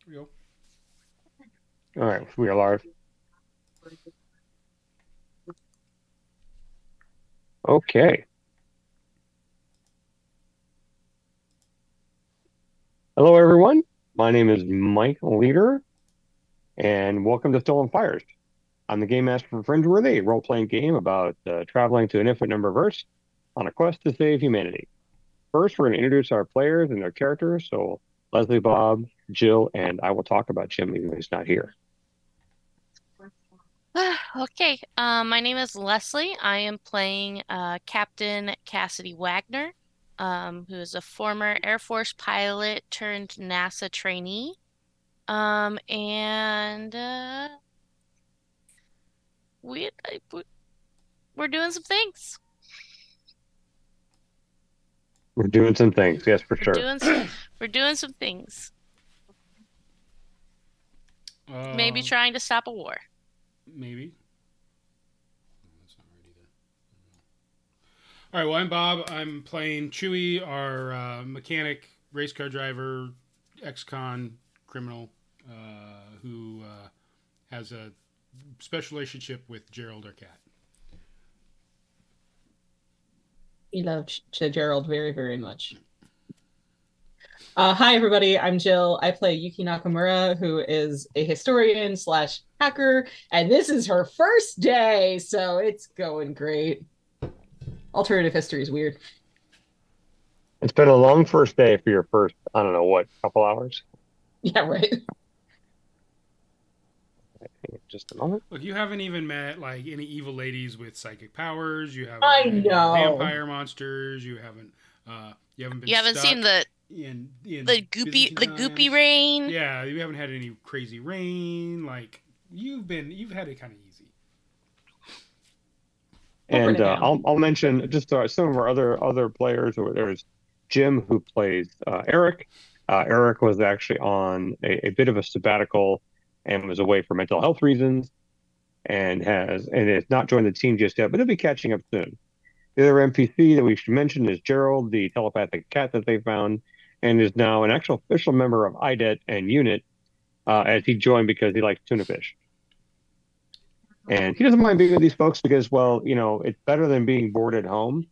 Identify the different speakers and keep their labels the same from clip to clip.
Speaker 1: We go.
Speaker 2: All right, we are live. Okay. Hello, everyone. My name is Mike Leader, and welcome to Stolen Fires. I'm the game master for Fringeworthy, a role-playing game about traveling to an infinite number of Earths on a quest to save humanity. First, we're going to introduce our players and their characters. So, Leslie, Bob, Jill, and I will talk about Jim, even though he's not here.
Speaker 3: Okay, my name is Leslie. I am playing Captain Cassidy Wagner, who is a former Air Force pilot turned NASA trainee. And we we're doing some things.
Speaker 2: We're doing some things, yes, for
Speaker 3: We're
Speaker 2: sure.
Speaker 3: doing some we're doing some things. Maybe
Speaker 1: Uh,
Speaker 3: trying to stop a war.
Speaker 1: maybe. Oh, that's not right either. All right. Well, I'm Bob. I'm playing Chewy, our mechanic, race car driver, ex-con criminal, who has a special relationship with Gerald, our cat.
Speaker 4: We love Gerald very, very much. Hi, everybody. I'm Jill. I play Yuki Nakamura, who is a historian slash hacker, and this is her first day, so it's going great. Alternative history is weird.
Speaker 2: It's been a long first day for your first, I don't know what, couple hours?
Speaker 4: Yeah, right.
Speaker 2: Just a moment.
Speaker 1: Look, you haven't even met like any evil ladies with psychic powers. You haven't
Speaker 4: I
Speaker 1: met any
Speaker 4: know.
Speaker 1: vampire monsters. You haven't been
Speaker 3: You haven't seen
Speaker 1: stuck
Speaker 3: the
Speaker 1: in
Speaker 3: the goopy
Speaker 1: Byzantine
Speaker 3: the goopy
Speaker 1: times.
Speaker 3: rain.
Speaker 1: Yeah, you haven't had any crazy rain. Like you've had it kind of easy.
Speaker 4: We'll bring
Speaker 2: And
Speaker 4: it down.
Speaker 2: I'll mention just some of our other players. Or there's Jim, who plays Eric. Eric was actually on a bit of a sabbatical and was away for mental health reasons, and has not joined the team just yet, but he'll be catching up soon. The other NPC that we should mention is Gerald, the telepathic cat that they found, and is now an actual official member of IDET and UNIT, as he joined because he likes tuna fish. And he doesn't mind being with these folks because, well, it's better than being bored at home.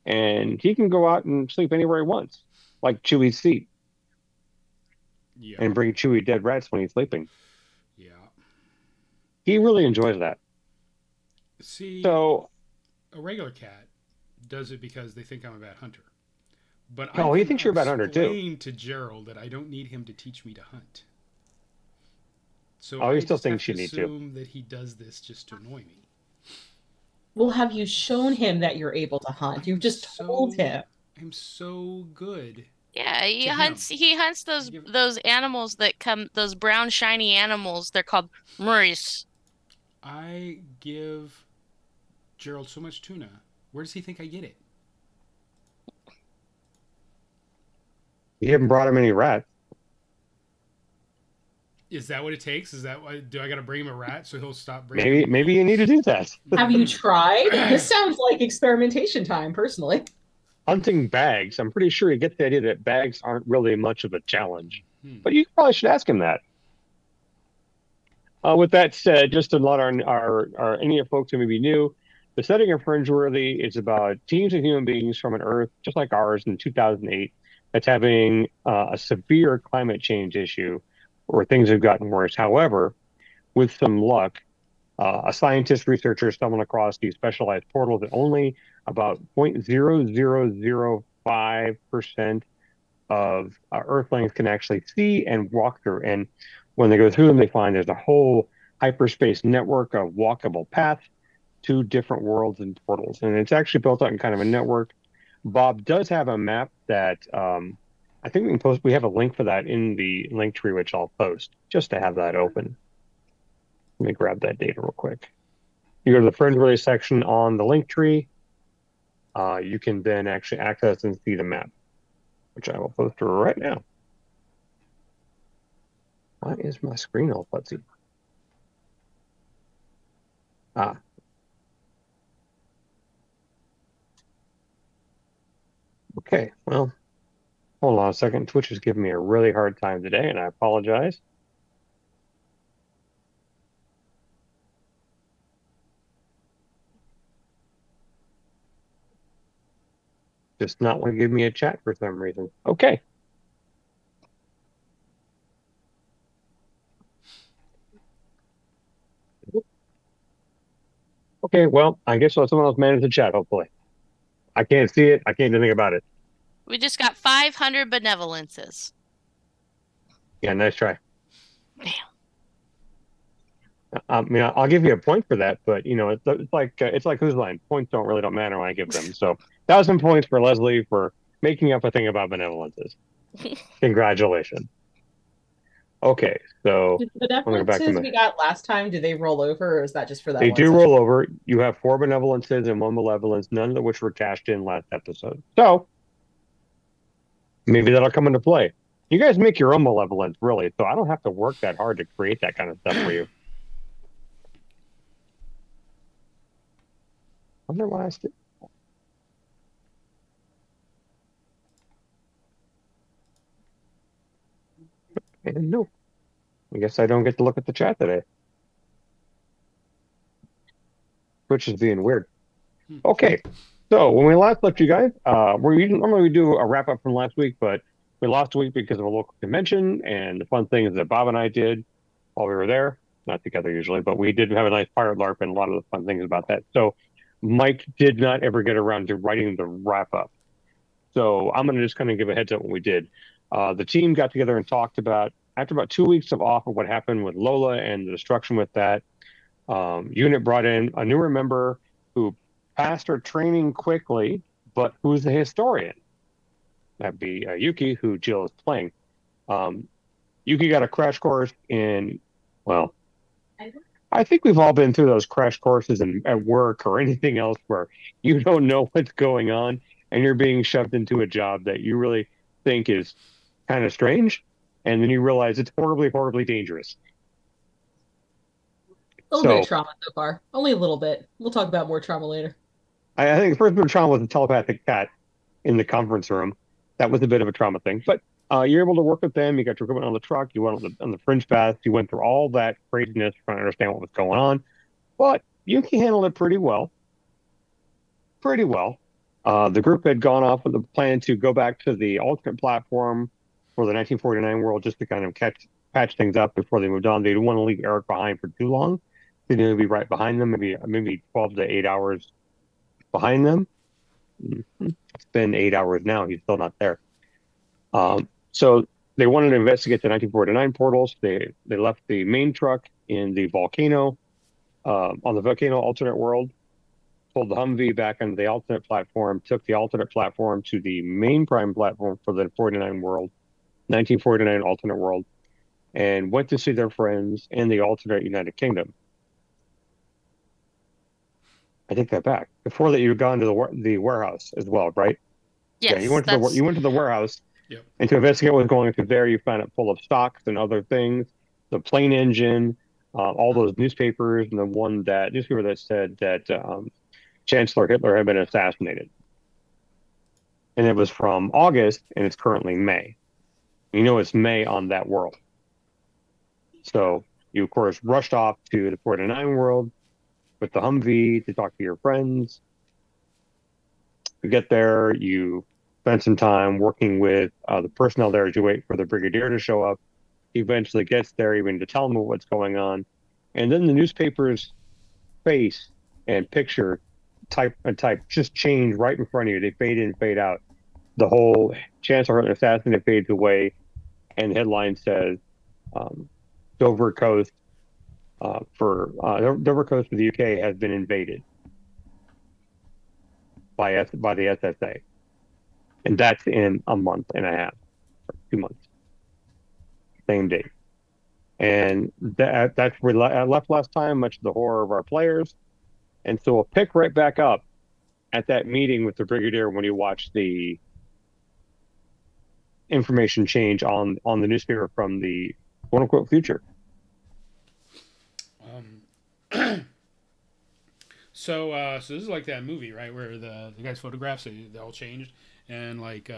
Speaker 2: And he can go out and sleep anywhere he wants, like Chewie's seat,
Speaker 1: Yeah,
Speaker 2: and bring Chewie dead rats when he's sleeping.
Speaker 1: yeah.
Speaker 2: He really enjoys that.
Speaker 1: See,
Speaker 2: So,
Speaker 1: a regular cat does it because they think I'm a bad hunter. But I
Speaker 2: oh, he
Speaker 1: can
Speaker 2: thinks you're a bad hunter too.
Speaker 1: explain to Gerald that I don't need him to teach me to hunt. So
Speaker 2: Oh, he
Speaker 1: I
Speaker 2: still
Speaker 1: just have
Speaker 2: thinks
Speaker 1: to
Speaker 2: you need to.
Speaker 1: assume that he does this just to annoy me.
Speaker 4: Well, have you shown him that you're able to hunt? You've
Speaker 1: I'm
Speaker 4: just told
Speaker 1: so
Speaker 4: him.
Speaker 1: I'm so good
Speaker 3: Yeah, he
Speaker 1: to
Speaker 3: hunts
Speaker 1: him.
Speaker 3: he hunts
Speaker 1: I
Speaker 3: those
Speaker 1: give
Speaker 3: those animals that come those brown shiny animals. They're called Maurice.
Speaker 1: I give Gerald so much tuna. Where does he think I get it?
Speaker 2: You haven't brought him any rats.
Speaker 1: Is that what it takes? Is that why do I got to bring him a rat so he'll stop
Speaker 2: Maybe,
Speaker 1: breaking?
Speaker 2: maybe you need to do that.
Speaker 4: Have you tried? This sounds like experimentation time, personally.
Speaker 2: Hunting bags. I'm pretty sure he gets the idea that bags aren't really much of a challenge.
Speaker 1: Hmm.
Speaker 2: But you probably should ask him that. With that said, just to let our any of folks who may be new, the setting of Fringeworthy is about teams of human beings from an Earth just like ours in 2008 that's having a severe climate change issue where things have gotten worse. However, with some luck, a scientist researcher stumbled across these specialized portals that only about 0.0005% of Earthlings can actually see and walk through. And when they go through them, they find there's a whole hyperspace network of walkable paths to different worlds and portals. And it's actually built out in kind of a network. Bob does have a map that I think we can post. We have a link for that in the link tree, which I'll post just to have that open. Let me grab that data real quick. You go to the Friends Relay section on the link tree. You can then actually access and see the map, which I will post right now. Why is my screen all fuzzy? Ah. Okay, well, hold on a second. Twitch is giving me a really hard time today, and I apologize. Just not want to give me a chat for some reason. Okay. Okay, well, I guess I'll let someone else manage the chat, hopefully. I can't see it. I can't do anything about it.
Speaker 3: We just got 500 benevolences.
Speaker 2: Yeah, nice try.
Speaker 3: Damn.
Speaker 2: I mean, I'll give you a point for that, but you know, it's like whose line? Points don't matter when I give them. So 1,000 points for Leslie for making up a thing about benevolences. Congratulations. Okay, so
Speaker 4: Did the
Speaker 2: I'm gonna go back to
Speaker 4: benevolences we got last time, do they roll over, or is that just for that
Speaker 2: They
Speaker 4: one
Speaker 2: do
Speaker 4: session?
Speaker 2: roll over. You have 4 benevolences and 1 malevolence, none of which were cashed in last episode. So maybe that'll come into play. You guys make your own malevolence, really, so I don't have to work that hard to create that kind of stuff for you. I wonder why I still... No. I guess I don't get to look at the chat today. Which is being weird. Okay, so when we last left you guys, normally we do a wrap up from last week, but we lost a week because of a local convention and the fun things that Bob and I did while we were there. Not together usually, but we did have a nice pirate LARP and a lot of the fun things about that. So Mike did not ever get around to writing the wrap up. So I'm going to just kind of give a heads up what we did. The team got together and talked about, after about 2 weeks of off of what happened with Lola and the destruction with that, unit brought in a newer member who passed her training quickly, but who's a historian. That'd be Yuki, who Jill is playing. Yuki got a crash course in, well, I think we've all been through those crash courses at work or anything else where you don't know what's going on and you're being shoved into a job that you really think is kind of strange, and then you realize it's horribly, horribly dangerous.
Speaker 4: A little bit of trauma so far. Only a little bit. We'll talk about more trauma later.
Speaker 2: I think the first bit of trauma was the telepathic cat in the conference room. That was a bit of a trauma thing. But you're able to work with them. You got your equipment on the truck. You went on the fringe path. You went through all that craziness trying to understand what was going on. But Yuki handled it pretty well. Pretty well. The group had gone off with a plan to go back to the alternate platform for the 1949 world just to kind of patch things up before they moved on. They didn't want to leave Eric behind for too long. They needed to be right behind them, maybe 12 to 8 hours behind them. It's been 8 hours now. He's still not there. So they wanted to investigate the 1949 portals. They left the main truck in the volcano, on the volcano alternate world, pulled the Humvee back onto the alternate platform, took the alternate platform to the main prime platform for the 1949 alternate world, and went to see their friends in the alternate United Kingdom. I take that back. Before that, you'd gone to the warehouse as well, right?
Speaker 3: Yes,
Speaker 2: yeah, you went to the warehouse.
Speaker 1: Yep.
Speaker 2: And to investigate what was going on through there, you found it full of stocks and other things, the plane engine, all those newspapers, and the newspaper that said that Chancellor Hitler had been assassinated. And it was from August, and it's currently May. You know it's May on that world. So you, of course, rushed off to the 49 world with the Humvee to talk to your friends. You get there, you spend some time working with the personnel there as you wait for the Brigadier to show up. He eventually gets there, even to tell them what's going on. And then the newspaper's face and picture type just change right in front of you. They fade in, fade out. The whole Chancellor Hitler assassinated fades away, and the headline says Dover Coast Dover Coast for the UK has been invaded by the SSA, and that's in a month and a half, 2 months, same date. And that's where I left last time, much to the horror of our players. And so we'll pick right back up at that meeting with the Brigadier when you watch the information change on the newspaper from the quote unquote future.
Speaker 1: So this is like that movie, right, where the guy's photographs they all changed, and like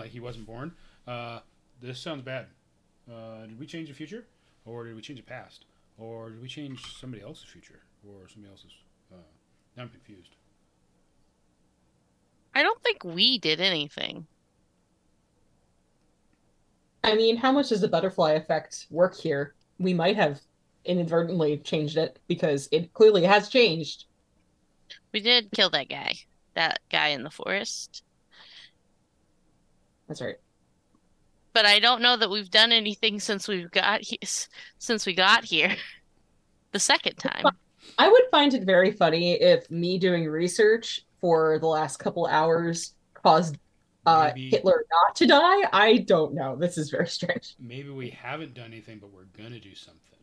Speaker 1: he wasn't born. This sounds bad. Did we change the future, or did we change the past, or did we change somebody else's future, or somebody else's? Now I'm confused.
Speaker 3: I don't think we did anything.
Speaker 4: I mean, how much does the butterfly effect work here? We might have inadvertently changed it because it clearly has changed.
Speaker 3: We did kill that guy in the forest.
Speaker 4: That's right.
Speaker 3: But I don't know that we've done anything since we got here the second time.
Speaker 4: I would find it very funny if me doing research for the last couple hours caused
Speaker 1: Maybe
Speaker 4: Hitler not to die. I don't know. This is very strange.
Speaker 1: maybe we haven't done anything, but we're gonna do something.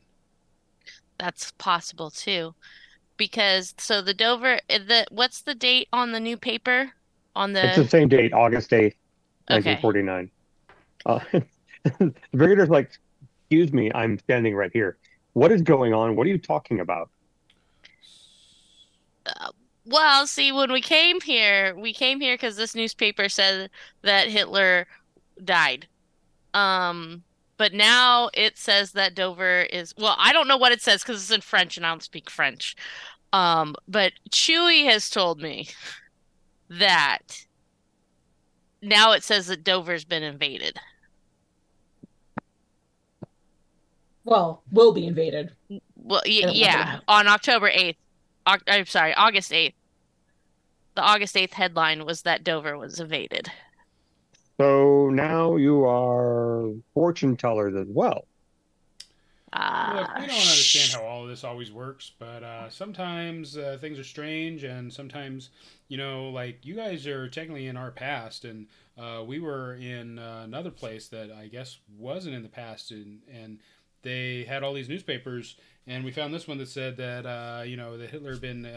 Speaker 3: That's possible too. Because so the Dover the what's the date on the new paper? On
Speaker 2: It's the
Speaker 3: the
Speaker 2: same date, August 8th,
Speaker 3: Okay.
Speaker 2: 1949. The Brigadier like, excuse me, I'm standing right here. What is going on? What are you talking about?
Speaker 3: Well, see, when we came here because this newspaper said that Hitler died. But now it says that Dover is, well, I don't know what it says because it's in French and I don't speak French. But Chewie has told me that now it says that Dover's been invaded.
Speaker 4: Well, will be invaded.
Speaker 3: Well,
Speaker 4: It'll never
Speaker 3: yeah,
Speaker 4: happen.
Speaker 3: on October 8th. I'm sorry, August 8th. The August 8th headline was that Dover was invaded.
Speaker 2: So now you are fortune tellers as well.
Speaker 1: Look, we don't understand how all of this always works, but sometimes things are strange, and sometimes, like you guys are technically in our past, and we were in another place that I guess wasn't in the past, and they had all these newspapers, and we found this one that said that that Hitler had been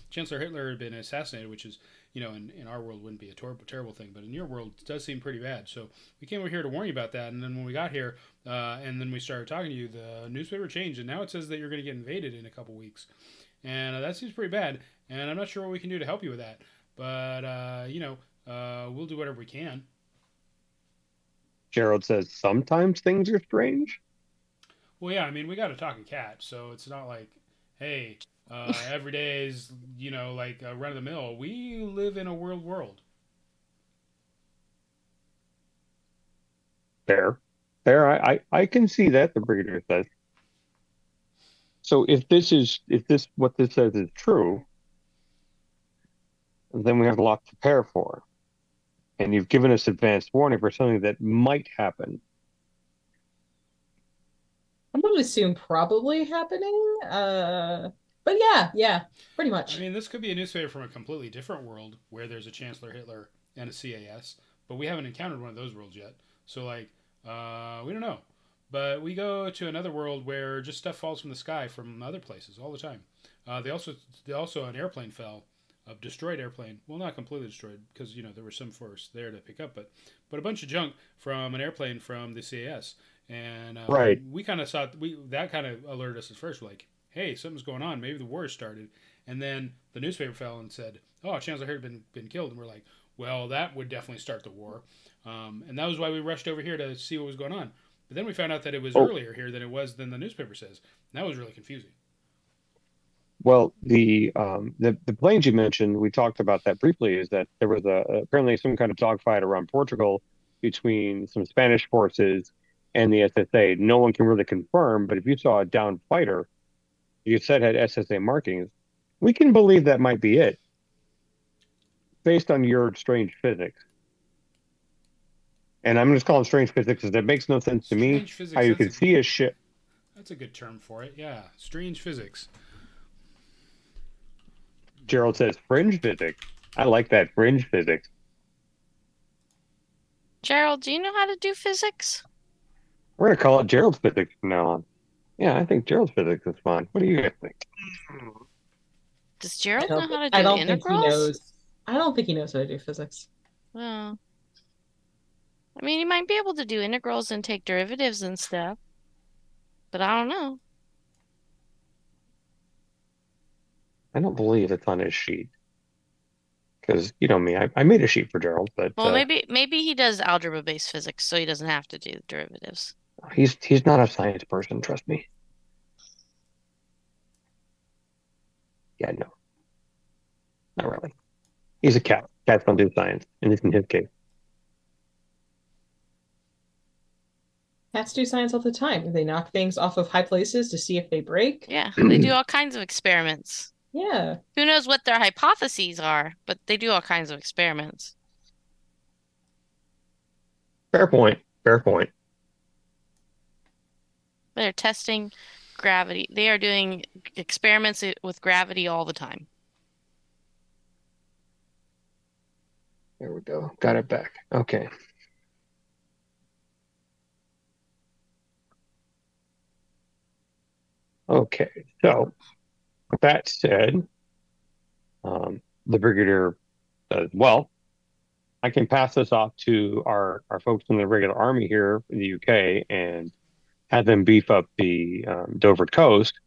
Speaker 1: Chancellor Hitler had been assassinated, which is in our world wouldn't be a terrible thing, but in your world it does seem pretty bad. So we came over here to warn you about that, and then when we got here, and then we started talking to you, the newspaper changed, and now it says that you're going to get invaded in a couple weeks, and that seems pretty bad. And I'm not sure what we can do to help you with that, but we'll do whatever we can.
Speaker 2: Gerald says sometimes things are strange.
Speaker 1: Well, yeah, I mean, we got a talking cat, so it's not like, hey, every day is, like run of the mill. We live in a world.
Speaker 2: There. I can see that, the Brigadier says. So if this what this says is true, then we have a lot to prepare for. And you've given us advanced warning for something that might happen.
Speaker 4: I'm going to assume probably happening. But yeah, pretty much.
Speaker 1: I mean, this could be a newspaper from a completely different world where there's a Chancellor Hitler and a CAS, but we haven't encountered one of those worlds yet. So, like, we don't know. But we go to another world where just stuff falls from the sky from other places all the time. They also an airplane fell, a destroyed airplane. Well, not completely destroyed because there was some force there to pick up, but a bunch of junk from an airplane from the CAS. And
Speaker 2: Right.
Speaker 1: we kind of saw that kind of alerted us at first. We're like, hey, something's going on. Maybe the war has started. And then the newspaper fell and said, oh, Chancellor Hitler had been killed. And we're like, well, that would definitely start the war. And that was why we rushed over here to see what was going on. But then we found out that it was
Speaker 2: Oh,
Speaker 1: earlier here than the newspaper says. And that was really confusing.
Speaker 2: well, the planes you mentioned, we talked about that briefly, is that there was apparently some kind of dogfight around Portugal between some Spanish forces and the SSA. No one can really confirm, but if you saw a downed fighter, you said had SSA markings, we can believe that might be it, based on your strange physics. And I'm just calling strange physics because it makes no sense to me
Speaker 1: Strange physics.
Speaker 2: how you can see a ship.
Speaker 1: That's a good term for it. Yeah, strange physics.
Speaker 2: Gerald says fringe physics. I like that, fringe physics.
Speaker 3: Gerald, do you know how to do physics?
Speaker 2: We're gonna call it Gerald's physics from now on. Yeah, I think Gerald's physics is fine. What do you guys think?
Speaker 3: Does
Speaker 4: I
Speaker 3: Gerald know
Speaker 4: don't,
Speaker 3: how to
Speaker 4: I
Speaker 3: do
Speaker 4: don't think he
Speaker 3: integrals?
Speaker 4: knows. I don't think he knows how to do physics.
Speaker 3: Well, I mean, he might be able to do integrals and take derivatives and stuff, but I don't know.
Speaker 2: I don't believe it's on his sheet because you know me. I made a sheet for Gerald, but
Speaker 3: Well, maybe he does algebra-based physics, so he doesn't have to do derivatives.
Speaker 2: he's not a science person. Trust me. Yeah, no, not really. He's a Cats don't do science, at least in his case.
Speaker 4: Cats do science all the time. They knock things off of high places to see if they break.
Speaker 3: Yeah, they do all kinds of experiments.
Speaker 4: Yeah.
Speaker 3: Who knows what their hypotheses are, but they do all kinds of experiments.
Speaker 2: Fair point. Fair point.
Speaker 3: They're testing gravity. They are doing experiments with gravity all the time.
Speaker 2: There we go. Got it back. Okay. Okay. So, with that said, the Brigadier says, well, I can pass this off to our folks in the regular army here in the UK and have them beef up the Dover coast,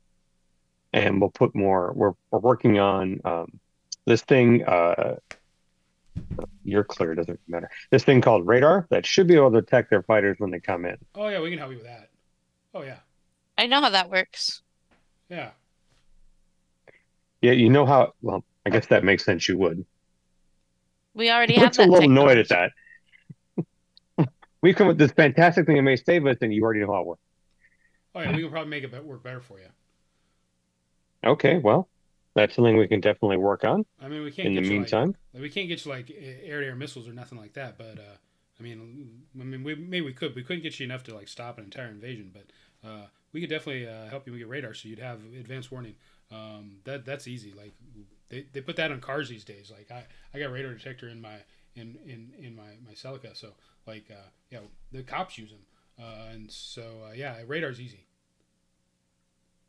Speaker 2: and we'll put more. We're working on this thing. You're clear, doesn't matter. This thing called radar that should be able to detect their fighters when they come in.
Speaker 1: Oh yeah, we can help you with that. Oh yeah.
Speaker 3: I know how that works.
Speaker 1: Yeah.
Speaker 2: Yeah, you know how. Well, I guess that makes sense. You would.
Speaker 3: We already have
Speaker 2: Looks a
Speaker 3: that
Speaker 2: little annoyed at
Speaker 3: technology.
Speaker 2: that. We've come with this fantastic thing that may save us, and you already know how it works.
Speaker 1: Oh yeah, we can probably make it work better for you.
Speaker 2: Okay, well, that's something we can definitely work on.
Speaker 1: I mean, we can't
Speaker 2: in the
Speaker 1: get you
Speaker 2: meantime.
Speaker 1: we can't get you like air-to-air missiles or nothing like that. But I mean, maybe we could. We couldn't get you enough to like stop an entire invasion, but we could definitely help you get radar, so you'd have advanced warning. That's easy. Like they put that on cars these days. Like I got radar detector in my my Celica, so like yeah, the cops use them, and so yeah, radar's easy.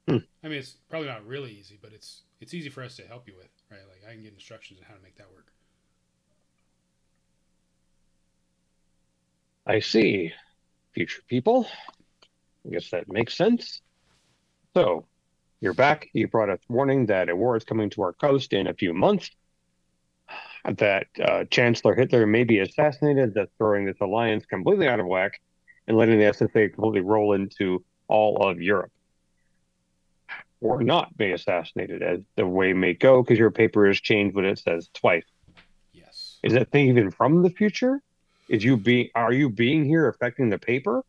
Speaker 2: Hmm.
Speaker 1: I mean, it's probably not really easy, but it's easy for us to help you with, right? Like I can get instructions on how to make that work.
Speaker 2: I see. Future people. I guess that makes sense. So, you're back. You brought us warning that a war is coming to our coast in a few months. That Chancellor Hitler may be assassinated. That's throwing this alliance completely out of whack and letting the SSA completely roll into all of Europe. Or not be assassinated, as the way may go, because your paper has changed what it says twice.
Speaker 1: Yes.
Speaker 2: Is that thing even from the future? Are you being here affecting the paper?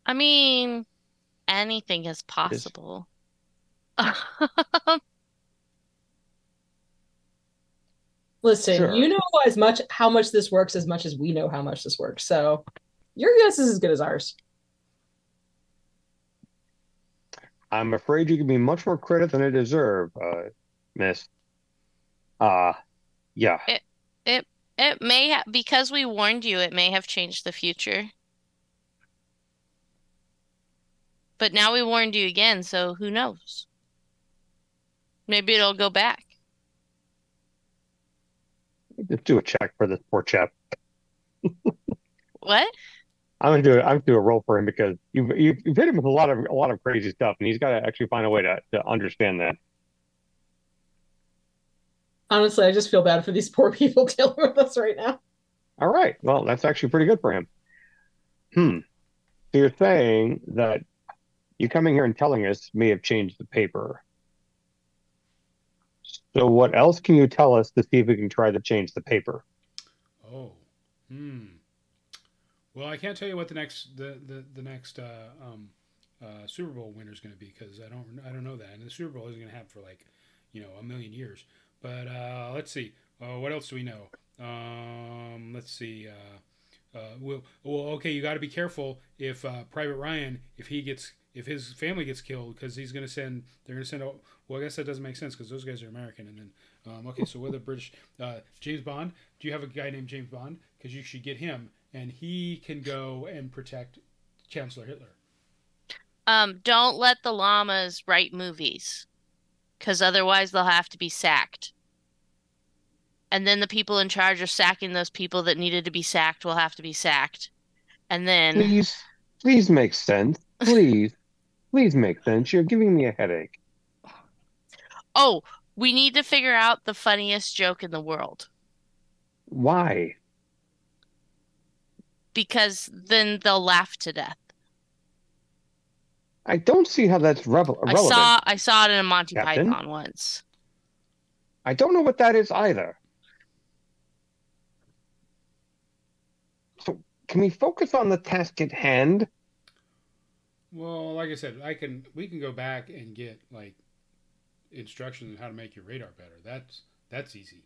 Speaker 3: I mean, anything is possible.
Speaker 4: Listen,
Speaker 2: Sure.
Speaker 4: you know how much this works as much as we know how much this works. So your guess is as good as ours.
Speaker 2: I'm afraid you give me much more credit than I deserve, Miss. Yeah.
Speaker 3: It may have, because we warned you, it may have changed the future. But now we warned you again, so who knows? Maybe it'll go back.
Speaker 2: Just do a check for this poor chap.
Speaker 3: What?
Speaker 2: I'm gonna do a roll for him because you've hit him with a lot of crazy stuff, and he's got to actually find a way to understand that.
Speaker 4: Honestly, I just feel bad for these poor people dealing with us right now.
Speaker 2: All right. Well, that's actually pretty good for him. So you're saying that you coming here and telling us may have changed the paper. So what else can you tell us to see if we can try to change the paper?
Speaker 1: Oh. Well, I can't tell you what the next Super Bowl winner is going to be because I don't know that, and the Super Bowl isn't going to happen for like a million years. But let's see. What else do we know? Let's see. Well, okay. You got to be careful if Private Ryan, if his family gets killed, because they're going to send. Well, I guess that doesn't make sense because those guys are American. And then, okay, so whether British, James Bond. Do you have a guy named James Bond? Because you should get him, and he can go and protect Chancellor Hitler.
Speaker 3: Don't let the llamas write movies, because otherwise they'll have to be sacked. And then the people in charge of sacking those people that needed to be sacked will have to be sacked. And then
Speaker 2: Please make sense. Please make sense. You're giving me a headache.
Speaker 3: oh, we need to figure out the funniest joke in the world,
Speaker 2: Why?
Speaker 3: because then they'll laugh to death.
Speaker 2: I don't see how that's relevant.
Speaker 3: I saw it in a Monty
Speaker 2: Captain?
Speaker 3: Python once.
Speaker 2: I don't know what that is either. can we focus on the task at hand?
Speaker 1: Well, like I said, we can go back and get like instructions on how to make your radar better. That's easy.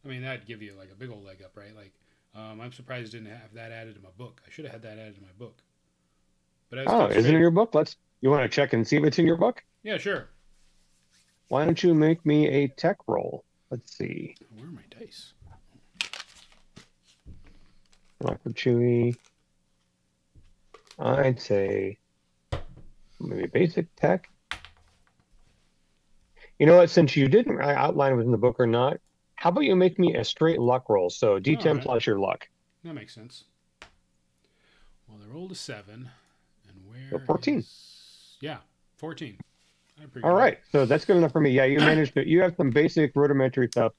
Speaker 1: I mean, that'd give you like a big old leg up, right? Like, I'm surprised I didn't have that added to my book. I should have had that added to my book. But as
Speaker 2: Oh, isn't it in your book? You want to check and see if it's in your book?
Speaker 1: Yeah, sure.
Speaker 2: Why don't you make me a tech roll? Let's see.
Speaker 1: Where are my dice?
Speaker 2: Like for Chewy, I'd say maybe basic tech. You know what? Since you didn't outline it was in the book or not, how about you make me a straight luck roll? So D10
Speaker 1: right.
Speaker 2: plus your luck.
Speaker 1: That makes sense. Well, they rolled a 7, and where?
Speaker 2: So 14.
Speaker 1: Yeah, 14.
Speaker 2: All right, so that's good enough for me. Yeah, you managed to. You have some basic rudimentary stuff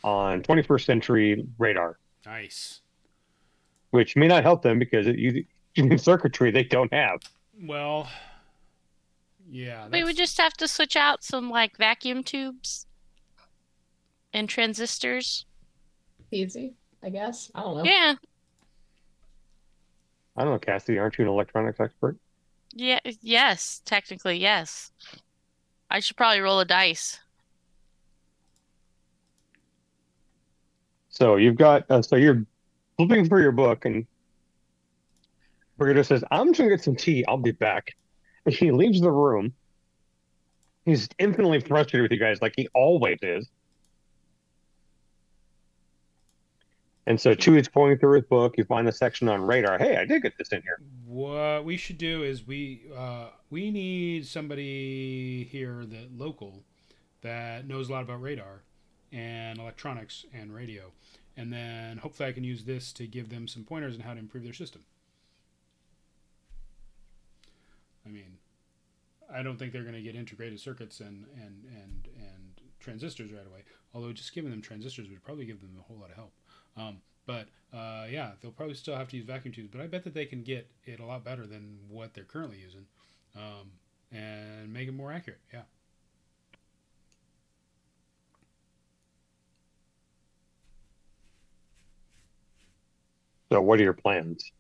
Speaker 2: on 21st century radar.
Speaker 1: Nice.
Speaker 2: Which may not help them because you need circuitry they don't have.
Speaker 1: Well, yeah.
Speaker 3: We would just have to switch out some like vacuum tubes and transistors.
Speaker 4: Easy, I guess. I don't know.
Speaker 3: Yeah.
Speaker 2: I don't know, Cassidy. Aren't you an electronics expert?
Speaker 3: Yeah. Yes. Technically, yes. I should probably roll a dice.
Speaker 2: So you've got. So you're flipping through your book, and Brigitte says, "I'm just gonna get some tea. I'll be back." And he leaves the room. He's infinitely frustrated with you guys, like he always is. And so Chewy's going through his book. You find the section on radar. Hey, I did get this in here.
Speaker 1: What we should do is we need somebody here local that knows a lot about radar and electronics and radio, and then hopefully I can use this to give them some pointers on how to improve their system. I mean, I don't think they're going to get integrated circuits and transistors right away. Although just giving them transistors would probably give them a whole lot of help. Yeah, they'll probably still have to use vacuum tubes, but I bet that they can get it a lot better than what they're currently using, and make it more accurate. Yeah.
Speaker 2: So what are your plans?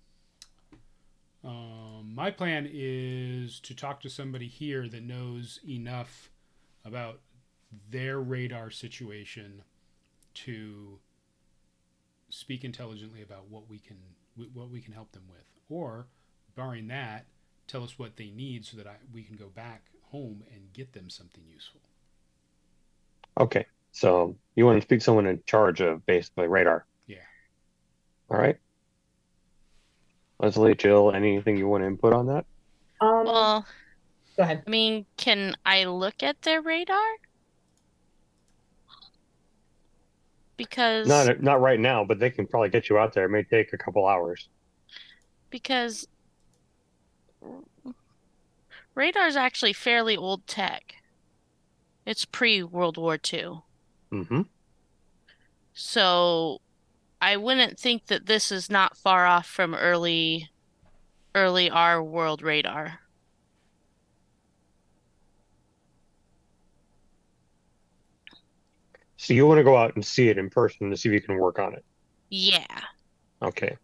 Speaker 1: My plan is to talk to somebody here that knows enough about their radar situation to speak intelligently about what we can help them with, or barring that, tell us what they need so that we can go back home and get them something useful.
Speaker 2: Okay, so you want to speak to someone in charge of basically radar.
Speaker 1: Yeah.
Speaker 2: All right. Leslie, Jill, anything you want to input on that?
Speaker 3: Well,
Speaker 4: go ahead.
Speaker 3: I mean, can I look at their radar? Because
Speaker 2: not right now, but they can probably get you out there. It may take a couple hours.
Speaker 3: Because radar is actually fairly old tech. It's pre-World War II.
Speaker 2: Mm-hmm.
Speaker 3: So I wouldn't think that this is not far off from early our world radar.
Speaker 2: So you want to go out and see it in person to see if you can work on it?
Speaker 3: Yeah.
Speaker 2: Okay.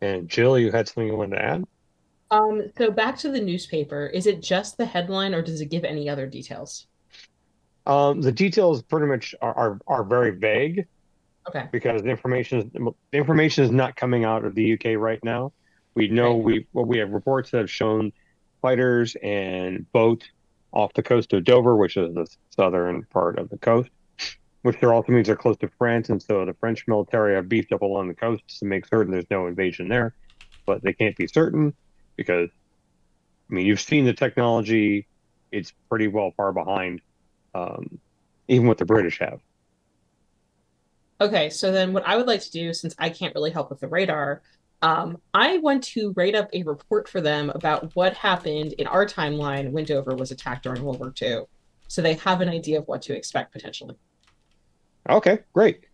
Speaker 2: And Jill, you had something you wanted to add?
Speaker 4: So back to the newspaper. Is it just the headline, or does it give any other details?
Speaker 2: The details pretty much are very vague.
Speaker 4: Okay.
Speaker 2: Because the information is not coming out of the UK right now. We know we have reports that have shown fighters and boats off the coast of Dover, which is the southern part of the coast, which also means they're close to France, and so the French military have beefed up along the coast to make certain there's no invasion there. But they can't be certain because, I mean, you've seen the technology; it's pretty well far behind, even what the British have.
Speaker 4: Okay, so then what I would like to do, since I can't really help with the radar, I want to write up a report for them about what happened in our timeline when Dover was attacked during World War II, so they have an idea of what to expect potentially.
Speaker 2: Okay, great.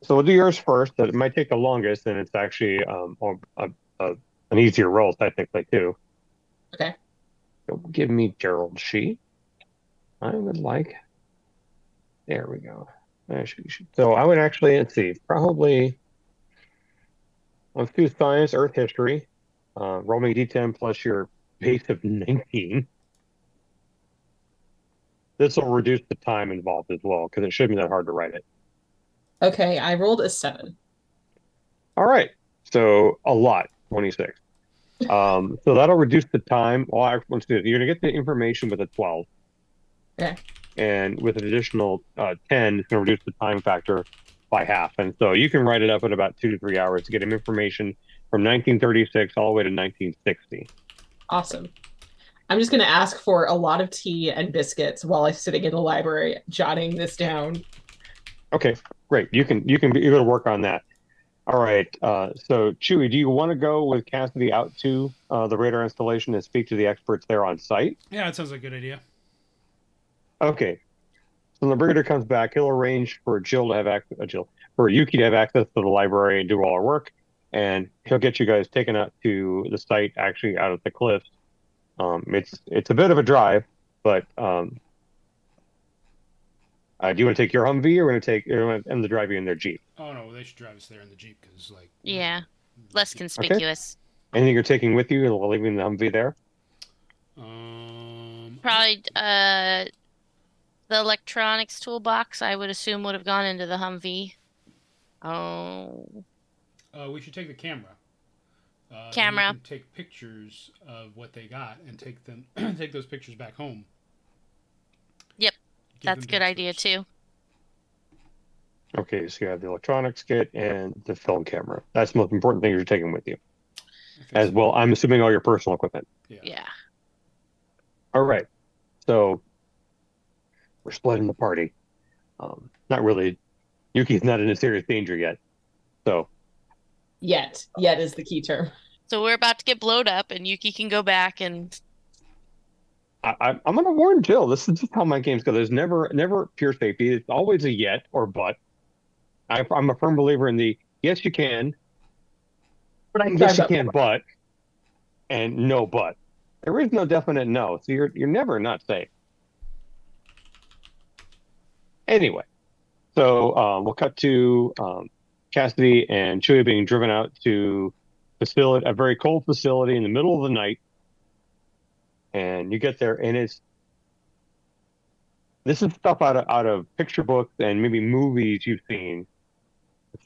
Speaker 2: So we'll do yours first. That might take the longest, and it's actually an easier roll technically too.
Speaker 4: Okay.
Speaker 2: So give me Gerald's sheet. I would like. There we go. So I would actually, let's see, probably Let's do science, Earth history. Roll me d10 plus your base of 19. This will reduce the time involved as well, because it shouldn't be that hard to write it.
Speaker 4: Okay, I rolled a 7.
Speaker 2: All right. So a lot, 26. So that'll reduce the time. Well, let's do it. You're going to get the information with a 12.
Speaker 4: Okay.
Speaker 2: And with an additional 10, it's going to reduce the time factor by half. And so you can write it up in about 2 to 3 hours to get him information from 1936 all the way to 1960.
Speaker 4: Awesome. I'm just going to ask for a lot of tea and biscuits while I'm sitting in the library jotting this down.
Speaker 2: Okay, great. You're going to work on that. All right. So Chewy, do you want to go with Cassidy out to the radar installation and speak to the experts there on site?
Speaker 1: Yeah, that sounds like a good idea.
Speaker 2: Okay. So the brigadier comes back. He'll arrange for for Yuki to have access to the library and do all our work, and he'll get you guys taken out to the site, actually out of the cliffs. It's a bit of a drive, but do you want to take your Humvee, or want to take them to drive you in their Jeep?
Speaker 1: Oh no, they should drive us there in the Jeep because
Speaker 3: Yeah, less conspicuous.
Speaker 2: Anything you're taking with you, or leaving the Humvee there?
Speaker 3: Probably the electronics toolbox, I would assume, would have gone into the Humvee. Oh.
Speaker 1: We should take the camera.
Speaker 3: Camera.
Speaker 1: We can take pictures of what they got and take those pictures back home.
Speaker 3: Yep,
Speaker 1: Give
Speaker 3: that's a
Speaker 1: them
Speaker 3: good
Speaker 1: to
Speaker 3: idea
Speaker 1: experts.
Speaker 3: too.
Speaker 2: Okay, so you have the electronics kit and the film camera. That's the most important thing you're taking with you. As well, I'm assuming all your personal equipment.
Speaker 3: Yeah.
Speaker 2: All right. So we're splitting the party. Not really. Yuki's not in a serious danger yet. So
Speaker 4: Yet is the key term.
Speaker 3: So we're about to get blowed up, and Yuki can go back and.
Speaker 2: I'm going to warn Jill. This is just how my games go. There's never pure safety. It's always a yet or but. I'm a firm believer in the yes you can, yes you can, but, and no but. There is no definite no, so you're never not safe. Anyway, so we'll cut to Cassidy and Chewie being driven out to a very cold facility in the middle of the night, and you get there, and this is stuff out of picture books and maybe movies you've seen.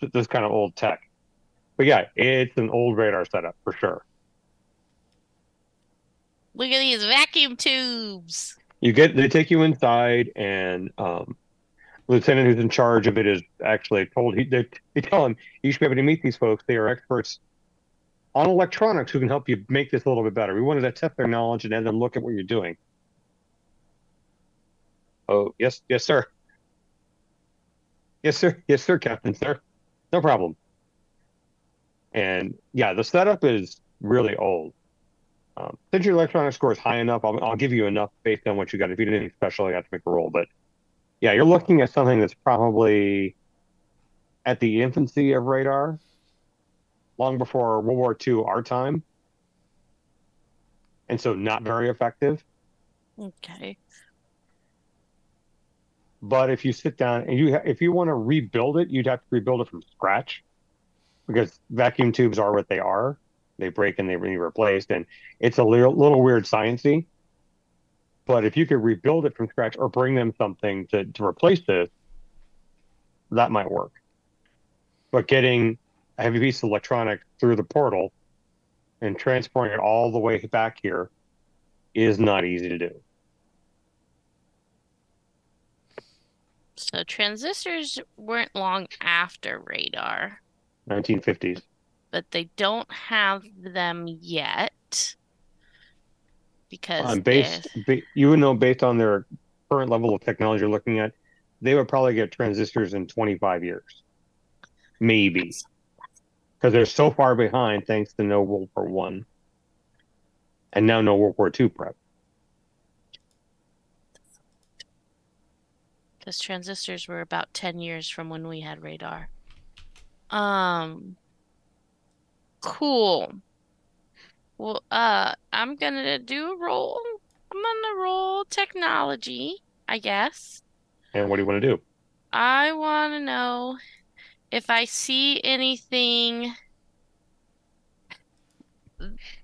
Speaker 2: It's this kind of old tech, but yeah, it's an old radar setup for sure.
Speaker 3: Look at these vacuum tubes.
Speaker 2: They take you inside, and lieutenant who's in charge of it is actually told they tell him you should be able to meet these folks. They are experts on electronics who can help you make this a little bit better. We wanted to test their knowledge and have them look at what you're doing. Oh, yes, sir. Yes, sir, Captain, sir. No problem. And yeah, the setup is really old. Since your electronic score is high enough, I'll give you enough based on what you got. If you did anything special, you have to make a roll. But yeah, you're looking at something that's probably at the infancy of radar, long before World War II, our time. And so not very effective.
Speaker 3: Okay.
Speaker 2: But if you sit down and if you want to rebuild it, you'd have to rebuild it from scratch, because vacuum tubes are what they are. They break and they need replaced, and it's a little weird sciencey. But if you could rebuild it from scratch or bring them something to replace this, that might work. But getting a heavy piece of electronics through the portal and transporting it all the way back here is not easy to do.
Speaker 3: So transistors weren't long after radar.
Speaker 2: 1950s.
Speaker 3: But they don't have them yet. Because
Speaker 2: you would know, based on their current level of technology you're looking at, they would probably get transistors in 25 years. Maybe. Because they're so far behind thanks to no World War One. And now no World War II prep.
Speaker 3: Because transistors were about 10 years from when we had radar. Cool. Well, I'm gonna do a roll. I'm gonna roll technology, I guess.
Speaker 2: And what do you want to do?
Speaker 3: I want to know if I see anything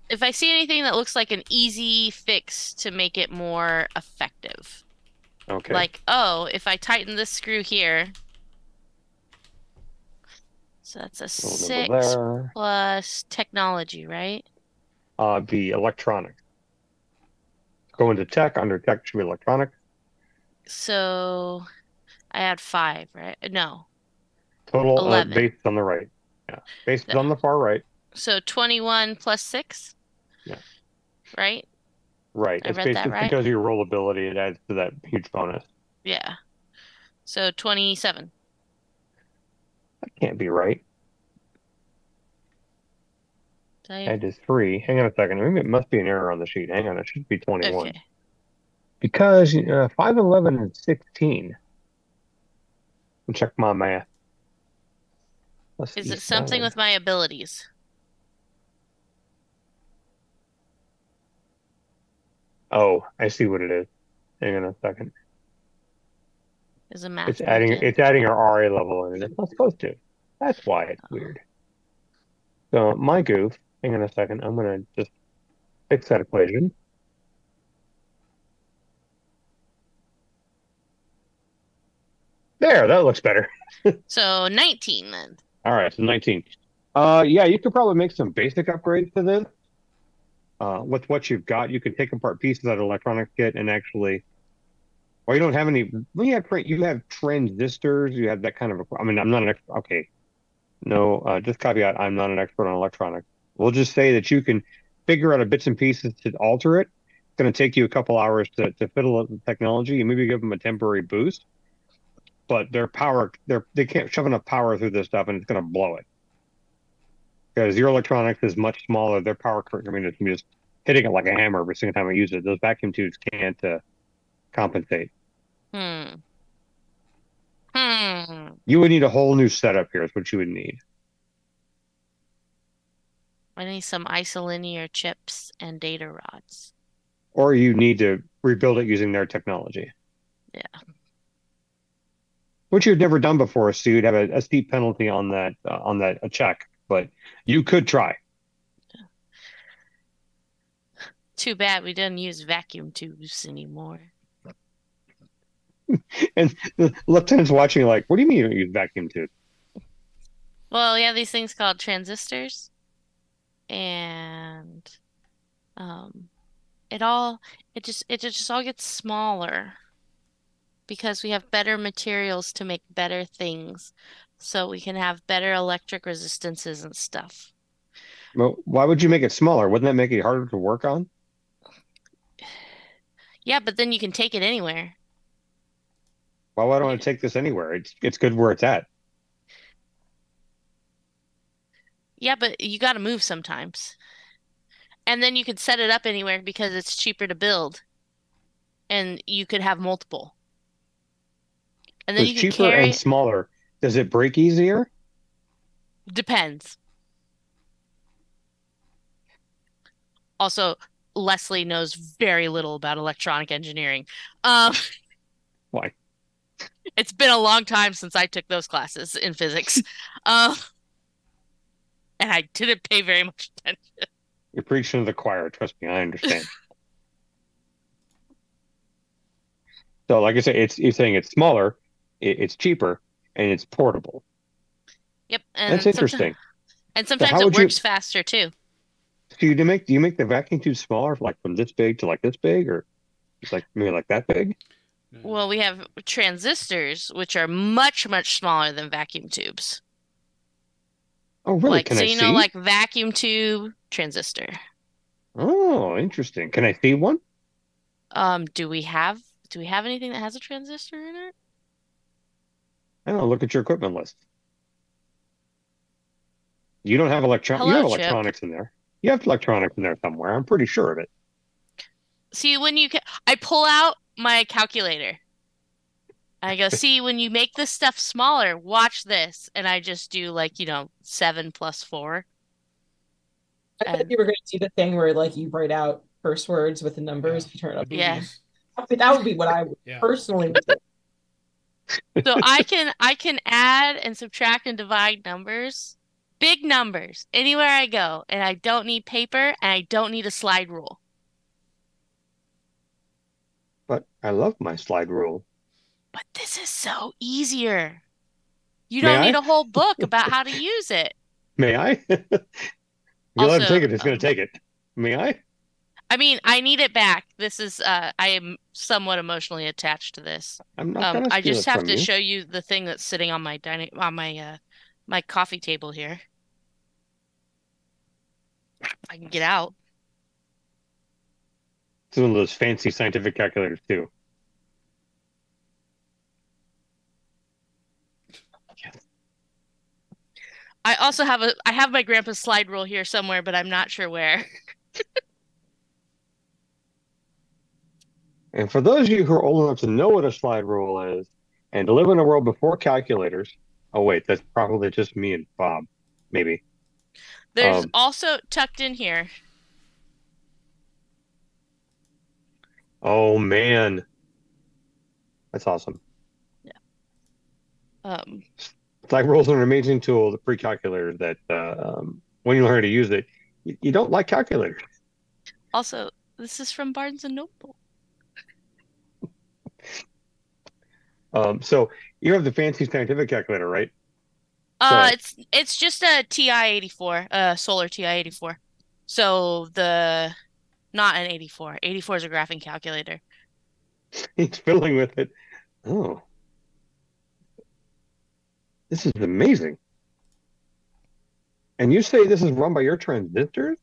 Speaker 3: if I see anything that looks like an easy fix to make it more effective.
Speaker 2: Okay.
Speaker 3: Like, oh, if I tighten this screw here, so that's a
Speaker 2: Little
Speaker 3: 6
Speaker 2: number there.
Speaker 3: plus technology, right?
Speaker 2: Be electronics. Go into tech. Under tech should be electronics.
Speaker 3: So I had 5, right? No,
Speaker 2: Total
Speaker 3: 11.
Speaker 2: base is on the right. Yeah, base is on the far right.
Speaker 3: So 21 plus 6?
Speaker 2: Yeah.
Speaker 3: Right?
Speaker 2: Right.
Speaker 3: I
Speaker 2: It's
Speaker 3: read that
Speaker 2: basically
Speaker 3: right?
Speaker 2: because of your rollability, it adds to that huge bonus.
Speaker 3: Yeah. So 27.
Speaker 2: That can't be right. Add is 3. Hang on a second. Maybe it must be an error on the sheet. Hang on. It should be 21.
Speaker 3: Okay.
Speaker 2: Because 5 and 11 is 16. Check my math.
Speaker 3: Is it something with my abilities?
Speaker 2: Oh, I see what it is. Hang on a second.
Speaker 3: Is a math
Speaker 2: It's adding our RA level in it. It's not supposed to. That's why it's weird. So my goof, hang on a second. I'm gonna just fix that equation. There, that looks better.
Speaker 3: So 19 then.
Speaker 2: All right, so 19. Yeah, you could probably make some basic upgrades to this. With what you've got, you can take apart pieces of that electronic kit and actually. Well, you don't have any. Well, you have transistors. You have that kind of. I mean, I'm not an expert. Okay, no, just caveat. I'm not an expert on electronics. We'll just say that you can figure out a bits and pieces to alter it. It's going to take you a couple hours to fiddle up the technology. You maybe give them a temporary boost, but they can't shove enough power through this stuff, and it's going to blow it. Because your electronics is much smaller, their power current, I mean, it's just hitting it like a hammer every single time I use it. Those vacuum tubes can't compensate.
Speaker 3: Hmm.
Speaker 2: You would need a whole new setup here is what you would need.
Speaker 3: I need some isolinear chips and data rods.
Speaker 2: Or you need to rebuild it using their technology.
Speaker 3: Yeah.
Speaker 2: Which you've never done before, so you'd have a steep penalty on that a check. But you could try.
Speaker 3: Too bad we didn't use vacuum tubes anymore.
Speaker 2: And the lieutenant's watching like, what do you mean you don't use vacuum tubes?
Speaker 3: Well, we have these things called transistors. And it just all gets smaller because we have better materials to make better things. So we can have better electric resistances and stuff.
Speaker 2: Well, why would you make it smaller? Wouldn't that make it harder to work on?
Speaker 3: Yeah, but then you can take it anywhere.
Speaker 2: Why would I want to take this anywhere? It's good where it's at.
Speaker 3: Yeah, but you got to move sometimes. And then you could set it up anywhere because it's cheaper to build. And you could have multiple. And then
Speaker 2: It's
Speaker 3: you could
Speaker 2: cheaper and smaller. Does it break easier?
Speaker 3: Depends. Also, Leslie knows very little about electronic engineering.
Speaker 2: Why?
Speaker 3: It's been a long time since I took those classes in physics. And I didn't pay very much attention.
Speaker 2: You're preaching to the choir. Trust me, I understand. So, like I say, you're saying it's smaller, it's cheaper, and it's portable.
Speaker 3: Yep, and
Speaker 2: that's interesting.
Speaker 3: And sometimes it works faster too.
Speaker 2: So do you make the vacuum tube smaller, like from this big to like this big, or it's like maybe like that big?
Speaker 3: Well, we have transistors, which are much, much smaller than vacuum tubes.
Speaker 2: Oh, really? Can I see?
Speaker 3: Like vacuum tube transistor.
Speaker 2: Oh, interesting. Can I see one?
Speaker 3: Do we have anything that has a transistor in it?
Speaker 2: I don't know. Look at your equipment list. You don't have you have electronics in there. You have electronics in there somewhere. I'm pretty sure of it.
Speaker 3: See, I pull out my calculator. I go, see, when you make this stuff smaller, watch this. And I just do 7 plus 4.
Speaker 4: I thought you were going to do the thing where you write out curse words with the numbers. You turn it up.
Speaker 3: Yeah.
Speaker 4: That would be what I would personally would do.
Speaker 3: So I can add and subtract and divide numbers Big numbers anywhere I go, and I don't need paper and I don't need a slide rule.
Speaker 2: But I love my slide rule.
Speaker 3: But this is so easier. You
Speaker 2: May
Speaker 3: don't need
Speaker 2: I?
Speaker 3: a whole book about how to use it.
Speaker 2: May I? If you let him
Speaker 3: Also,
Speaker 2: take it, he's going to take it. May I?
Speaker 3: I mean, I need it back. This is I am somewhat emotionally attached to this.
Speaker 2: I'm not going to
Speaker 3: I
Speaker 2: steal
Speaker 3: just
Speaker 2: it
Speaker 3: have
Speaker 2: from
Speaker 3: to
Speaker 2: you.
Speaker 3: show you the thing that's sitting on my my coffee table here. I can get out.
Speaker 2: It's one of those fancy scientific calculators, too.
Speaker 3: I also have I have my grandpa's slide rule here somewhere, but I'm not sure where.
Speaker 2: And for those of you who are old enough to know what a slide rule is and to live in a world before calculators, oh, wait, that's probably just me and Bob, maybe.
Speaker 3: There's also tucked in here.
Speaker 2: Oh, man. That's awesome.
Speaker 3: Yeah.
Speaker 2: Slide rules are an amazing tool, the pre-calculator that when you learn how to use it, you don't like calculators.
Speaker 3: Also, this is from Barnes and Noble.
Speaker 2: So you have the fancy scientific calculator, right?
Speaker 3: It's just a TI-84, solar TI-84. So not an 84. 84 is a graphing calculator.
Speaker 2: He's fiddling with it. Oh, this is amazing. And you say this is run by your transistors?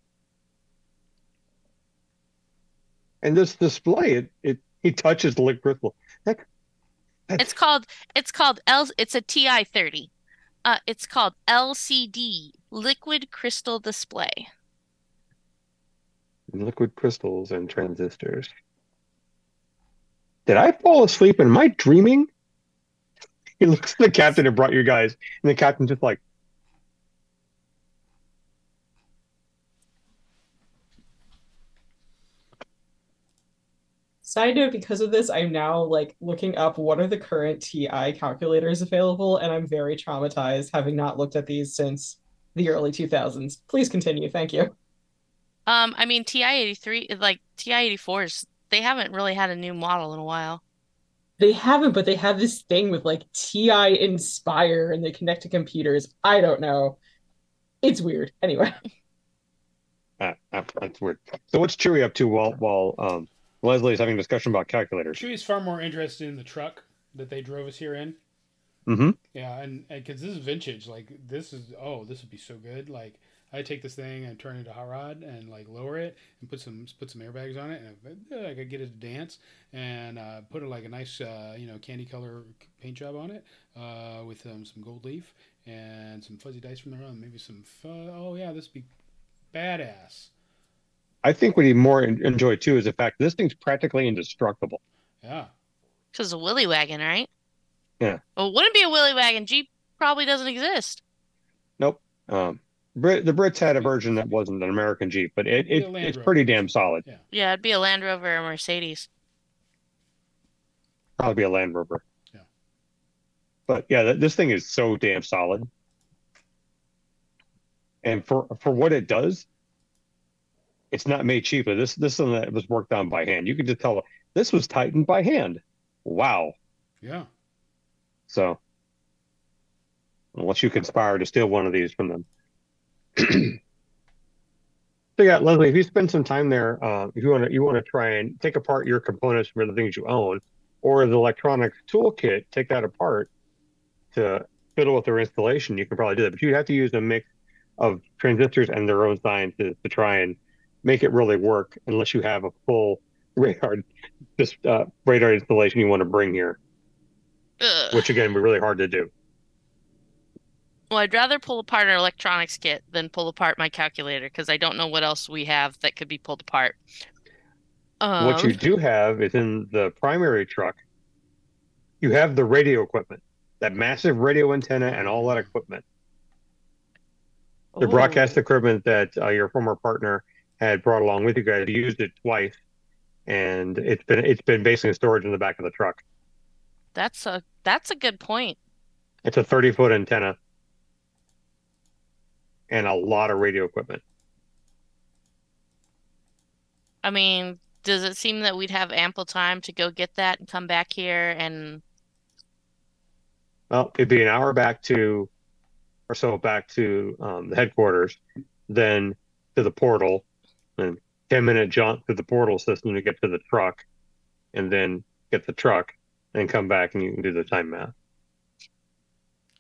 Speaker 2: And this display, he touches the liquid crystal.
Speaker 3: It's called it's a TI-30. It's called LCD, Liquid Crystal Display.
Speaker 2: Liquid crystals and transistors. Did I fall asleep? Am I dreaming? He looks at the captain and brought you guys, and the captain just like.
Speaker 4: Side note, because of this, I'm now like looking up what are the current TI calculators available, and I'm very traumatized having not looked at these since the early 2000s. Please continue. Thank you.
Speaker 3: I mean TI-83, like TI-84s, they haven't really had a new model in a while.
Speaker 4: They haven't, but they have this thing with like TI Inspire and they connect to computers. I don't know. It's weird. Anyway.
Speaker 2: That's weird. So what's Chewie up to while Leslie's having a discussion about calculators?
Speaker 1: Chewie's far more interested in the truck that they drove us here in.
Speaker 2: Mm-hmm.
Speaker 1: Yeah, and because this is vintage, like this would be so good. Like I take this thing and turn it into a hot rod and like lower it and put some airbags on it, and I could get it to dance and put like a nice candy color paint job on it with some gold leaf and some fuzzy dice from the run, maybe some oh yeah, this would be badass.
Speaker 2: I think what he more enjoyed too is the fact that this thing's practically indestructible.
Speaker 1: Yeah.
Speaker 3: Because a willy wagon, right?
Speaker 2: Yeah.
Speaker 3: Well, it wouldn't be a willy wagon. Jeep probably doesn't exist.
Speaker 2: Nope. The Brits had a version that wasn't an American Jeep, but it's pretty damn solid.
Speaker 3: Yeah, it'd be a Land Rover or a Mercedes.
Speaker 2: Probably be a Land Rover.
Speaker 1: Yeah.
Speaker 2: But yeah, this thing is so damn solid. And for what it does, it's not made cheaply. This one that was worked on by hand. You could just tell this was tightened by hand. Wow.
Speaker 1: Yeah.
Speaker 2: So unless you conspire to steal one of these from them. So yeah, Leslie, if you spend some time there, if you want to try and take apart your components from the things you own, or the electronics toolkit, take that apart to fiddle with their installation, you can probably do that. But you'd have to use a mix of transistors and their own sciences to try and make it really work, unless you have a full radar installation you want to bring here.
Speaker 3: Ugh.
Speaker 2: Which again would be really hard to do.
Speaker 3: Well, I'd rather pull apart an electronics kit than pull apart my calculator because I don't know what else we have that could be pulled apart.
Speaker 2: What you do have is in the primary truck, you have the radio equipment, that massive radio antenna and all that equipment. The broadcast equipment that your former partner had brought along with you guys. You used it twice, and it's been basically in storage in the back of the truck.
Speaker 3: That's a good point.
Speaker 2: It's a 30-foot antenna. and a lot of radio equipment.
Speaker 3: I mean, does it seem that we'd have ample time to go get that and come back here and
Speaker 2: Well, it'd be an hour back to the headquarters, then to the portal, and 10-minute jaunt through the portal system to get to the truck, and then get the truck, and come back, and you can do the time math.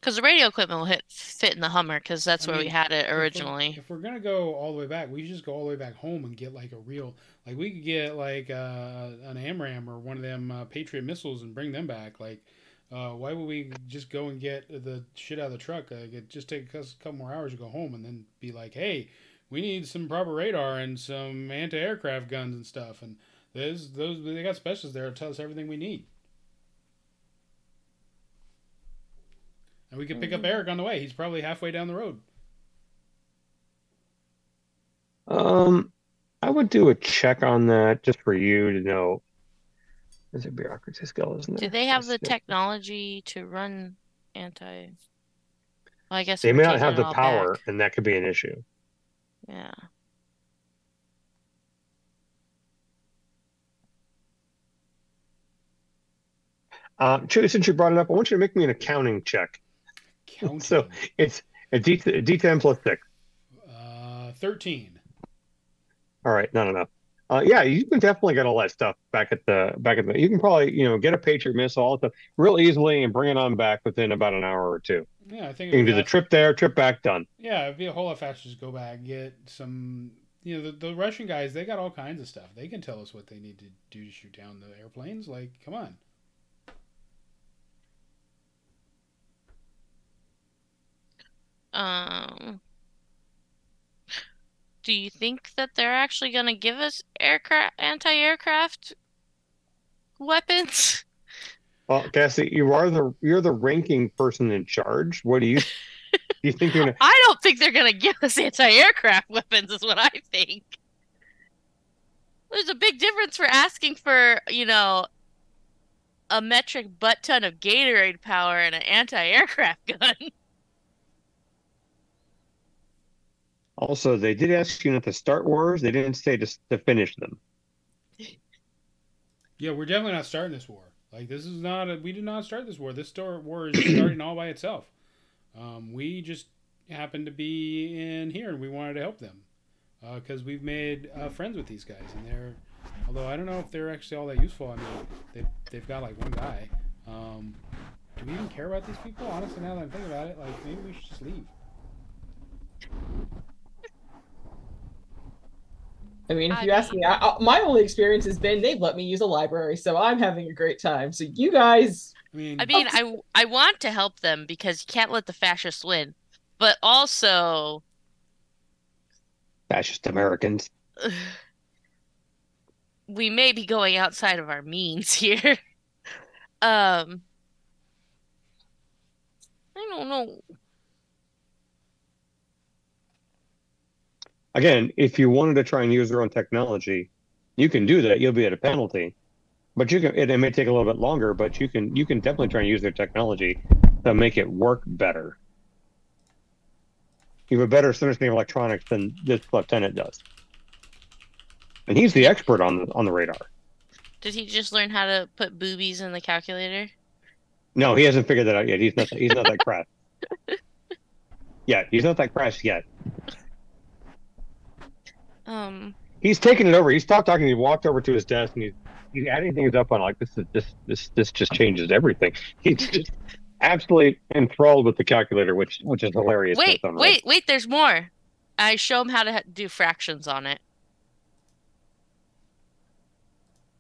Speaker 3: because the radio equipment will fit in the Hummer because that's where we had it originally.
Speaker 1: If we're gonna go all the way back, we should just go all the way back home and get like a real, like we could get like an AMRAAM or one of them Patriot missiles and bring them back. Like, why would we just go and get the shit out of the truck? It just take us a couple more hours to go home and then be like, hey, we need some proper radar and some anti-aircraft guns and stuff. And those they got specialists there to tell us everything we need. And we could pick up Eric on the way. He's probably halfway down the road.
Speaker 2: I would do a check on that just for you to know. There's a bureaucracy skill, isn't there?
Speaker 3: Do they have the technology to run anti? Well, I guess
Speaker 2: They
Speaker 3: we're
Speaker 2: may not
Speaker 3: taking
Speaker 2: have
Speaker 3: it
Speaker 2: the
Speaker 3: all
Speaker 2: power,
Speaker 3: back.
Speaker 2: and that could be an issue.
Speaker 3: Yeah.
Speaker 2: Since you brought it up, I want you to make me an accounting check.
Speaker 1: Counting.
Speaker 2: So it's a D10 plus 6.
Speaker 1: 13.
Speaker 2: All right, not enough. Yeah, you can definitely get all that stuff back at the. You can probably get a Patriot missile, all that stuff, real easily, and bring it on back within about an hour or two.
Speaker 1: Yeah, I think
Speaker 2: You can do the trip there, trip back, done.
Speaker 1: Yeah, it'd be a whole lot faster to just go back, get some. The Russian guys, they got all kinds of stuff. They can tell us what they need to do to shoot down the airplanes. Like, come on.
Speaker 3: Do you think that they're actually going to give us anti-aircraft weapons?
Speaker 2: Well, Cassie, you're the ranking person in charge. What do you think you're gonna?
Speaker 3: I don't think they're going to give us anti-aircraft weapons, is what I think. There's a big difference for asking for, a metric butt ton of Gatorade power and an anti-aircraft gun.
Speaker 2: Also, they did ask you not to start wars. They didn't say to finish them.
Speaker 1: Yeah, we're definitely not starting this war. Like, this is not we did not start this war. This war is starting all by itself. We just happened to be in here and we wanted to help them because we've made friends with these guys, and although I don't know if they're actually all that useful. I mean, they've got like one guy. Do we even care about these people? Honestly, now that I'm thinking about it, like maybe we should just leave.
Speaker 4: I mean, if you ask me, my only experience has been they've let me use a library, so I'm having a great time. So you guys,
Speaker 3: I want to help them because you can't let the fascists win, but also
Speaker 2: fascist Americans.
Speaker 3: We may be going outside of our means here. I don't know.
Speaker 2: Again, if you wanted to try and use their own technology, you can do that. You'll be at a penalty, but you can. It may take a little bit longer, but you can definitely try and use their technology to make it work better. You have a better understanding of electronics than this lieutenant does, and he's the expert on the radar.
Speaker 3: Did he just learn how to put boobies in the calculator?
Speaker 2: No, he hasn't figured that out yet. He's not that crass. He's not that crass yet. He's taken it over. He stopped talking. He walked over to his desk and he's adding things up on like this just changes everything. He's just absolutely enthralled with the calculator, which is hilarious.
Speaker 3: Wait, there's more. I show him how to do fractions on it.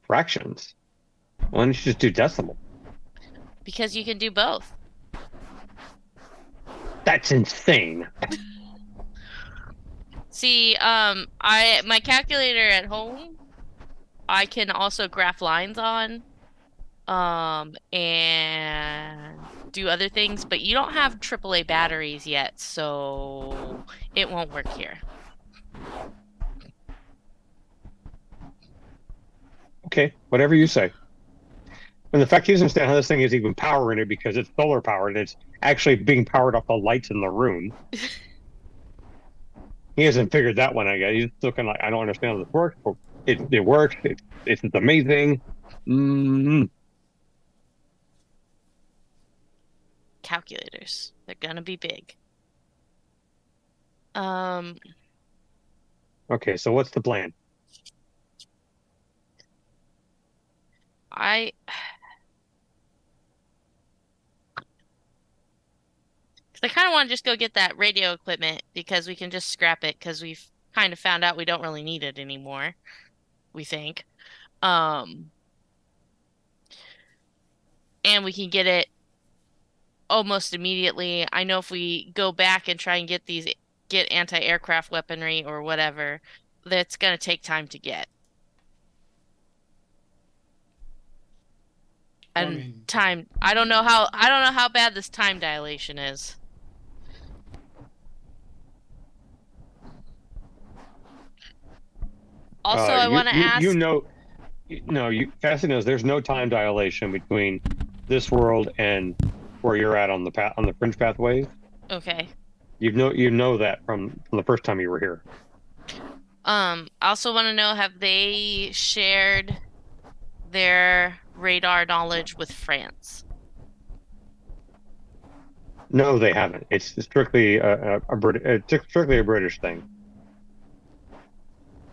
Speaker 2: Fractions? Why don't you just do decimal?
Speaker 3: Because you can do both.
Speaker 2: That's insane.
Speaker 3: See, my calculator at home, I can also graph lines on, and do other things, but you don't have AAA batteries yet, so it won't work here.
Speaker 2: Okay, whatever you say. And the fact he doesn't understand how this thing is even powering it because it's solar powered and it's actually being powered off the lights in the room. He hasn't figured that one out yet. He's still kind of like, I don't understand how this works, but it works. It's amazing. Mm.
Speaker 3: Calculators. They're gonna be big. Um,
Speaker 2: Okay, so what's the plan?
Speaker 3: I I kind of want to just go get that radio equipment because we can just scrap it because we've kind of found out we don't really need it anymore, we think. Um, and we can get it almost immediately. I know if we go back and try and get anti-aircraft weaponry or whatever, that's gonna take time to get.
Speaker 1: Well, I
Speaker 3: And
Speaker 1: mean,
Speaker 3: time, I don't know how bad this time dilation is. Also, I want to
Speaker 2: You
Speaker 3: ask,
Speaker 2: know, no, Cassie knows there's no time dilation between this world and where you're at on the path on the fringe pathways.
Speaker 3: okay.
Speaker 2: You know that from the first time you were here.
Speaker 3: I also want to know, have they shared their radar knowledge with France?
Speaker 2: No, they haven't. It's strictly it's strictly a British thing.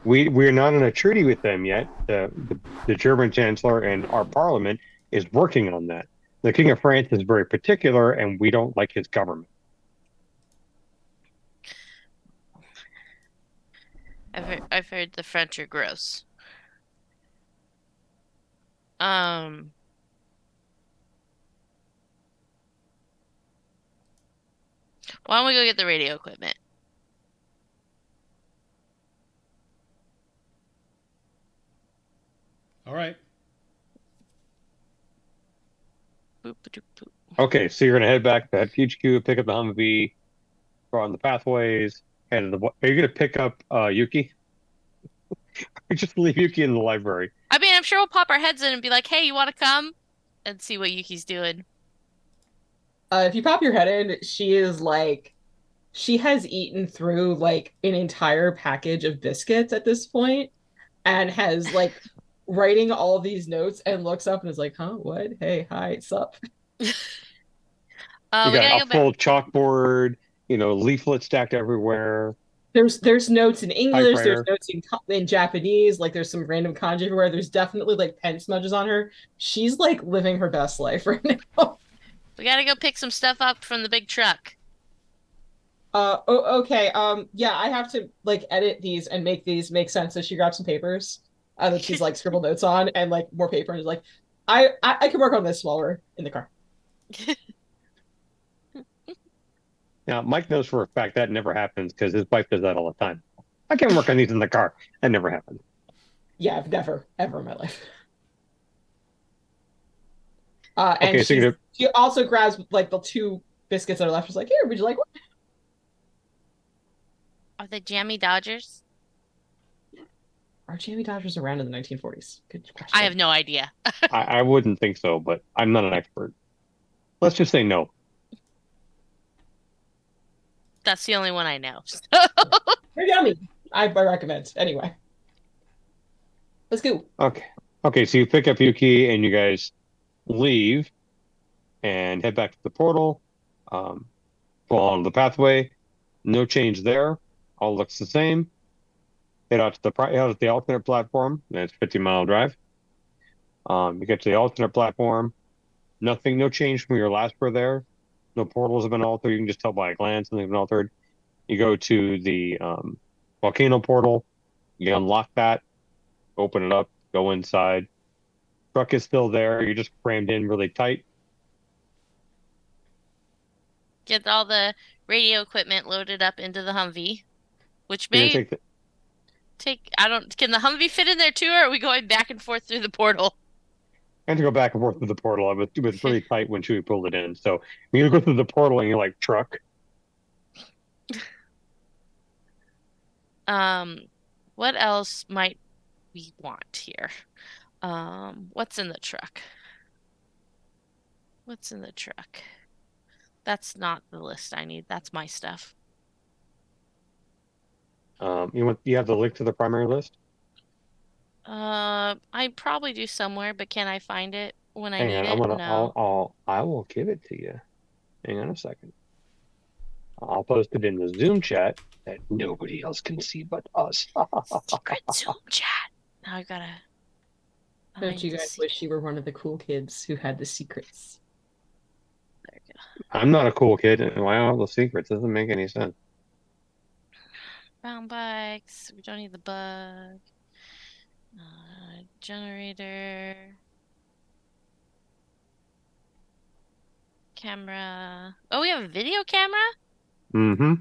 Speaker 2: We're not in a treaty with them yet. The German Chancellor and our Parliament is working on that. The King of France is very particular, and we don't like his government.
Speaker 3: I've heard the French are gross. Um, why don't we go get the radio equipment?
Speaker 1: all right.
Speaker 3: Boop, boop, boop.
Speaker 2: Okay, so you're gonna head back to HQ, pick up the Humvee, go on the pathways, head to the. Are you gonna pick up Yuki? Or just leave Yuki in the library?
Speaker 3: I mean, I'm sure we'll pop our heads in and be like, "Hey, you want to come?" and see what Yuki's doing.
Speaker 4: If you pop your head in, she is like, she has eaten through like an entire package of biscuits at this point and has like writing all of these notes and looks up and is like, huh, what? Hey, hi, sup?
Speaker 2: You
Speaker 3: We
Speaker 2: got
Speaker 3: gotta
Speaker 2: a
Speaker 3: go back.
Speaker 2: full chalkboard, leaflets stacked everywhere,
Speaker 4: There's notes in English, there's
Speaker 2: typewriter.
Speaker 4: notes in Japanese, like there's some random kanji everywhere. There's definitely like pen smudges on her. She's like living her best life right now.
Speaker 3: We gotta go pick some stuff up from the big truck.
Speaker 4: Okay. Yeah, I have to like edit these and make these make sense. So she grabs some papers that she's like scribbled notes on and like more paper and is like, I can work on this while we're in the car.
Speaker 2: Now, Mike knows for a fact that never happens because his wife does that all the time. I can't work on these in the car. That never happens.
Speaker 4: Yeah, I've never ever in my life. And
Speaker 2: Okay, so
Speaker 4: she also grabs like the two biscuits that are left. She's like, here, would you like one?
Speaker 3: Are they jammy Dodgers?
Speaker 4: Are Jamie Dodgers around in the 1940s? Good question.
Speaker 3: I have no idea.
Speaker 2: I wouldn't think so, but I'm not an expert. Let's just say no.
Speaker 3: That's the only one I know.
Speaker 4: They're yummy. I recommend. Anyway, let's go.
Speaker 2: Okay. Okay, so you pick up Yuki and you guys leave and head back to the portal. Go on the pathway. No change there. All looks the same. Head out to the alternate platform. That's 50-mile drive. You get to the alternate platform. Nothing, no change from your last were there. No portals have been altered. You can just tell by a glance something's been altered. You go to the volcano portal. You unlock that, open it up, go inside. Truck is still there. You're just crammed in really tight.
Speaker 3: Get all the radio equipment loaded up into the Humvee, which
Speaker 2: You're
Speaker 3: may
Speaker 2: gonna take the,
Speaker 3: I don't, can the Humvee fit in there too, or are we going back and forth through the portal?
Speaker 2: I had to go back and forth through the portal. It was really tight when Chewie pulled it in. So when you go through the portal and you're like, truck.
Speaker 3: What else might we want here? What's in the truck? What's in the truck? That's not the list I need. That's my stuff.
Speaker 2: You have the link to the primary list?
Speaker 3: I probably do somewhere, but can I find it when I
Speaker 2: Hang
Speaker 3: need
Speaker 2: on,
Speaker 3: it? No.
Speaker 2: I will give it to you. Hang on a second. I'll post it in the Zoom chat that nobody else can see but us.
Speaker 3: Secret Zoom chat. Now I gotta
Speaker 4: Don't
Speaker 3: find
Speaker 4: you
Speaker 3: the
Speaker 4: guys wish you were one of the cool kids who had the secrets?
Speaker 3: There we go.
Speaker 2: I'm not a cool kid, and why all the secrets? Doesn't make any sense.
Speaker 3: Brown bikes. We don't need the bug. Generator. Camera. Oh, we have a video camera?
Speaker 2: Mm-hmm.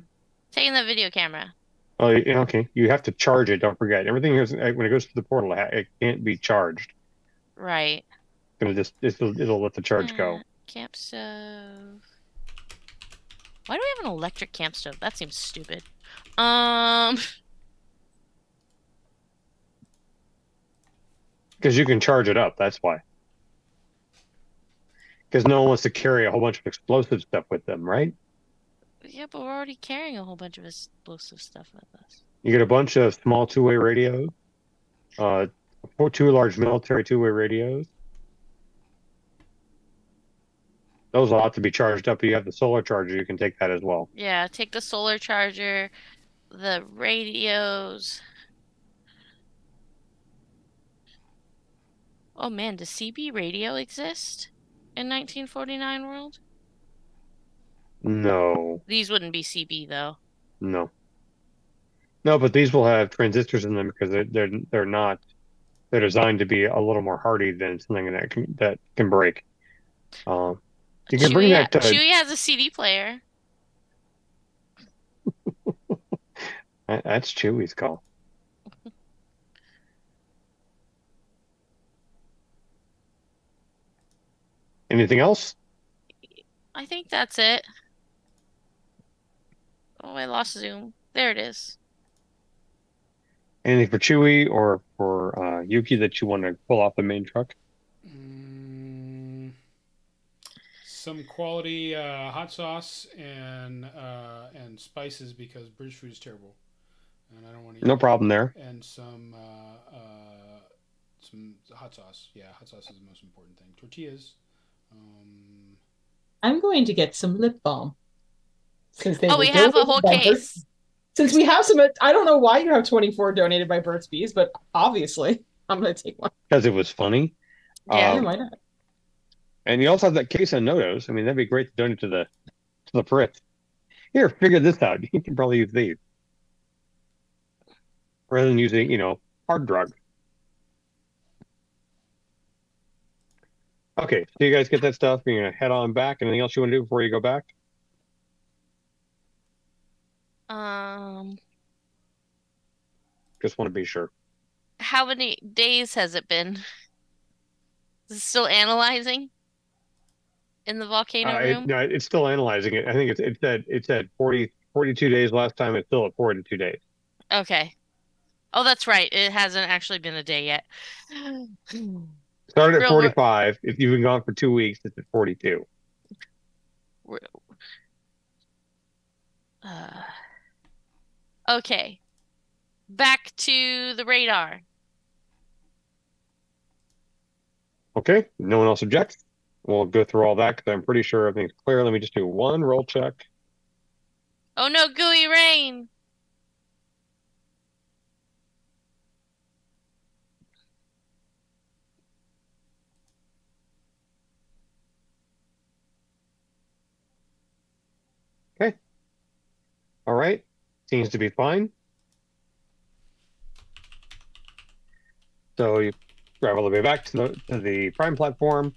Speaker 3: Taking the video camera.
Speaker 2: Oh, yeah, okay. You have to charge it. Don't forget. Everything is when it goes to the portal, it can't be charged.
Speaker 3: Right.
Speaker 2: It'll let the charge go.
Speaker 3: Camp stove. Why do we have an electric camp stove? That seems stupid.
Speaker 2: Because you can charge it up. That's why. Because no one wants to carry a whole bunch of explosive stuff with them, right?
Speaker 3: Yeah, but we're already carrying a whole bunch of explosive stuff with us.
Speaker 2: You get a bunch of small two-way radios, two large military two-way radios. Those will have to be charged up. You have the solar charger. You can take that as well.
Speaker 3: Yeah, take the solar charger, the radios. Oh man, does CB radio exist in 1949 world?
Speaker 2: No,
Speaker 3: These wouldn't be CB though.
Speaker 2: no, no. But these will have transistors in them because they're not. They're designed to be a little more hardy than something that can break. You can bring that.
Speaker 3: Chewie has a CD player.
Speaker 2: That's Chewie's call. Anything else?
Speaker 3: I think that's it. Oh, I lost Zoom. There it is.
Speaker 2: Anything for Chewie or for Yuki that you want to pull off the main truck?
Speaker 1: Some quality hot sauce and spices because British food is terrible, and I don't want to eat.
Speaker 2: No problem there.
Speaker 1: And some hot sauce. Yeah, hot sauce is the most important thing. Tortillas.
Speaker 4: I'm going to get some lip balm. Since
Speaker 3: we have a whole case.
Speaker 4: Since we have some, I don't know why you have 24 donated by Burt's Bees, but obviously I'm going to take one.
Speaker 2: Because it was funny.
Speaker 3: Yeah,
Speaker 4: why not?
Speaker 2: And you also have that case of Notos. I mean, that'd be great to donate to the Fritz. Here, figure this out. You can probably use these rather than using, hard drug. Okay, so you guys get that stuff. You're gonna head on back. Anything else you want to do before you go back? Just want to be sure.
Speaker 3: How many days has it been? Is it still analyzing in the volcano room?
Speaker 2: No, it's still analyzing it. I think it said 42 days last time. It's still at 42 days.
Speaker 3: Okay. Oh, that's right. It hasn't actually been a day yet.
Speaker 2: Started at 45. If you've been gone for 2 weeks, it's at 42.
Speaker 3: Okay. Back to the radar.
Speaker 2: Okay. No one else objects. We'll go through all that because I'm pretty sure everything's clear. Let me just do one roll check.
Speaker 3: Oh no, gooey rain.
Speaker 2: Okay. All right. Seems to be fine. So you travel the way back to the Prime platform,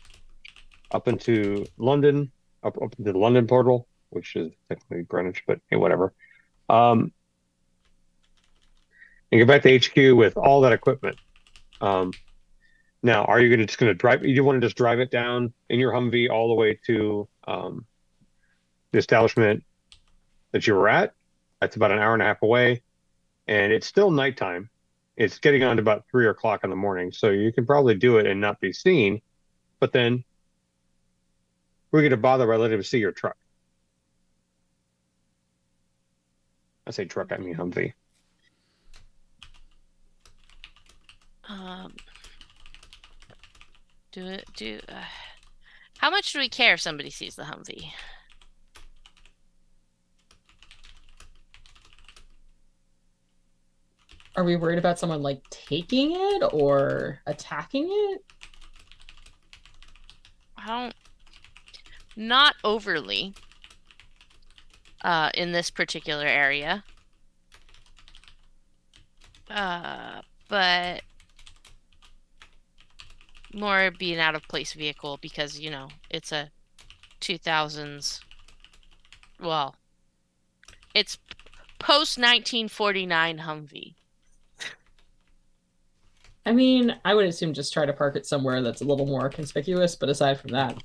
Speaker 2: up into London, up into the London portal, which is technically Greenwich, but hey, whatever. And get back to HQ with all that equipment. Now, are you just going to drive? You want to just drive it down in your Humvee all the way to the establishment that you were at? That's about an hour and a half away, and it's still nighttime. It's getting on to about 3 o'clock in the morning, so you can probably do it and not be seen. But then we're going to bother by letting him see your truck. I say truck, I mean Humvee.
Speaker 3: How much do we care if somebody sees the Humvee?
Speaker 4: Are we worried about someone like taking it or attacking it?
Speaker 3: Not overly. In this particular area. But more be an out of place vehicle because, you know, it's a 2000s. Well, it's post 1949 Humvee.
Speaker 4: I mean, I would assume just try to park it somewhere that's a little more conspicuous, but aside from that.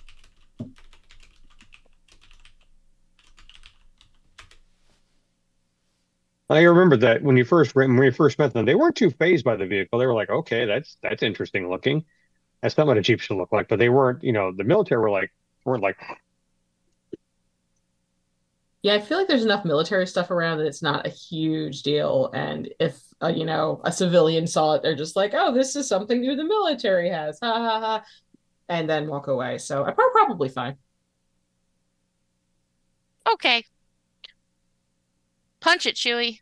Speaker 2: I remember that when we first met them, they weren't too fazed by the vehicle. They were like, "Okay, that's interesting looking. That's not what a Jeep should look like." But they weren't, you know, the military weren't like,
Speaker 4: Yeah, I feel like there's enough military stuff around that it's not a huge deal. And if you know, a civilian saw it, they're just like, "Oh, this is something new the military has," ha ha ha, and then walk away. So I'm probably fine.
Speaker 3: Okay. Punch it, Chewie.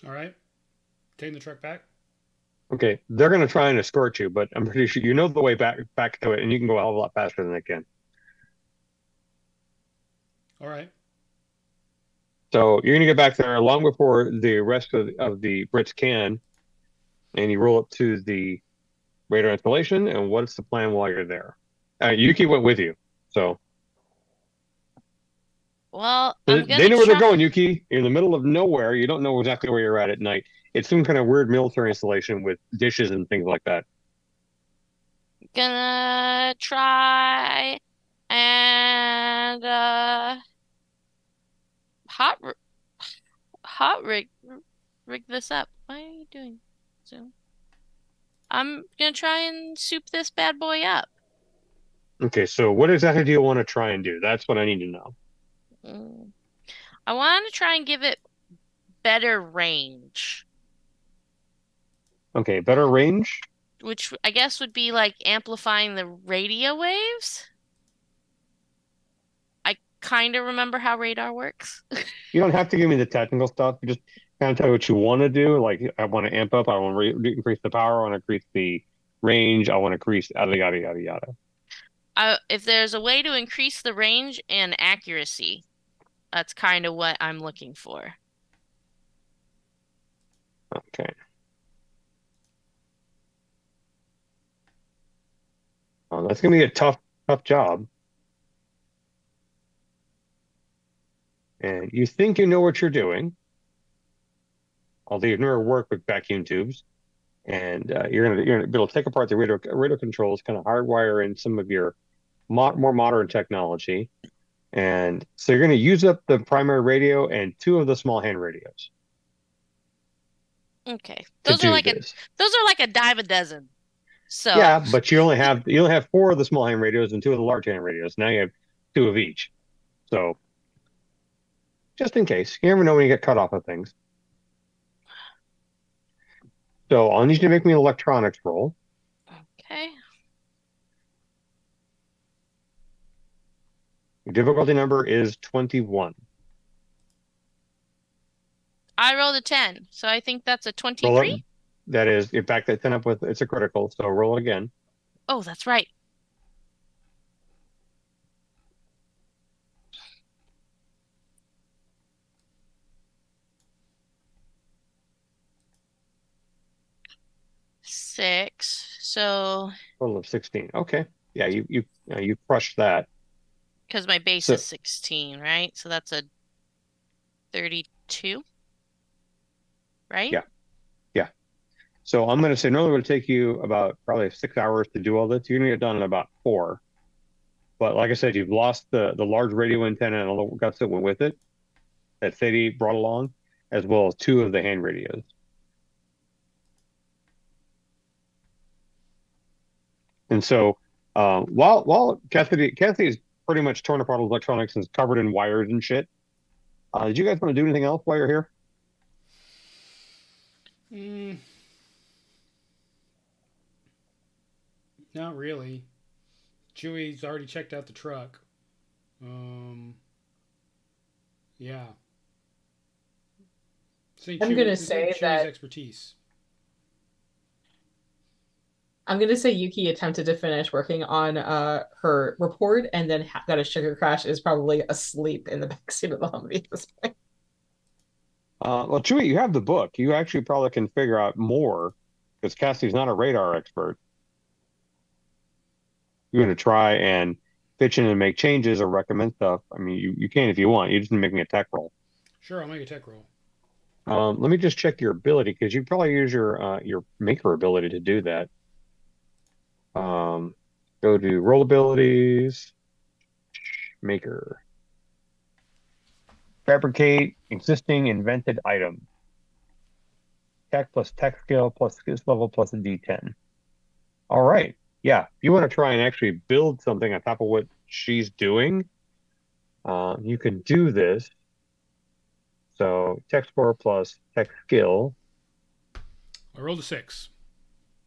Speaker 1: All right. Taking the truck back.
Speaker 2: "Okay, they're going to try and escort you, but I'm pretty sure you know the way back to it, and you can go a hell of a lot faster than they can."
Speaker 1: All right.
Speaker 2: So you're going to get back there long before the rest of the Brits can, and you roll up to the radar installation. And what's the plan while you're there? Yuki went with you, so
Speaker 3: Well,
Speaker 2: they know where they're going. Yuki, you're in the middle of nowhere. You don't know exactly where you're at night. It's some kind of weird military installation with dishes and things like that.
Speaker 3: Gonna try and hot rig this up. Why are you doing so? I'm gonna try and soup this bad boy up.
Speaker 2: Okay, so what exactly do you want to try and do? That's what I need to know.
Speaker 3: I want to try and give it better range.
Speaker 2: Okay, better range?
Speaker 3: Which I guess would be like amplifying the radio waves. I kind of remember how radar works.
Speaker 2: You don't have to give me the technical stuff. You just kind of tell me what you want to do. Like, I want to amp up. I want to increase the power. I want to increase the range. I want to increase yada, yada, yada, yada.
Speaker 3: If there's a way to increase the range and accuracy, that's kind of what I'm looking for.
Speaker 2: Okay. Well, that's going to be a tough job. And you think you know what you're doing, although you've never worked with vacuum tubes. And you're gonna be able to take apart the radio controls, kind of hardwire in some of your more modern technology. And so you're going to use up the primary radio and two of the small hand radios.
Speaker 3: Okay. Those are like a dime a dozen. So
Speaker 2: yeah, but you only have four of the small hand radios and two of the large hand radios. Now you have two of each. So just in case, you never know when you get cut off of things. So I'll need you to make me an electronics roll.
Speaker 3: Okay.
Speaker 2: Your difficulty number is 21.
Speaker 3: I rolled a 10, so I think that's a 23.
Speaker 2: That is, you back that 10 up with, it's a critical, so roll it again.
Speaker 3: Oh, that's right. Six. So
Speaker 2: total of 16. Okay. Yeah, you crushed that.
Speaker 3: Because my base is 16, right? So that's a 32. Right?
Speaker 2: Yeah. So I'm going to say normally it would take you about probably 6 hours to do all this. You're going to get done in about 4. But like I said, you've lost the large radio antenna and all the guts that went with it that Sadie brought along, as well as 2 of the hand radios. And so while Kathy's pretty much torn apart electronics and is covered in wires and shit, did you guys want to do anything else while you're here?
Speaker 1: Not really. Chewie's already checked out the truck. Yeah.
Speaker 4: I'm gonna
Speaker 1: This ain't
Speaker 4: say
Speaker 1: Chewie's
Speaker 4: that
Speaker 1: expertise.
Speaker 4: I'm gonna say Yuki attempted to finish working on her report and then got a sugar crash, is probably asleep in the backseat of the Humvee at this point.
Speaker 2: Well, Chewie, you have the book. You actually probably can figure out more because Cassie's not a radar expert. You're going to try and pitch in and make changes or recommend stuff. I mean, you can if you want. You just need to make me a tech roll.
Speaker 1: Sure, I'll make a tech roll.
Speaker 2: Let me just check your ability because you probably use your maker ability to do that. Go to roll abilities, maker, fabricate existing invented item. Tech plus tech skill plus skills level plus a D10. All right. Yeah, if you want to try and actually build something on top of what she's doing, you can do this. So tech score plus tech skill.
Speaker 1: I rolled a 6.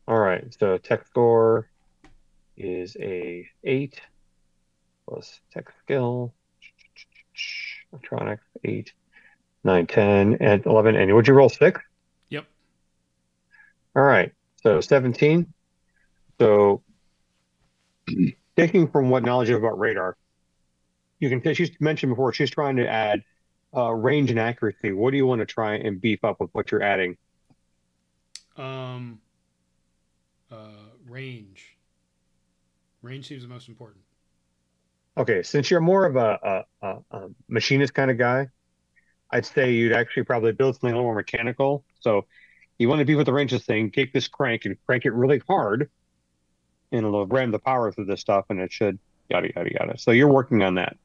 Speaker 2: All right. So tech score is a 8 plus tech skill. Electronics 8, 9, 10, and 11. And would you roll 6?
Speaker 1: Yep.
Speaker 2: All right. So 17. So taking from what knowledge you have about radar, you can. She's mentioned before she's trying to add range and accuracy. What do you want to try and beef up with what you're adding?
Speaker 1: Um, Range. Range seems the most important.
Speaker 2: Okay, since you're more of a machinist kind of guy, I'd say you'd actually probably build something a little more mechanical. So you want to be with the ranges thing, take this crank and crank it really hard, and it'll ram the power through this stuff, and it should yada yada yada. So you're working on that.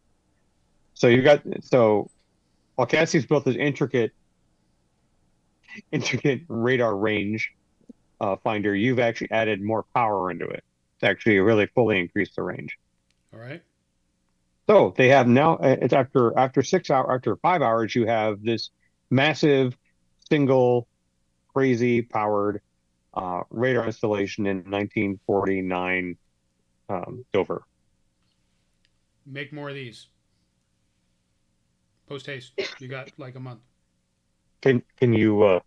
Speaker 2: While Cassie's built this intricate radar range finder, you've actually added more power into it to actually really fully increase the range.
Speaker 1: All right.
Speaker 2: So they have now. It's after 5 hours, you have this massive, single, crazy powered radar installation in 1949 Dover.
Speaker 1: Make more of these. Post haste. You got like a month.
Speaker 2: Can you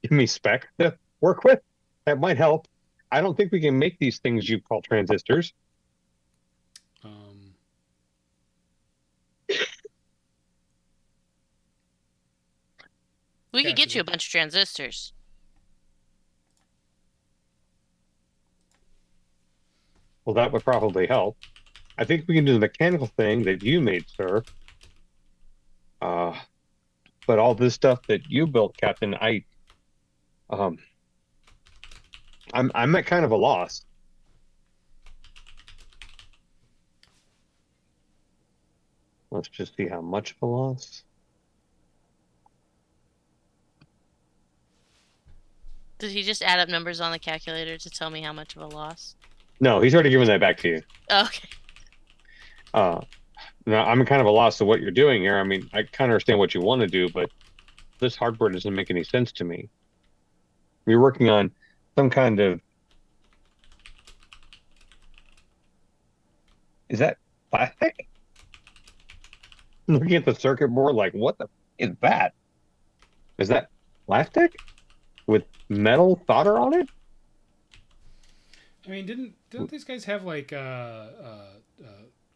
Speaker 2: give me spec to work with? That might help. I don't think we can make these things you call transistors.
Speaker 3: We could get you a bunch of transistors.
Speaker 2: Well, that would probably help. I think we can do the mechanical thing that you made, sir. But all this stuff that you built, Captain, I'm at kind of a loss. Let's just see how much of a loss.
Speaker 3: Did he just add up numbers on the calculator to tell me how much of a loss?
Speaker 2: No, he's already given that back to you.
Speaker 3: Okay.
Speaker 2: Now I'm kind of a loss to what you're doing here. I mean, I kind of understand what you want to do, but this hardware doesn't make any sense to me. You're working on some kind of... Is that plastic? Looking at the circuit board, like, what the is that? Is that plastic with metal solder on it?
Speaker 1: I mean, didn't these guys have like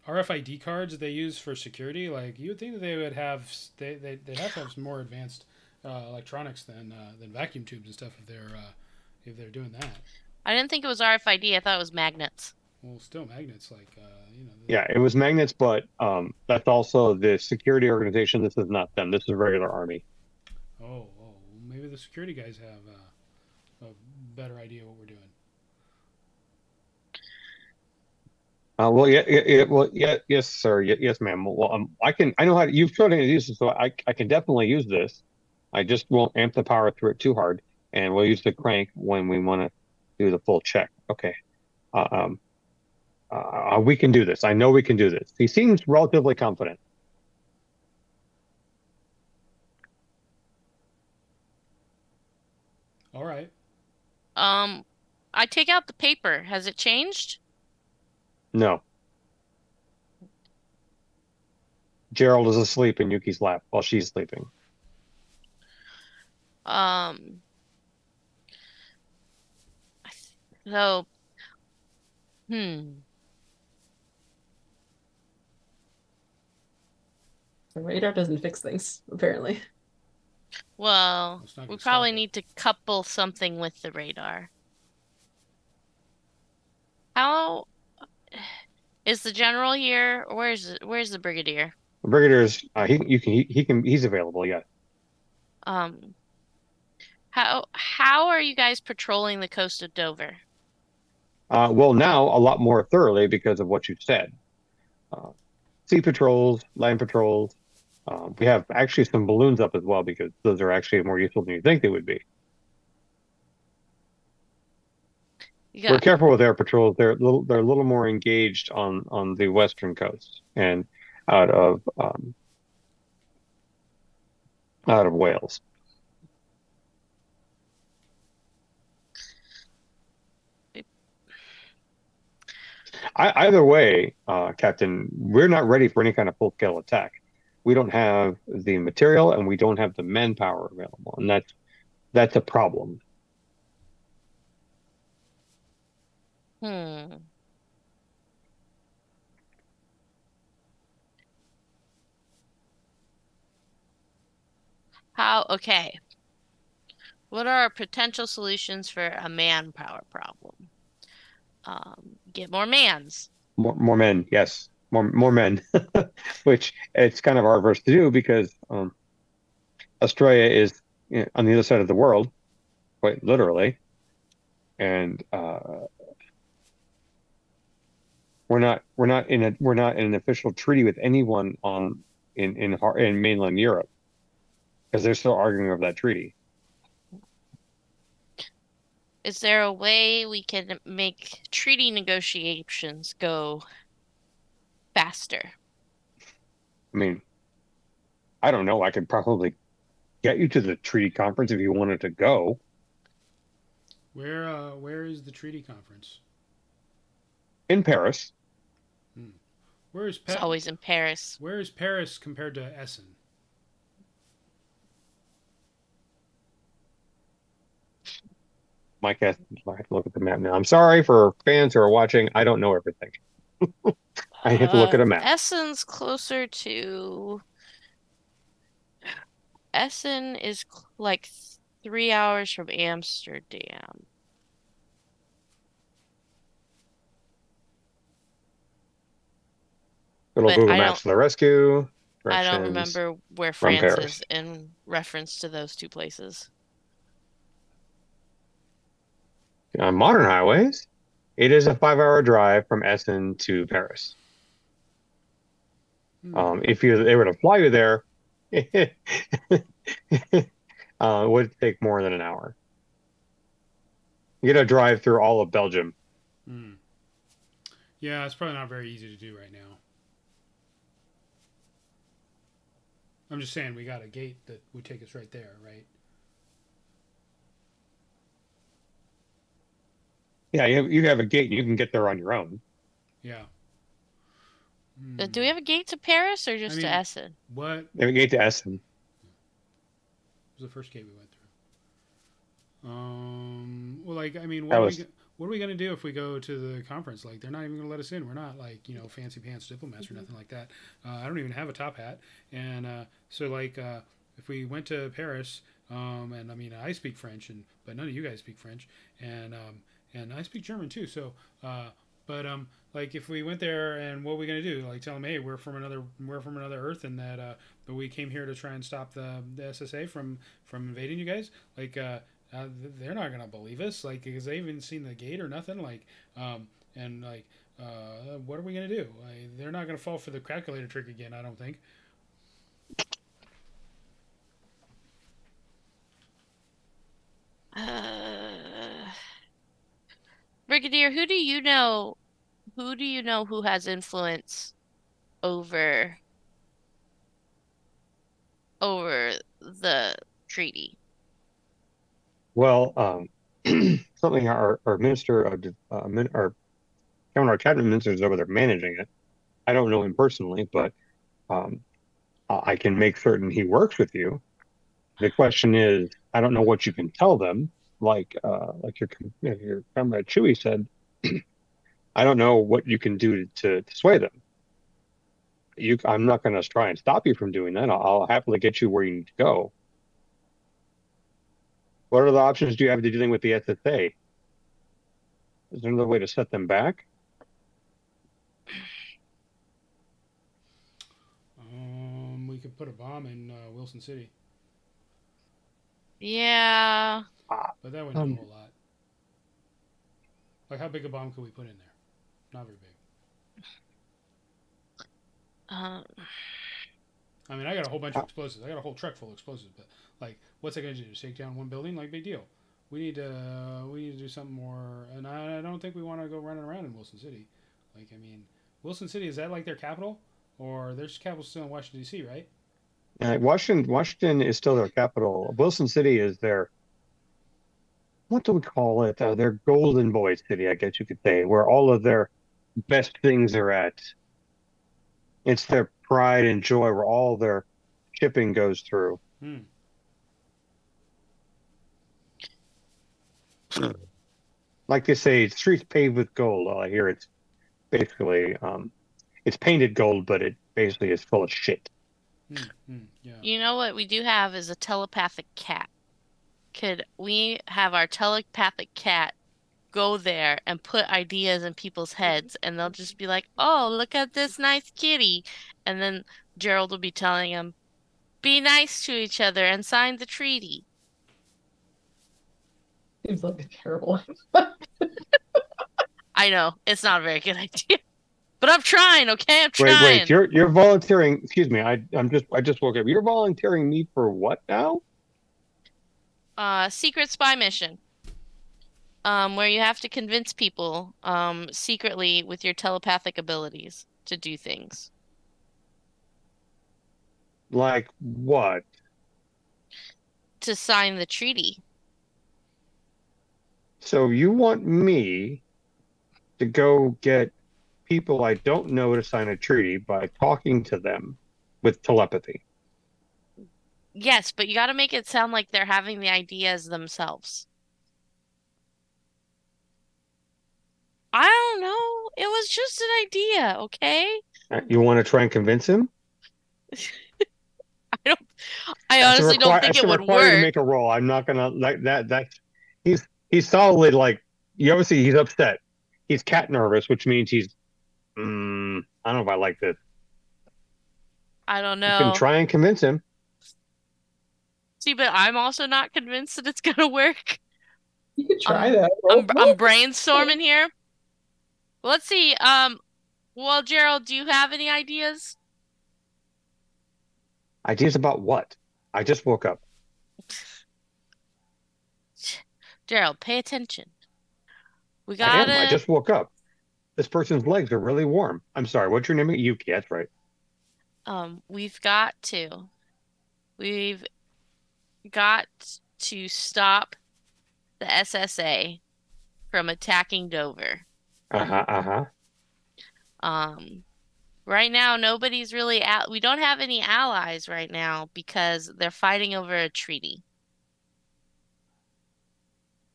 Speaker 1: RFID cards that they use for security? Like, you would think that they would have they'd have to have some more advanced electronics than vacuum tubes and stuff if they're doing that.
Speaker 3: I didn't think it was RFID. I thought it was magnets.
Speaker 1: Well, still magnets, like
Speaker 2: Yeah, it was magnets, but that's also the security organization. This is not them. This is regular army.
Speaker 1: Oh, maybe the security guys have a better idea what we're doing.
Speaker 2: Well, yes, sir. Yes, ma'am. Well, I know how to, you've shown me how to use this, so I can definitely use this. I just won't amp the power through it too hard, and we'll use the crank when we want to do the full check. Okay. We can do this. I know we can do this. He seems relatively confident.
Speaker 1: All right.
Speaker 3: I take out the paper. Has it changed?
Speaker 2: No. Gerald is asleep in Yuki's lap while she's sleeping.
Speaker 3: Um, so, hmm.
Speaker 4: The radar doesn't fix things, apparently.
Speaker 3: Well,
Speaker 1: It's not
Speaker 3: we
Speaker 1: gonna
Speaker 3: probably
Speaker 1: stop it.
Speaker 3: need to couple something with the radar. How is the general here? Where's the brigadier?
Speaker 2: The Brigadier's he's available, yeah.
Speaker 3: Um, how are you guys patrolling the coast of Dover?
Speaker 2: Well, now a lot more thoroughly because of what you said. Uh, sea patrols, land patrols. We have actually some balloons up as well because those are actually more useful than you think they would be.
Speaker 3: You
Speaker 2: We're
Speaker 3: got
Speaker 2: careful with air patrols. They're a little more engaged on the western coast and out of um, out of Wales. Either way, Captain, we're not ready for any kind of full-scale attack. We don't have the material and we don't have the manpower available, and that's a problem.
Speaker 3: hmm. Okay. What are our potential solutions for a manpower problem? Get more mans.
Speaker 2: More men, yes, more men, which it's kind of our verse to do because Australia is on the other side of the world, quite literally, and we're not in an official treaty with anyone in mainland Europe because they're still arguing over that treaty.
Speaker 3: Is there a way we can make treaty negotiations go faster?
Speaker 2: I mean, I don't know. I could probably get you to the treaty conference if you wanted to go
Speaker 1: Where is the treaty conference?
Speaker 2: in Paris.
Speaker 1: Where is
Speaker 3: It's always in Paris.
Speaker 1: Where is Paris compared to Essen?
Speaker 2: Mike has I have to look at the map now. I'm sorry for fans who are watching. I don't know everything. I have to look at a map.
Speaker 3: Essen's closer to. Essen is like 3 hours from Amsterdam.
Speaker 2: Little
Speaker 3: But
Speaker 2: Google Maps to the rescue.
Speaker 3: I don't
Speaker 2: Directions
Speaker 3: remember where
Speaker 2: from
Speaker 3: France
Speaker 2: Paris.
Speaker 3: is in reference to those two places.
Speaker 2: On modern highways, it is a 5-hour drive from Essen to Paris. If they were to fly you there, it would take more than an hour. You got to drive through all of Belgium.
Speaker 1: Yeah, it's probably not very easy to do right now. I'm just saying we got a gate that would take us right there, right?
Speaker 2: Yeah, you have a gate. You can get there on your own.
Speaker 1: Yeah.
Speaker 3: Do we have a gate to Paris or just to Essen?
Speaker 1: What?
Speaker 2: You have a gate to Essen.
Speaker 1: Was the first gate we went through? Well, like, I mean, what are we gonna do if we go to the conference? Like, they're not even gonna let us in. We're not like, fancy pants diplomats or nothing like that. I don't even have a top hat, and so like, if we went to Paris, and I mean, I speak French, but none of you guys speak French, and I speak German too. So, but like, if we went there, and what are we gonna do? Like, tell them, hey, we're from another Earth, and that but we came here to try and stop the SSA from invading you guys. Like, they're not gonna believe us, like, because they haven't seen the gate or nothing. Like, and like, what are we gonna do? Like, they're not gonna fall for the calculator trick again, I don't think.
Speaker 3: Brigadier, who do you know? Who has influence over the treaty?
Speaker 2: Well, something our minister of our our cabinet minister is over there managing it. I don't know him personally, but um, I can make certain he works with you. The question is, I don't know what you can tell them. Like your comrade Chewie said, I don't know what you can do to sway them. I'm not going to try and stop you from doing that. I'll happily get you where you need to go. What other options do you have to dealing with the SSA? Is there another way to set them back?
Speaker 1: We could put a bomb in Wilson City,
Speaker 3: Yeah.
Speaker 1: but that wouldn't do a whole lot. Like, how big a bomb could we put in there? Not very big. I mean, I got a whole bunch of explosives. I got a whole truck full of explosives. But like, what's that going to do? Just take down one building? Like, big deal. We need to do something more. And I don't think we want to go running around in Wilson City. Like, I mean, Wilson City, is that like their capital, or their capital's still in Washington D.C., right?
Speaker 2: Washington is still their capital. Wilson City is their, what do we call it? Their golden boy city, I guess you could say, where all of their best things are at. It's their pride and joy, where all their shipping goes through. Like they say, streets paved with gold. All I hear, it's basically it's painted gold, but it basically is full of shit.
Speaker 1: Yeah.
Speaker 3: You know what we do have is a telepathic cat. Could we have our telepathic cat go there and put ideas in people's heads, and they'll just be like, "Oh, look at this nice kitty," and then Gerald will be telling them, "Be nice to each other and sign the treaty."
Speaker 4: Seems like a terrible.
Speaker 3: I know it's not a very good idea, but I'm trying. Okay, I'm
Speaker 2: Wait,
Speaker 3: trying.
Speaker 2: you're volunteering. Excuse me, I just woke up. You're volunteering me for what now?
Speaker 3: Secret spy mission. Where you have to convince people, secretly with your telepathic abilities to do things.
Speaker 2: Like what?
Speaker 3: To sign the treaty.
Speaker 2: So you want me to go get people I don't know to sign a treaty by talking to them with telepathy?
Speaker 3: Yes, but you got to make it sound like they're having the ideas themselves. I don't know. It was just an idea, okay?
Speaker 2: You want to try and convince him?
Speaker 3: I honestly don't think it would
Speaker 2: require you to
Speaker 3: work.
Speaker 2: make a roll. I'm not gonna like that. He's solidly like, you obviously he's upset. He's cat nervous, which means he's I don't know if I like this.
Speaker 3: I don't
Speaker 2: You can
Speaker 3: know.
Speaker 2: try and convince him.
Speaker 3: See, but I'm also not convinced that it's gonna work.
Speaker 4: You could try that.
Speaker 3: I'm brainstorming here. Well, let's see. Well, Gerald, do you have any ideas?
Speaker 2: Ideas about what? I just woke up.
Speaker 3: Gerald, pay attention. We
Speaker 2: I am. I
Speaker 3: gotta.
Speaker 2: just woke up. This person's legs are really warm. I'm sorry. What's your name? Yuki. That's right.
Speaker 3: We've got to. We've got to stop the SSA from attacking Dover. Right now, nobody's really we don't have any allies right now because they're fighting over a treaty.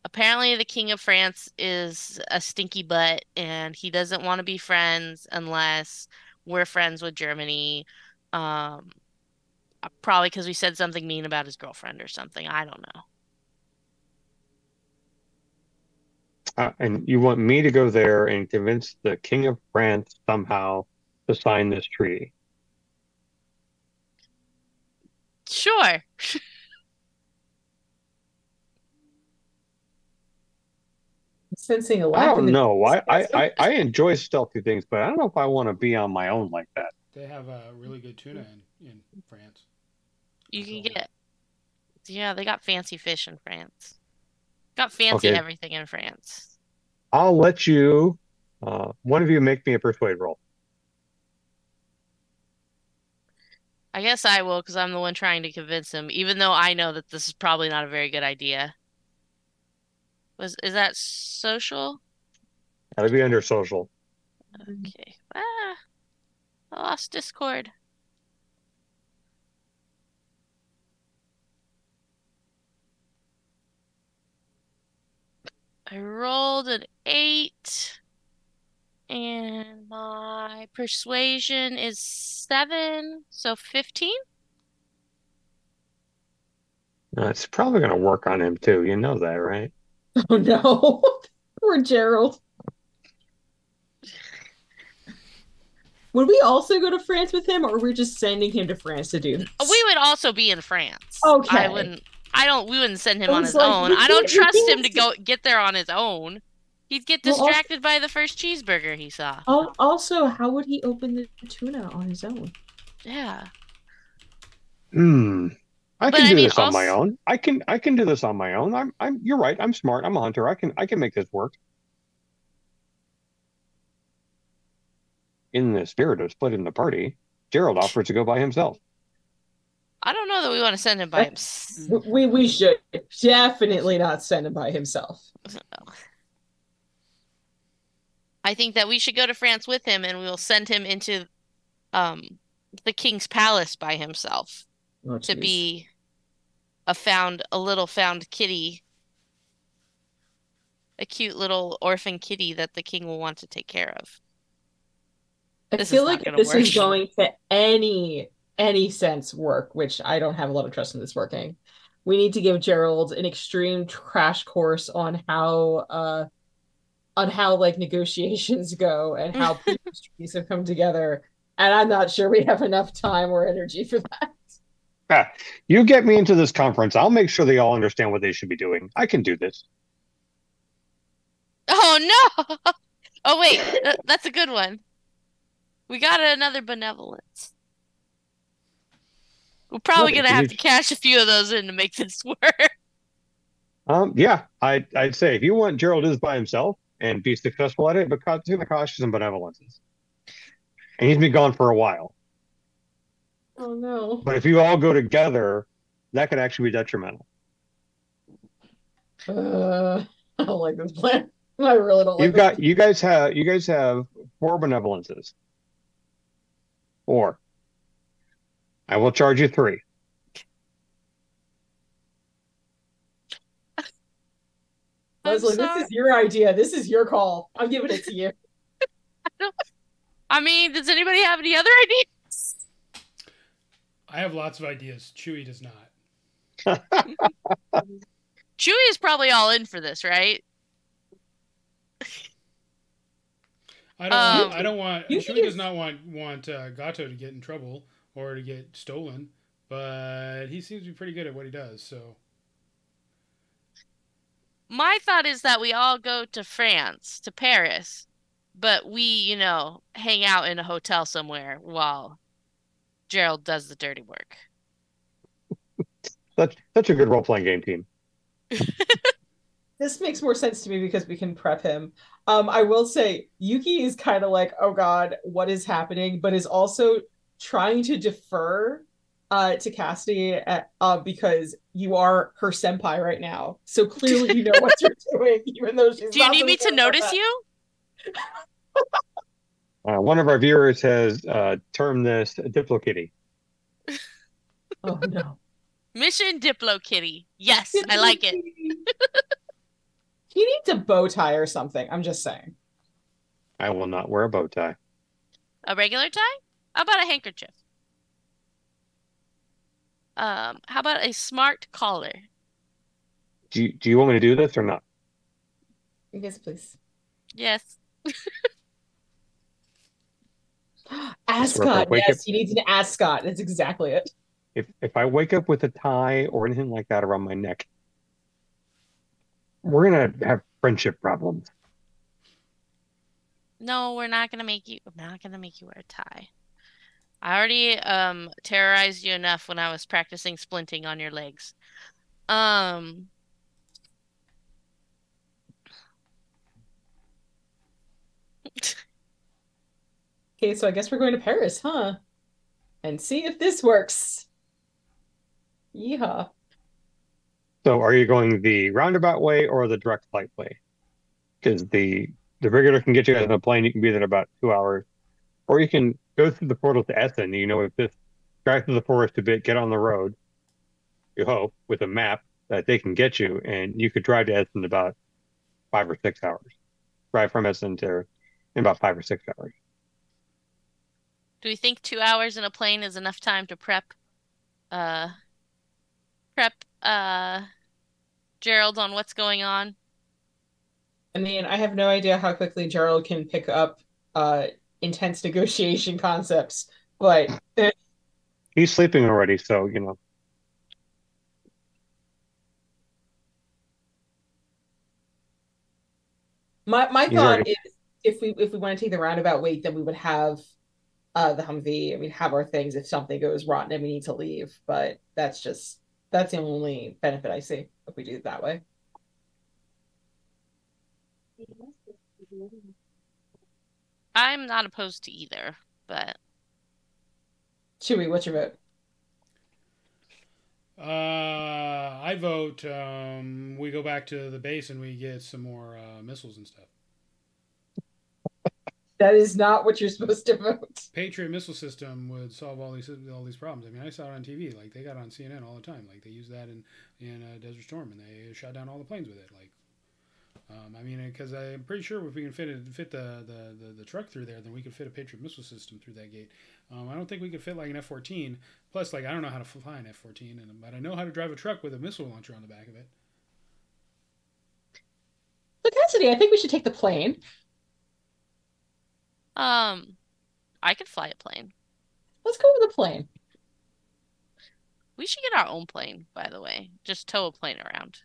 Speaker 3: Apparently, the King of France is a stinky butt and he doesn't want to be friends unless we're friends with Germany. Probably because we said something mean about his girlfriend or something. I don't know.
Speaker 2: And you want me to go there and convince the King of France somehow to sign this treaty?
Speaker 3: Sure.
Speaker 4: Sensing a
Speaker 2: I
Speaker 4: laugh.
Speaker 2: don't know. I enjoy stealthy things, but I don't know if I want to be on my own like that.
Speaker 1: They have really good tuna in France.
Speaker 3: You can get. Yeah, they got fancy fish in France. Got fancy everything in France.
Speaker 2: I'll let you, one of you make me a persuade roll.
Speaker 3: I guess I will because I'm the one trying to convince him, even though I know that this is probably not a very good idea. Is that social?
Speaker 2: That'll be under social.
Speaker 3: Okay. Ah, I lost Discord. I rolled an 8, and my persuasion is 7, so 15.
Speaker 2: It's probably going to work on him too. You know that, right?
Speaker 4: Oh no. Poor Gerald. Would we also go to France with him, or we're just sending him to France to do this?
Speaker 3: We would also be in France.
Speaker 4: Okay.
Speaker 3: We wouldn't send him
Speaker 4: I
Speaker 3: on
Speaker 4: was
Speaker 3: his
Speaker 4: like,
Speaker 3: own.
Speaker 4: we
Speaker 3: I don't
Speaker 4: can't- we
Speaker 3: trust him
Speaker 4: can't
Speaker 3: to get there on his own. He'd get
Speaker 4: Well,
Speaker 3: distracted by the first cheeseburger he saw.
Speaker 4: Also, how would he open the tuna on his own?
Speaker 3: Yeah.
Speaker 2: I
Speaker 3: But
Speaker 2: can
Speaker 3: I
Speaker 2: do
Speaker 3: mean,
Speaker 2: this on my own. I can do this on my own. You're right. I'm smart. I'm a hunter. I can make this work. In the spirit of splitting the party, Gerald offers to go by himself.
Speaker 3: I don't know that we want to send him by himself.
Speaker 4: We should definitely not send him by himself.
Speaker 3: I think that we should go to France with him, and we will send him into the king's palace by himself to be a little found kitty, a cute little orphan kitty that the king will want to take care of.
Speaker 4: I feel like if this is going to any sense work, which I don't have a lot of trust in this working, we need to give Gerald an extreme crash course on how like negotiations go and how previous treaties have come together. And I'm not sure we have enough time or energy for that.
Speaker 2: You get me into this conference. I'll make sure they all understand what they should be doing. I can do this.
Speaker 3: Oh no! Oh wait, that's a good one. We got another benevolence. We're probably gonna have to cash a few of those in to make this work.
Speaker 2: Yeah, I'd say if you want Gerald is by himself and be successful at it, but it's going to cost you some benevolences. And he's been gone for a while.
Speaker 4: Oh no!
Speaker 2: But if you all go together, that could actually be detrimental.
Speaker 4: I don't like this plan. I really don't like.
Speaker 2: You guys have 4 benevolences. 4. I will charge you 3.
Speaker 4: Leslie, this is your idea. This is your call. I'm giving it to you.
Speaker 3: I mean, does anybody have any other ideas?
Speaker 1: I have lots of ideas. Chewie does not.
Speaker 3: Chewie is probably all in for this, right?
Speaker 1: I don't want. Chewie does not want Gato to get in trouble or to get stolen, but he seems to be pretty good at what he does. So,
Speaker 3: my thought is that we all go to France, to Paris, but we, hang out in a hotel somewhere while Gerald does the dirty work.
Speaker 2: Such a good role-playing game team.
Speaker 4: This makes more sense to me because we can prep him. I will say Yuki is kind of like, oh God, what is happening? But is also trying to defer to Cassidy because you are her senpai right now. So clearly you know what you're doing, even though she's.
Speaker 3: Do you need me to notice you?
Speaker 2: One of our viewers has termed this Diplokitty.
Speaker 4: Oh no.
Speaker 3: Mission Diplokitty. Yes, I like it.
Speaker 4: He needs a bow tie or something. I'm just saying.
Speaker 2: I will not wear a bow tie.
Speaker 3: A regular tie? How about a handkerchief? How about a smart collar?
Speaker 2: Do you want me to do this or not?
Speaker 4: Yes, please.
Speaker 3: Yes.
Speaker 4: Ascot. Yes, he needs an ascot. That's exactly it.
Speaker 2: If I wake up with a tie or anything like that around my neck, we're gonna have friendship problems.
Speaker 3: No, we're not gonna make you. I'm not gonna make you wear a tie. I already terrorized you enough when I was practicing splinting on your legs.
Speaker 4: Okay, so I guess we're going to Paris, huh? And see if this works. Yeehaw.
Speaker 2: So are you going the roundabout way or the direct flight way? Because the regular can get you guys on a plane. You can be there in about 2 hours, or you can go through the portal to Essen. You know, if this drive through the forest a bit, get on the road. You hope with a map that they can get you, and you could drive to Essen in about 5 or 6 hours. Drive from Essen to in about 5 or 6 hours.
Speaker 3: Do we think 2 hours in a plane is enough time to uh prep Gerald on what's going on?
Speaker 4: I mean, I have no idea how quickly Gerald can pick up uh intense negotiation concepts, but
Speaker 2: He's sleeping already, so
Speaker 4: my
Speaker 2: he's
Speaker 4: thought
Speaker 2: already.
Speaker 4: is if we want to take the roundabout way, then we would have the Humvee and we'd have our things if something goes rotten and we need to leave. But that's the only benefit I see if we do it that way.
Speaker 3: I'm not opposed to either, but
Speaker 4: Chewy, what's your vote?
Speaker 1: I vote we go back to the base and we get some more missiles and stuff.
Speaker 4: That is not what you're supposed to vote.
Speaker 1: Patriot missile system would solve all these problems. I mean, I saw it on TV. Like they got on CNN all the time. Like they used that in Desert Storm and they shot down all the planes with it. Like, I mean, because I'm pretty sure if we can fit the truck through there, then we could fit a Patriot missile system through that gate. I don't think we could fit like an F-14. Plus, like I don't know how to fly an F-14, but I know how to drive a truck with a missile launcher on the back of it.
Speaker 4: So Cassidy, I think we should take the plane.
Speaker 3: I could fly a plane.
Speaker 4: Let's go with the plane.
Speaker 3: We should get our own plane, by the way. Just tow a plane around.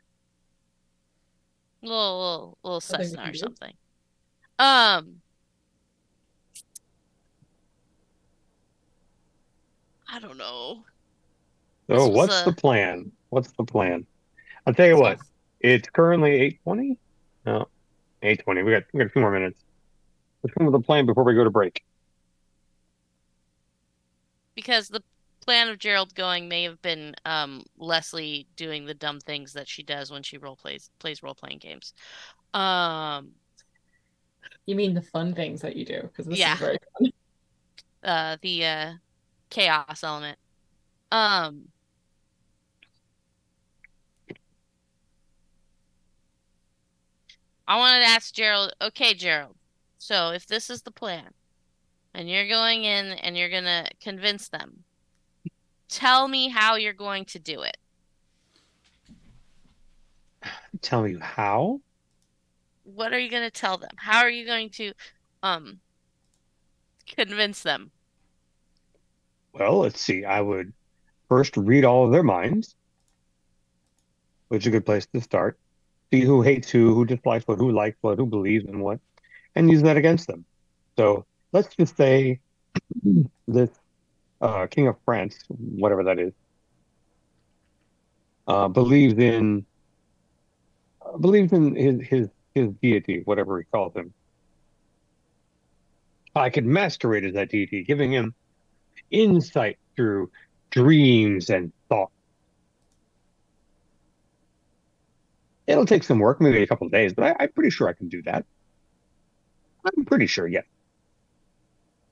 Speaker 3: Little
Speaker 4: Something we
Speaker 3: Cessna
Speaker 4: can
Speaker 3: or
Speaker 4: do.
Speaker 3: something. I don't know.
Speaker 2: So
Speaker 3: This was
Speaker 2: what's the
Speaker 3: a
Speaker 2: plan? What's the plan? I'll tell you
Speaker 3: so
Speaker 2: what. It's currently 8:20. No, 8:20. We got a few more minutes. Let's come with a plan before we go to break.
Speaker 3: because the plan of Gerald going may have been Leslie doing the dumb things that she does when she plays role-playing games.
Speaker 4: You mean the fun things that you do? Because this
Speaker 3: Yeah.
Speaker 4: is very
Speaker 3: The chaos element. Um I wanted to ask Gerald, okay, Gerald. So if this is the plan and you're going in and you're gonna convince them, tell me how you're going to do it.
Speaker 2: Tell you how?
Speaker 3: What are you going to tell them? How are you going to um convince them?
Speaker 2: Well, let's see. I would first read all of their minds, which is a good place to start. See who hates who dislikes what, who likes what, who believes in what, and use that against them. So let's just say this King of France, whatever that is, uh, believes in believes in his deity, whatever he calls him. I could masquerade as that deity, giving him insight through dreams and thought. It'll take some work, maybe a couple of days, but I'm pretty sure I can do that. I'm pretty sure, yes.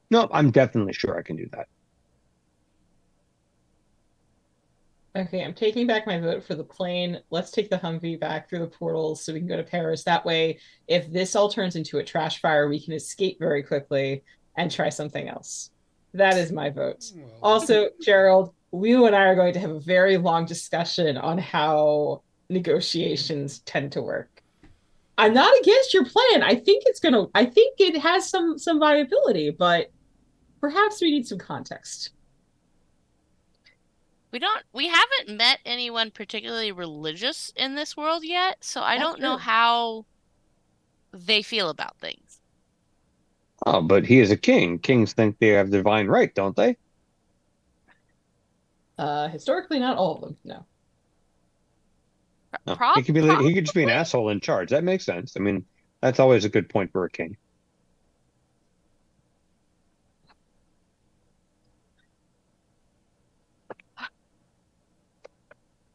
Speaker 2: No, I'm definitely sure I can do that.
Speaker 4: Okay, I'm taking back my vote for the plane. Let's take the Humvee back through the portals so we can go to Paris. That way, if this all turns into a trash fire, we can escape very quickly and try something else. That is my vote.
Speaker 1: Well,
Speaker 4: Also, Gerald, you and I are going to have a very long discussion on how negotiations tend to work. I'm not against your plan. I think it has some viability, but perhaps we need some context.
Speaker 3: We haven't met anyone particularly religious in this world yet, so I
Speaker 4: That's
Speaker 3: don't know
Speaker 4: true.
Speaker 3: how they feel about things.
Speaker 2: Oh, but he is a king. Kings think they have divine right, don't they?
Speaker 4: Historically, not all of them. No.
Speaker 2: No,
Speaker 3: Prob
Speaker 2: he could just be an
Speaker 3: Probably.
Speaker 2: asshole in charge. That makes sense. I mean, that's always a good point for a king.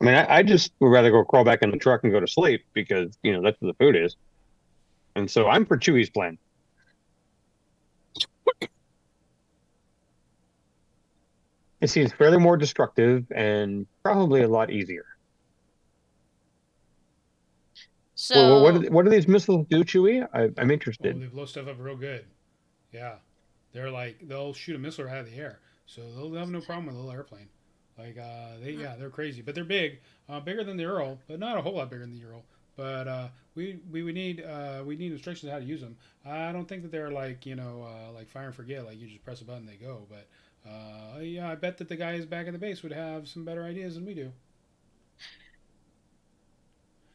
Speaker 2: I mean, I just would rather go crawl back in the truck and go to sleep because that's where the food is. And so I'm for Chewie's plan. It seems fairly more destructive and probably a lot easier. Well,
Speaker 3: So
Speaker 2: what do these missiles do, Chewie? I'm
Speaker 1: Oh,
Speaker 2: interested.
Speaker 1: they blow stuff up real good. Yeah, they're like they'll shoot a missile out of the air, so they'll have no problem with a little airplane. Like they're crazy, but they're big, bigger than the Earl, but not a whole lot bigger than the Earl. But we would need we need instructions on how to use them. I don't think that they're like like fire and forget, like you just press a button they go. But yeah, I bet that the guys back in the base would have some better ideas than we do.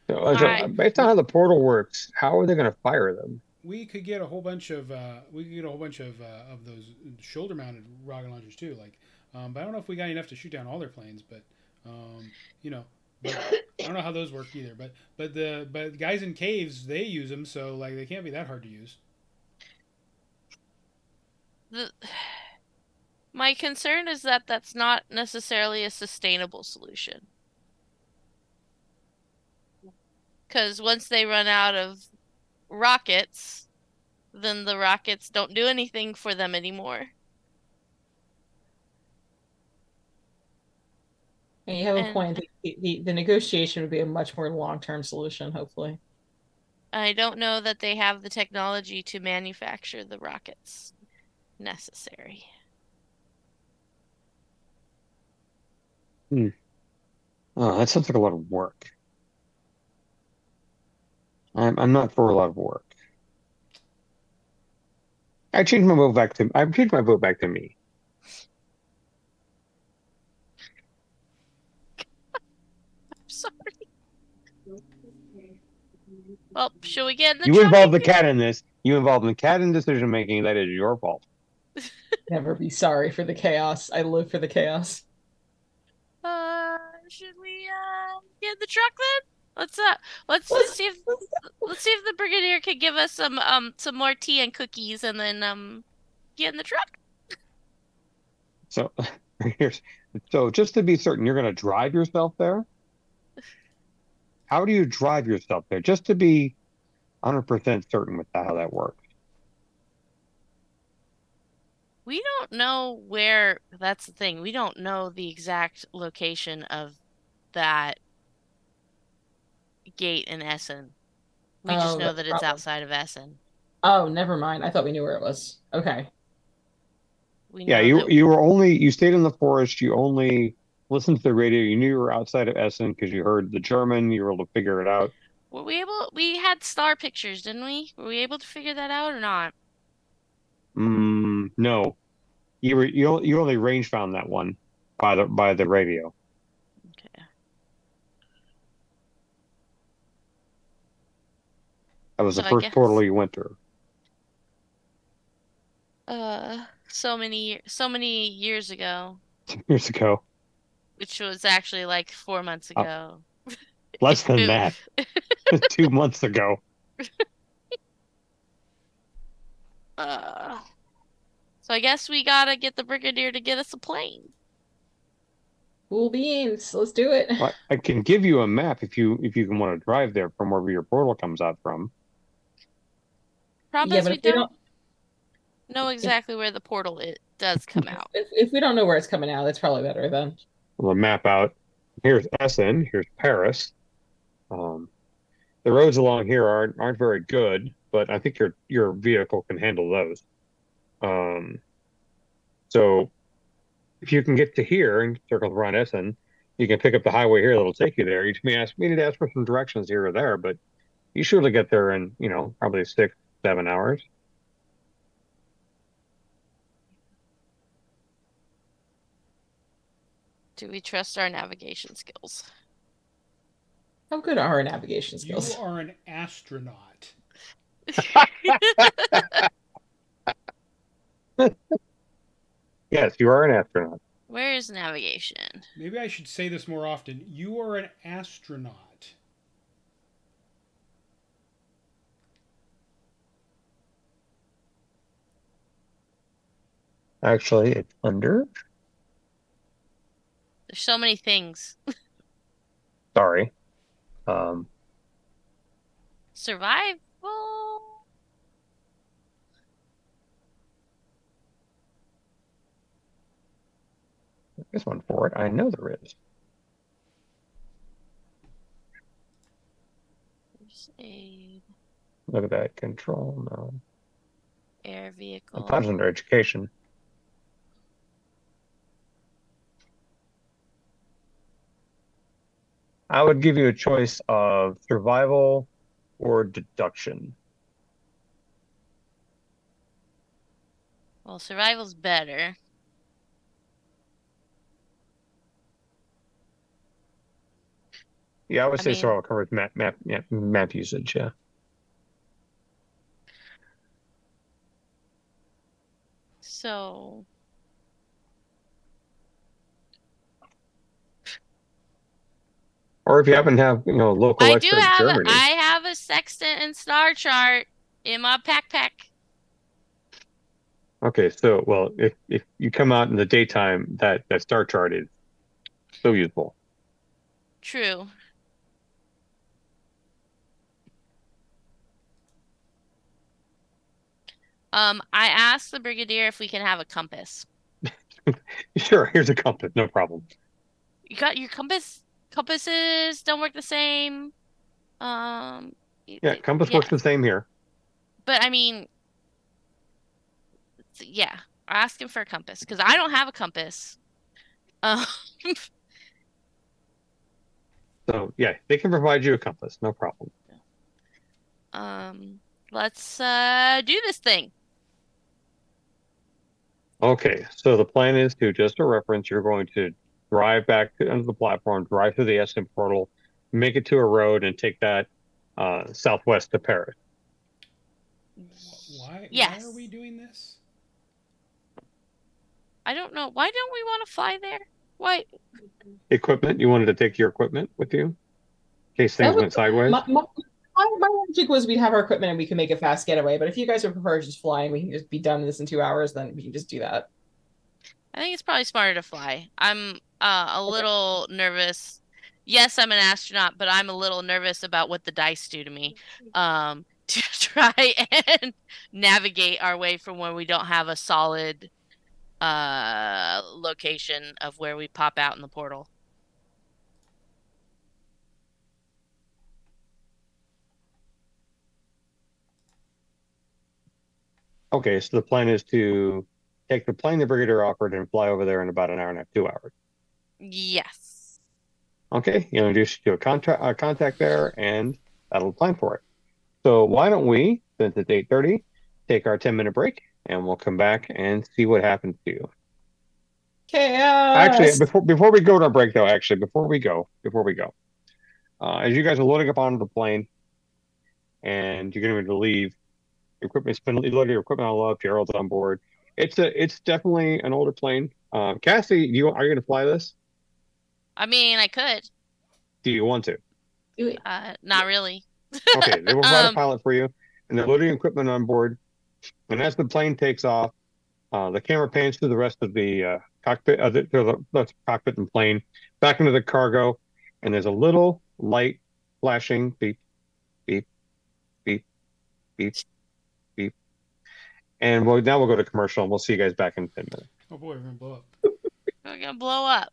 Speaker 3: I
Speaker 2: Based on
Speaker 1: We
Speaker 2: how the portal works, how are they going to fire them?
Speaker 1: we could get a whole bunch of those shoulder mounted rocket launchers too. Like, but I don't know if we got enough to shoot down all their planes. But um, you know, but I don't know how those work either. But guys in caves they use them, so like they can't be that hard to use.
Speaker 3: the my concern is that that's not necessarily a sustainable solution. Because once they run out of rockets, then the rockets don't do anything for them anymore.
Speaker 4: And you have a
Speaker 3: And
Speaker 4: point. The negotiation would be a much more long-term solution, hopefully.
Speaker 3: I don't know that they have the technology to manufacture the rockets necessary.
Speaker 2: Hmm. Oh, that sounds like a lot of work. I'm not for a lot of work. I've changed my vote back to me.
Speaker 3: I'm sorry. Well, should we get in the
Speaker 2: You
Speaker 3: truck
Speaker 2: involved
Speaker 3: and
Speaker 2: the
Speaker 3: get...
Speaker 2: cat in this. You involved the cat in decision making. That is your fault.
Speaker 4: Never be sorry for the chaos. I live for the chaos.
Speaker 3: Should we get in the truck then? Let's
Speaker 4: Let's,
Speaker 3: see if
Speaker 4: let's
Speaker 3: let's see if the Brigadier could give us some more tea and cookies and then get in the truck.
Speaker 2: So here's so just to be certain, you're going to drive yourself there. How do you drive yourself there? Just to be 100% certain with how that works.
Speaker 3: We don't know where, that's the thing. We don't know the exact location of that gate in Essen. We just
Speaker 4: Oh,
Speaker 3: know
Speaker 4: that's
Speaker 3: that
Speaker 4: a
Speaker 3: it's
Speaker 4: problem.
Speaker 3: outside of Essen.
Speaker 4: Oh, never mind. I thought we knew where it was. Okay.
Speaker 3: We
Speaker 2: Yeah,
Speaker 3: know that
Speaker 2: you stayed in the forest. You only listened to the radio. You knew you were outside of Essen because you heard the German. You were able to figure it out.
Speaker 3: we had star pictures, didn't we? Were we able to figure that out or not?
Speaker 2: No, you only range found that one by the radio.
Speaker 3: Okay.
Speaker 2: That was
Speaker 3: So
Speaker 2: the
Speaker 3: I
Speaker 2: first portal
Speaker 3: guess
Speaker 2: you went through
Speaker 3: so many years ago,
Speaker 2: 2 years ago.
Speaker 3: which was actually like 4 months
Speaker 2: Uh,
Speaker 3: ago.
Speaker 2: Less than
Speaker 3: It-
Speaker 2: that, 2 months ago.
Speaker 3: uh so I guess we gotta get the Brigadier to get us a plane.
Speaker 4: Cool beans. Let's do it.
Speaker 2: I can give you a map if you can want to drive there from wherever your portal comes out from.
Speaker 3: Problem
Speaker 4: Yeah,
Speaker 3: is
Speaker 4: but
Speaker 3: we
Speaker 4: if we
Speaker 3: don't
Speaker 4: don't
Speaker 3: know
Speaker 4: if
Speaker 3: exactly where the portal it does come out.
Speaker 4: if we don't know where it's coming out, that's probably better then.
Speaker 2: We'll map out. Here's Essen. Here's Paris. Um, the roads along here aren't very good, but I think your vehicle can handle those. Um, so if you can get to here and circle around Essen, you can pick up the highway here that'll take you there. You need to ask for some directions here or there, but you surely get there in, probably 6, 7 hours.
Speaker 3: Do we trust our navigation skills?
Speaker 4: How good are our navigation
Speaker 1: You
Speaker 4: skills?
Speaker 1: are an astronaut.
Speaker 2: Yes, you are an astronaut.
Speaker 3: Where is navigation?
Speaker 1: Maybe I should say this more often. You are an astronaut.
Speaker 2: Actually, it's under.
Speaker 3: There's so many things.
Speaker 2: Sorry.
Speaker 3: Survival.
Speaker 2: There's one for it. I know there is.
Speaker 3: First aid.
Speaker 2: Look at that. Control. No.
Speaker 3: Air vehicle.
Speaker 2: Sometimes under education. I would give you a choice of survival or deduction.
Speaker 3: Well, survival's better.
Speaker 2: Yeah, I would say
Speaker 3: mean-
Speaker 2: survival covers map usage. Yeah.
Speaker 3: So
Speaker 2: Or if you happen to have, local
Speaker 3: I do
Speaker 2: expert in
Speaker 3: have
Speaker 2: Germany.
Speaker 3: I have a sextant and star chart in my pack.
Speaker 2: Okay, so well, if you come out in the daytime, that star chart is so useful.
Speaker 3: True. I asked the brigadier if we can have a compass.
Speaker 2: Sure, here's a compass, no problem.
Speaker 3: You got your compass? Compasses don't work the same.
Speaker 2: Yeah, compass works the same here.
Speaker 3: But I mean, yeah, ask him for a compass because I don't have a compass.
Speaker 2: So yeah, they can provide you a compass, no problem.
Speaker 3: Let's do this thing.
Speaker 2: Okay, so the plan is to, just a reference, you're going to drive back onto the platform, drive through the SM portal, make it to a road, and take that southwest to Paris.
Speaker 1: Why
Speaker 3: Yes.
Speaker 1: are we doing this?
Speaker 3: I don't know. Why don't we want to fly there? Why?
Speaker 2: Equipment, you wanted to take your equipment with you in case things went sideways?
Speaker 4: My logic was we'd have our equipment and we can make a fast getaway, but if you guys would prefer just flying, we can just be done with this in 2 hours, then we can just do that.
Speaker 3: I think it's probably smarter to fly. I'm a little nervous. Yes, I'm an astronaut, but I'm a little nervous about what the dice do to me. To try and navigate our way from where we don't have a solid location of where we pop out in the portal.
Speaker 2: Okay, so the plan is to take the plane the brigadier offered and fly over there in about an hour and a half, 2 hours.
Speaker 3: Yes.
Speaker 2: Okay, you introduce you to a contact there, and that'll plan for it. So why don't we, since it's 8:30, take our 10-minute break, and we'll come back and see what happens to you.
Speaker 4: Chaos!
Speaker 2: Actually, before we go to our break, though, before we go, as you guys are loading up onto the plane, and you're getting ready to leave, you load your equipment all up. Gerald's on board. It's definitely an older plane. Cassie, are you going to fly this?
Speaker 3: I mean, I could.
Speaker 2: Do you want to?
Speaker 4: Do it.
Speaker 3: Not really.
Speaker 2: Okay, they will provide a pilot for you, and they're loading equipment on board. And as the plane takes off, the camera pans through the rest of the cockpit, the cockpit and plane, back into the cargo, and there's a little light flashing, beep, beep, beep, beep, beep. And now we'll go to commercial, and we'll see you guys back in 10 minutes.
Speaker 1: Oh boy, we're gonna blow up.
Speaker 3: We're gonna blow up.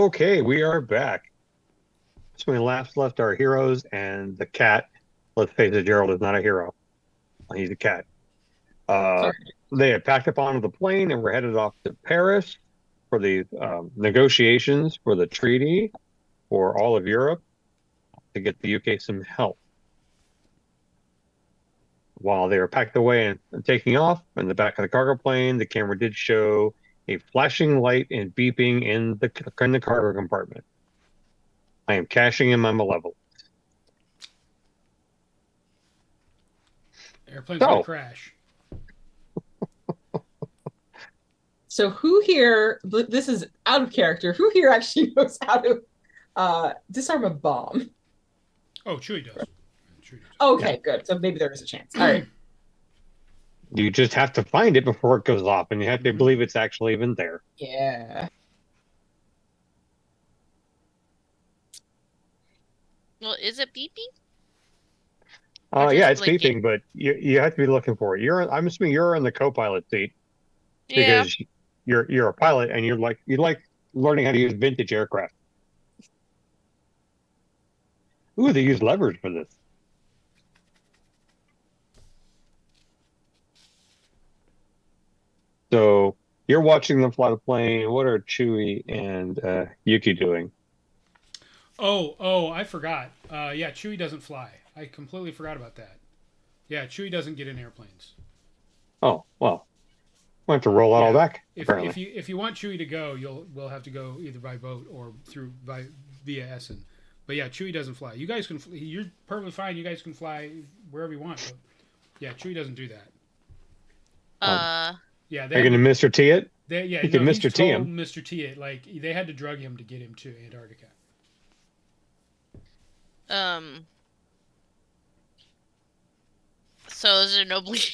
Speaker 2: Okay, we are back. So we left our heroes and the cat. Let's face it, Gerald is not a hero. He's a cat.
Speaker 4: Sorry.
Speaker 2: They had packed up onto the plane and were headed off to Paris for the negotiations for the treaty for all of Europe to get the UK some help. While they were packed away and taking off in the back of the cargo plane, the camera did show a flashing light and beeping in the cargo compartment. I am cashing in my malevolence.
Speaker 1: Airplane's gonna crash.
Speaker 4: So who here, this is out of character, who here actually knows how to disarm a bomb?
Speaker 1: Oh, Chewie does.
Speaker 4: Okay, good. So maybe there is a chance. All right.
Speaker 2: You just have to find it before it goes off, and you have to believe it's actually even there.
Speaker 4: Yeah.
Speaker 3: Well, is it beeping?
Speaker 2: Yeah, it's beeping, but you have to be looking for it. I'm assuming you're in the co-pilot seat because you're a pilot and you like learning how to use vintage aircraft. Ooh, they use levers for this. So you're watching them fly the plane. What are Chewie and Yuki doing?
Speaker 1: Oh, I forgot. Yeah, Chewie doesn't fly. I completely forgot about that. Yeah, Chewie doesn't get in airplanes.
Speaker 2: Oh, well. We'll have to roll that all back.
Speaker 1: If you want Chewie to go, we'll have to go either by boat or via Essen. But yeah, Chewie doesn't fly. You guys can. You're perfectly fine. You guys can fly wherever you want. But yeah, Chewie doesn't do that. Yeah,
Speaker 2: they're going to Mr. T it.
Speaker 1: You
Speaker 2: can Mr. T him.
Speaker 1: Mr. T it. Like they had to drug him to get him to Antarctica.
Speaker 3: So is there no blink?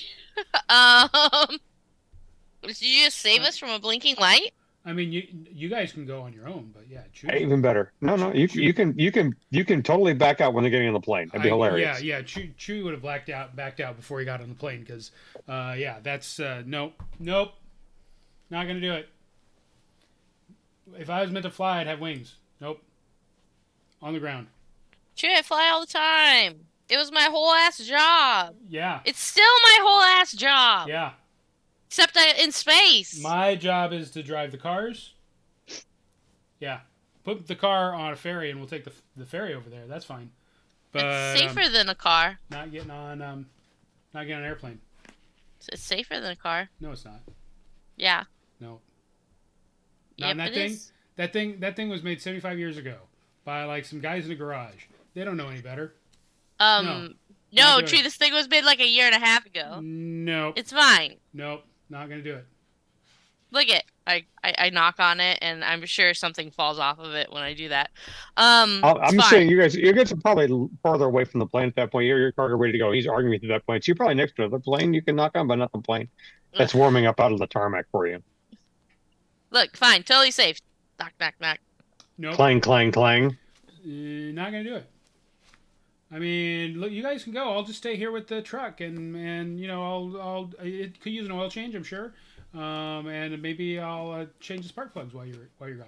Speaker 3: Did you just save us from a blinking light?
Speaker 1: I mean, you guys can go on your own, but yeah, Chewie.
Speaker 2: Even better. No, you can totally back out when they're getting on the plane. That'd be hilarious.
Speaker 1: Yeah. Chewie would have backed out before he got on the plane because, that's nope, not gonna do it. If I was meant to fly, I'd have wings. Nope, on the ground.
Speaker 3: Chewie, I fly all the time. It was my whole ass job.
Speaker 1: Yeah.
Speaker 3: It's still my whole ass job.
Speaker 1: Yeah.
Speaker 3: Except in space.
Speaker 1: My job is to drive the cars. Yeah. Put the car on a ferry and we'll take the ferry over there. That's fine. But
Speaker 3: it's safer than a car.
Speaker 1: Not getting on an airplane.
Speaker 3: It's safer than a car.
Speaker 1: No, it's not.
Speaker 3: Yeah.
Speaker 1: No. Not that thing. Is. That thing was made 75 years ago by like some guys in a garage. They don't know any better.
Speaker 3: No, Tree, this thing was made like a year and a half ago.
Speaker 1: Nope.
Speaker 3: It's fine.
Speaker 1: Nope. Not gonna do it.
Speaker 3: Look it. I knock on it and I'm sure something falls off of it when I do that. I'm
Speaker 2: saying you guys are probably farther away from the plane at that point. Your cargo ready to go. He's arguing to that point. So you're probably next to the plane you can knock on, but not the plane. That's warming up out of the tarmac for you.
Speaker 3: Look, fine, totally safe. Knock, knock, knock.
Speaker 2: Nope. Clang, clang, clang.
Speaker 1: Not gonna do it. I mean, look, you guys can go. I'll just stay here with the truck, and it could use an oil change, I'm sure, and maybe I'll change the spark plugs while you're gone,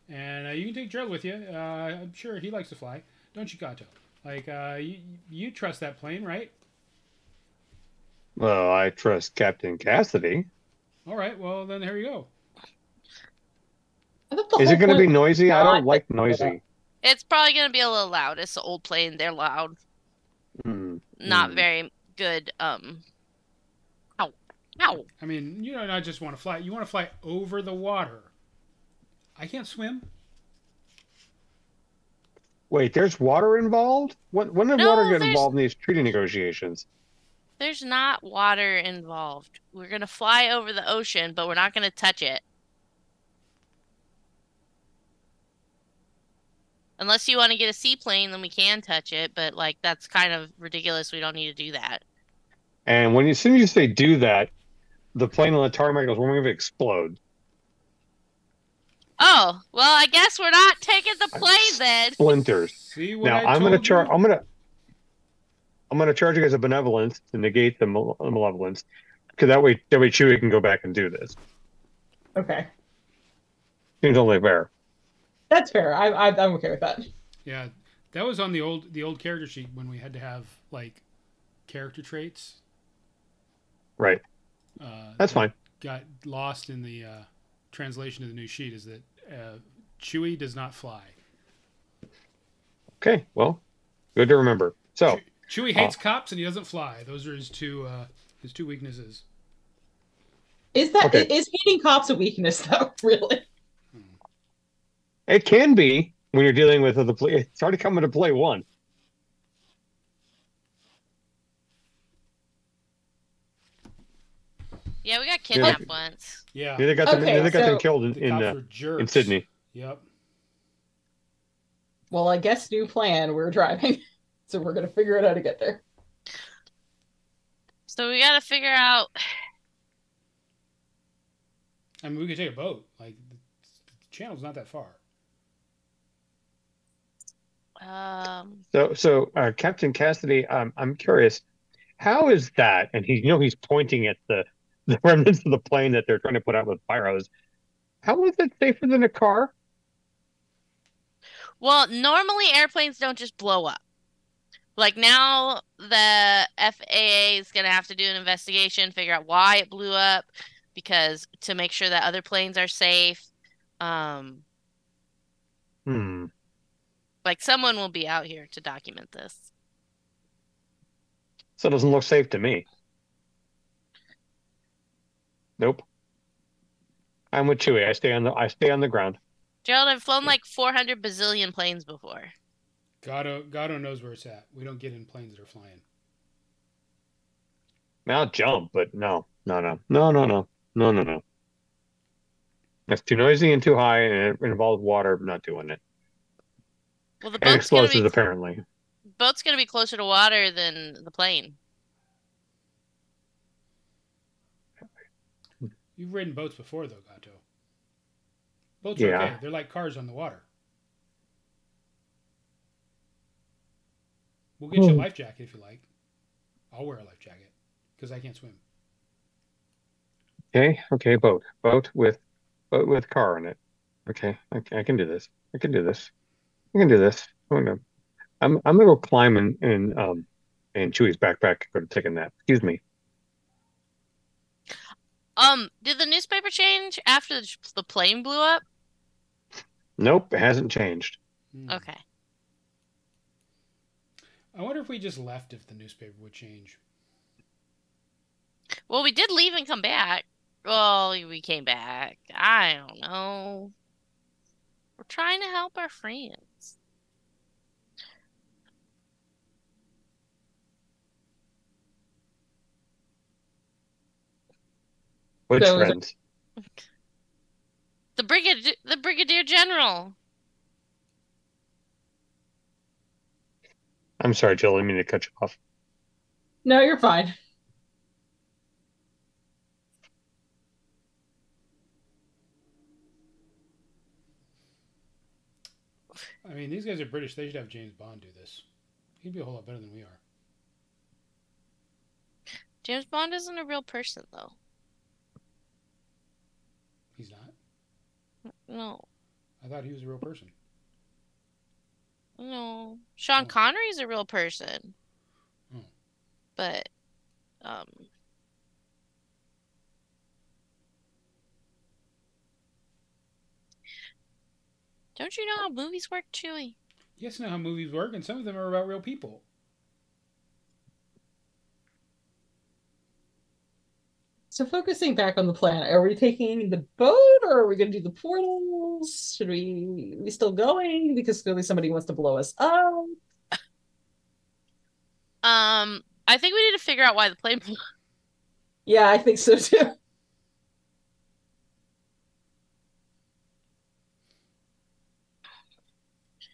Speaker 1: and you can take Gerald with you. I'm sure he likes to fly, don't you, Gato? Like, you trust that plane, right?
Speaker 2: Well, I trust Captain Cassidy.
Speaker 1: All right, well then here you go.
Speaker 2: Is it going to be noisy? I don't like noisy.
Speaker 3: It's probably going to be a little loud. It's an old plane. They're loud. Not very good. Ow.
Speaker 1: I mean, you don't just want to fly. You want to fly over the water. I can't swim.
Speaker 2: Wait, there's water involved? When did water get involved in these treaty negotiations?
Speaker 3: There's not water involved. We're going to fly over the ocean, but we're not going to touch it. Unless you want to get a seaplane, then we can touch it. But, like, that's kind of ridiculous. We don't need to do that.
Speaker 2: And as soon as you say do that, the plane on the tarmac is going to explode.
Speaker 3: Oh, well, I guess we're not taking the plane then.
Speaker 2: Splinters.
Speaker 1: See what
Speaker 2: now, I'm going to charge you guys a benevolence to negate the malevolence. Because that way Chewie can go back and do this.
Speaker 4: Okay.
Speaker 2: Seems only fair.
Speaker 4: That's fair. I'm okay with that.
Speaker 1: Yeah, that was on the old character sheet when we had to have like character traits.
Speaker 2: Right. That's
Speaker 1: That
Speaker 2: fine.
Speaker 1: got lost in the translation of the new sheet. Is that Chewie does not fly.
Speaker 2: Okay. Well, good to remember. So
Speaker 1: Chewie hates cops and he doesn't fly. Those are his two weaknesses.
Speaker 4: Is that
Speaker 2: Okay.
Speaker 4: is hating cops a weakness though? Really?
Speaker 2: It can be when you're dealing with the play. It's already coming to play one.
Speaker 3: Yeah, we got kidnapped once.
Speaker 1: Yeah.
Speaker 2: They got them.
Speaker 4: Okay,
Speaker 2: They got them
Speaker 4: so-
Speaker 2: killed
Speaker 1: The cops were
Speaker 2: in
Speaker 1: jerks.
Speaker 2: Sydney.
Speaker 1: Yep.
Speaker 4: Well, I guess new plan. We're driving, so we're gonna figure out how to get there.
Speaker 3: So we got to figure out.
Speaker 1: I mean, we could take a boat. Like the channel's not that far.
Speaker 2: So Captain Cassidy, I'm curious, how is that? And he's pointing at the remnants of the plane that they're trying to put out with fire hose. How is it safer than a car?
Speaker 3: Well, normally airplanes don't just blow up. Like now, the FAA is gonna have to do an investigation, figure out why it blew up, because to make sure that other planes are safe. Like someone will be out here to document this.
Speaker 2: So it doesn't look safe to me. Nope. I'm with Chewie. I stay on the ground.
Speaker 3: Gerald, I've flown like 400 bazillion planes before.
Speaker 1: God knows where it's at. We don't get in planes that are flying.
Speaker 2: Now I'll jump, but no. That's too noisy and too high, and it involves water. I'm not doing it.
Speaker 3: Well, the
Speaker 2: And
Speaker 3: boat's gonna
Speaker 2: explosives,
Speaker 3: be
Speaker 2: apparently.
Speaker 3: boat's gonna be closer to water than the plane.
Speaker 1: You've ridden boats before, though, Gato. Boats
Speaker 2: Yeah.
Speaker 1: are okay. They're like cars on the water. We'll get you a life jacket if you like. I'll wear a life jacket because I can't swim.
Speaker 2: Okay, boat with car in it. Okay, I can do this. I can do this. I'm gonna go climb in Chewie's backpack and go to take a nap. Excuse me.
Speaker 3: Did the newspaper change after the plane blew up?
Speaker 2: Nope, it hasn't changed.
Speaker 3: Okay.
Speaker 1: I wonder if we just left if the newspaper would change.
Speaker 3: Well, we did leave and come back. Well, we came back. I don't know. We're trying to help our friends.
Speaker 2: Which
Speaker 4: So-
Speaker 2: friends?
Speaker 3: The Brigadier General.
Speaker 2: I'm sorry, Jill. I didn't mean to cut you off.
Speaker 4: No, you're fine.
Speaker 1: I mean, these guys are British. They should have James Bond do this. He'd be a whole lot better than we are.
Speaker 3: James Bond isn't a real person, though.
Speaker 1: He's not?
Speaker 3: No.
Speaker 1: I thought he was a real person.
Speaker 3: No. Sean
Speaker 1: Oh.
Speaker 3: Connery's a real person.
Speaker 1: Oh.
Speaker 3: But, don't you know how movies work, Chewie?
Speaker 1: Yes, I know how movies work, and some of them are about real people.
Speaker 4: So focusing back on the plan, are we taking the boat or are we going to do the portals? Should we still going because clearly somebody wants to blow us up?
Speaker 3: I think we need to figure out why the plane blew up.
Speaker 4: Yeah, I think so too.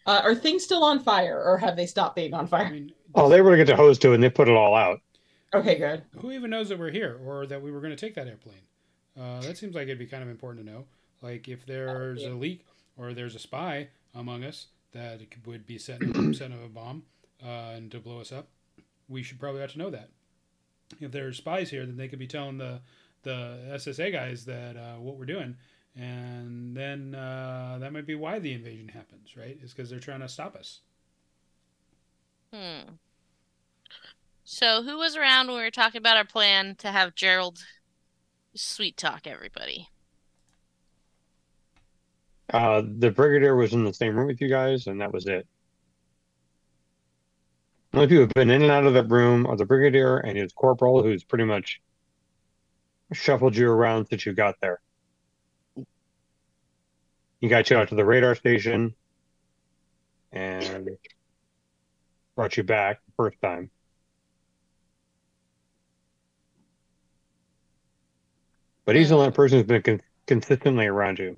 Speaker 4: Are things still on fire or have they stopped being on
Speaker 1: I
Speaker 4: fire?
Speaker 1: mean,
Speaker 2: Oh, they were to get the hose to it, and they put it all out.
Speaker 4: Okay, good.
Speaker 1: who even knows that we're here or that we were going to take that airplane? That seems like it'd be kind of important to know. Like if there's a leak or there's a spy among us that would be setting a bomb and to blow us up, we should probably have to know that. If there's spies here, then they could be telling the SSA guys that what we're doing, And then that might be why the invasion happens, right? Is because they're trying to stop us.
Speaker 3: So who was around when we were talking about our plan to have Gerald sweet talk everybody?
Speaker 2: The Brigadier was in the same room with you guys, and that was it. The only people who've been in and out of that room are the Brigadier and his corporal, who's pretty much shuffled you around since you got there. He got you out to the radar station and brought you back the first time. But he's the only person who's been consistently around you.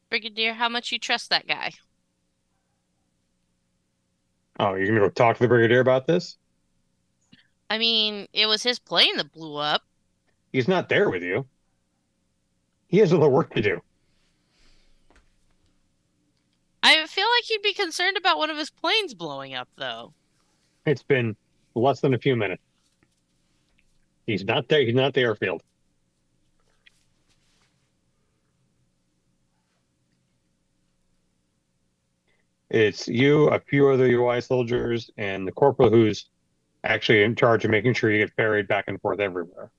Speaker 3: Brigadier, how much you trust that guy?
Speaker 2: Oh, you're gonna go talk to the Brigadier about this?
Speaker 3: I mean, it was his plane that blew up.
Speaker 2: He's not there with you. He has other work to do.
Speaker 3: I feel like he'd be concerned about one of his planes blowing up, though.
Speaker 2: It's been less than a few minutes. He's not there. He's not at the airfield. It's you, a few other UI soldiers, and the corporal who's actually in charge of making sure you get ferried back and forth everywhere.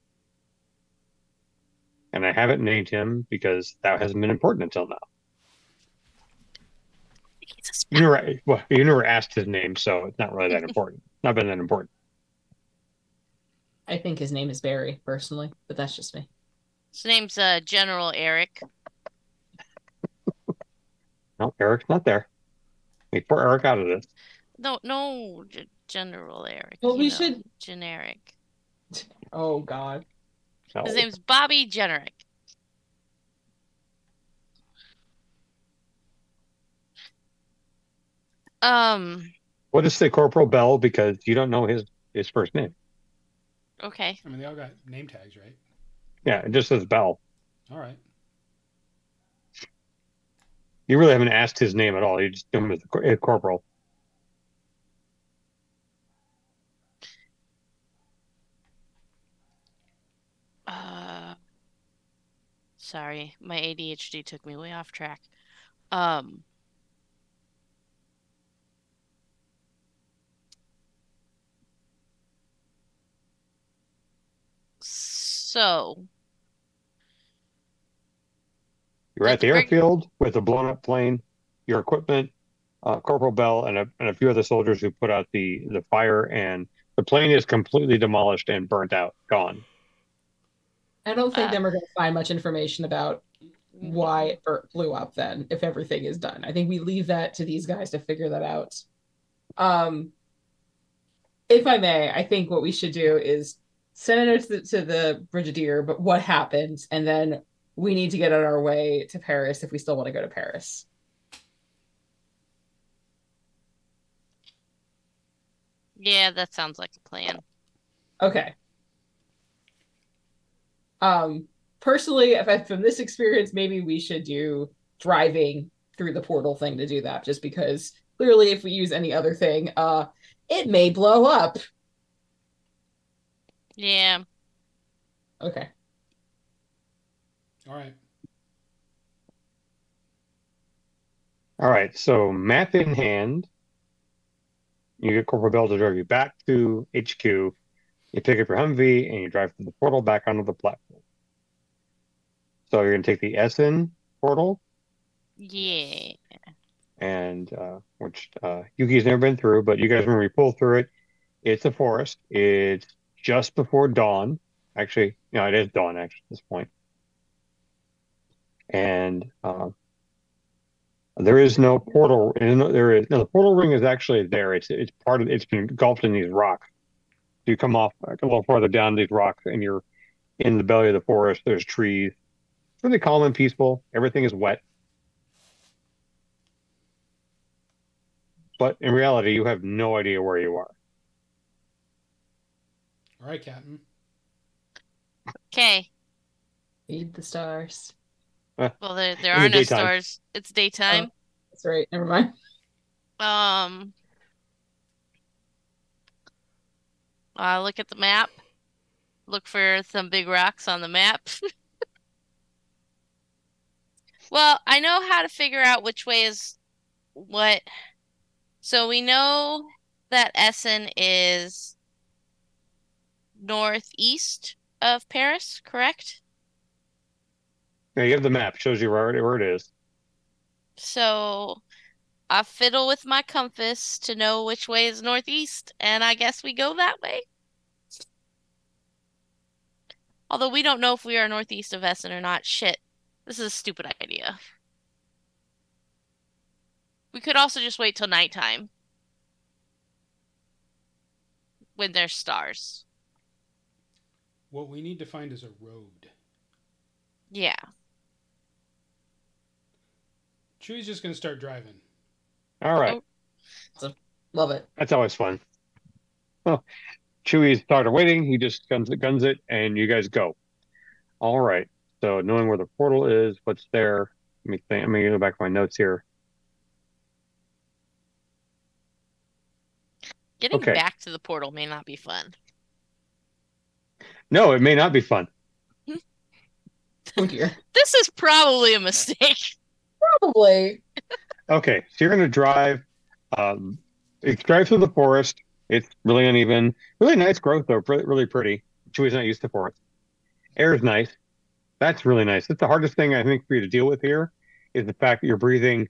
Speaker 2: And I haven't named him because that hasn't been important until now. You never asked his name, so it's not really that important. Not been that important.
Speaker 4: I think his name is Barry, personally, but that's just me.
Speaker 3: His name's General Eric.
Speaker 2: No, Eric's not there. We pour Eric out of this.
Speaker 3: No, General Eric.
Speaker 4: Well, we should
Speaker 3: generic.
Speaker 4: Oh God.
Speaker 2: No.
Speaker 3: His name's Bobby Generic.
Speaker 2: We'll just say Corporal Bell because you don't know his first name.
Speaker 3: Okay.
Speaker 1: I mean, they all got name tags, right?
Speaker 2: Yeah, it just says Bell.
Speaker 1: All right.
Speaker 2: You really haven't asked his name at all. You just know him as a corporal.
Speaker 3: Sorry, my ADHD took me way off track. So
Speaker 2: you're at the airfield with a blown up plane, your equipment, Corporal Bell, and a few other soldiers who put out the fire, and the plane is completely demolished and burnt out, gone.
Speaker 4: I don't think then we're going to find much information about why it blew up then, if everything is done. I think we leave that to these guys to figure that out. If I may, I think what we should do is send it to the Brigadier, but what happened, and then we need to get on our way to Paris if we still want to go to Paris.
Speaker 3: Yeah, that sounds like a plan.
Speaker 4: Okay. Personally, from this experience, maybe we should do driving through the portal thing to do that, just because clearly if we use any other thing, it may blow up.
Speaker 3: Yeah.
Speaker 4: Okay.
Speaker 1: All right.
Speaker 2: All right. So map in hand, you get Corporal Bell to drive you back to HQ. You pick up your Humvee and you drive through the portal back onto the platform. So you're going to take the Essen portal.
Speaker 3: Yeah.
Speaker 2: And which Yuki's never been through, but you guys remember you pull through it. It's a forest. It's just before dawn. Actually, no, it is dawn actually at this point. And there is no portal. The portal ring is actually there. It's part of. It's been engulfed in these rocks. You come off a little farther down these rocks, and you're in the belly of the forest. There's trees. It's really calm and peaceful. Everything is wet. But in reality, you have no idea where you are.
Speaker 1: All right, Captain.
Speaker 3: Okay.
Speaker 4: Read the stars.
Speaker 3: Well, there are no
Speaker 2: daytime.
Speaker 3: stars. It's daytime.
Speaker 4: Oh, that's right. Never mind.
Speaker 3: Look at the map. look for some big rocks on the map. Well, I know how to figure out which way is what. So we know that Essen is northeast of Paris, correct?
Speaker 2: Yeah, you have the map. Shows you where it is.
Speaker 3: So I fiddle with my compass to know which way is northeast, and I guess we go that way. Although we don't know if we are northeast of Essen or not. Shit. This is a stupid idea. We could also just wait till nighttime when there's stars.
Speaker 1: What we need to find is a road.
Speaker 3: Yeah.
Speaker 1: Chewie's just gonna start driving.
Speaker 2: All right.
Speaker 4: Love it.
Speaker 2: That's always fun. Well, Chewie started waiting. He just guns it, and you guys go. All right. So knowing where the portal is, what's there. Let me think. Let me go back to my notes here.
Speaker 3: Getting
Speaker 2: Okay.
Speaker 3: back to the portal may not be fun.
Speaker 2: No, it may not be fun.
Speaker 4: Oh dear.
Speaker 3: This is probably a mistake.
Speaker 4: Probably.
Speaker 2: Okay, so you're gonna drive. You drive through the forest. It's really uneven, really nice growth though, really pretty. Chewie's not used to forest. Air is nice. That's really nice. It's the hardest thing I think for you to deal with here is the fact that you're breathing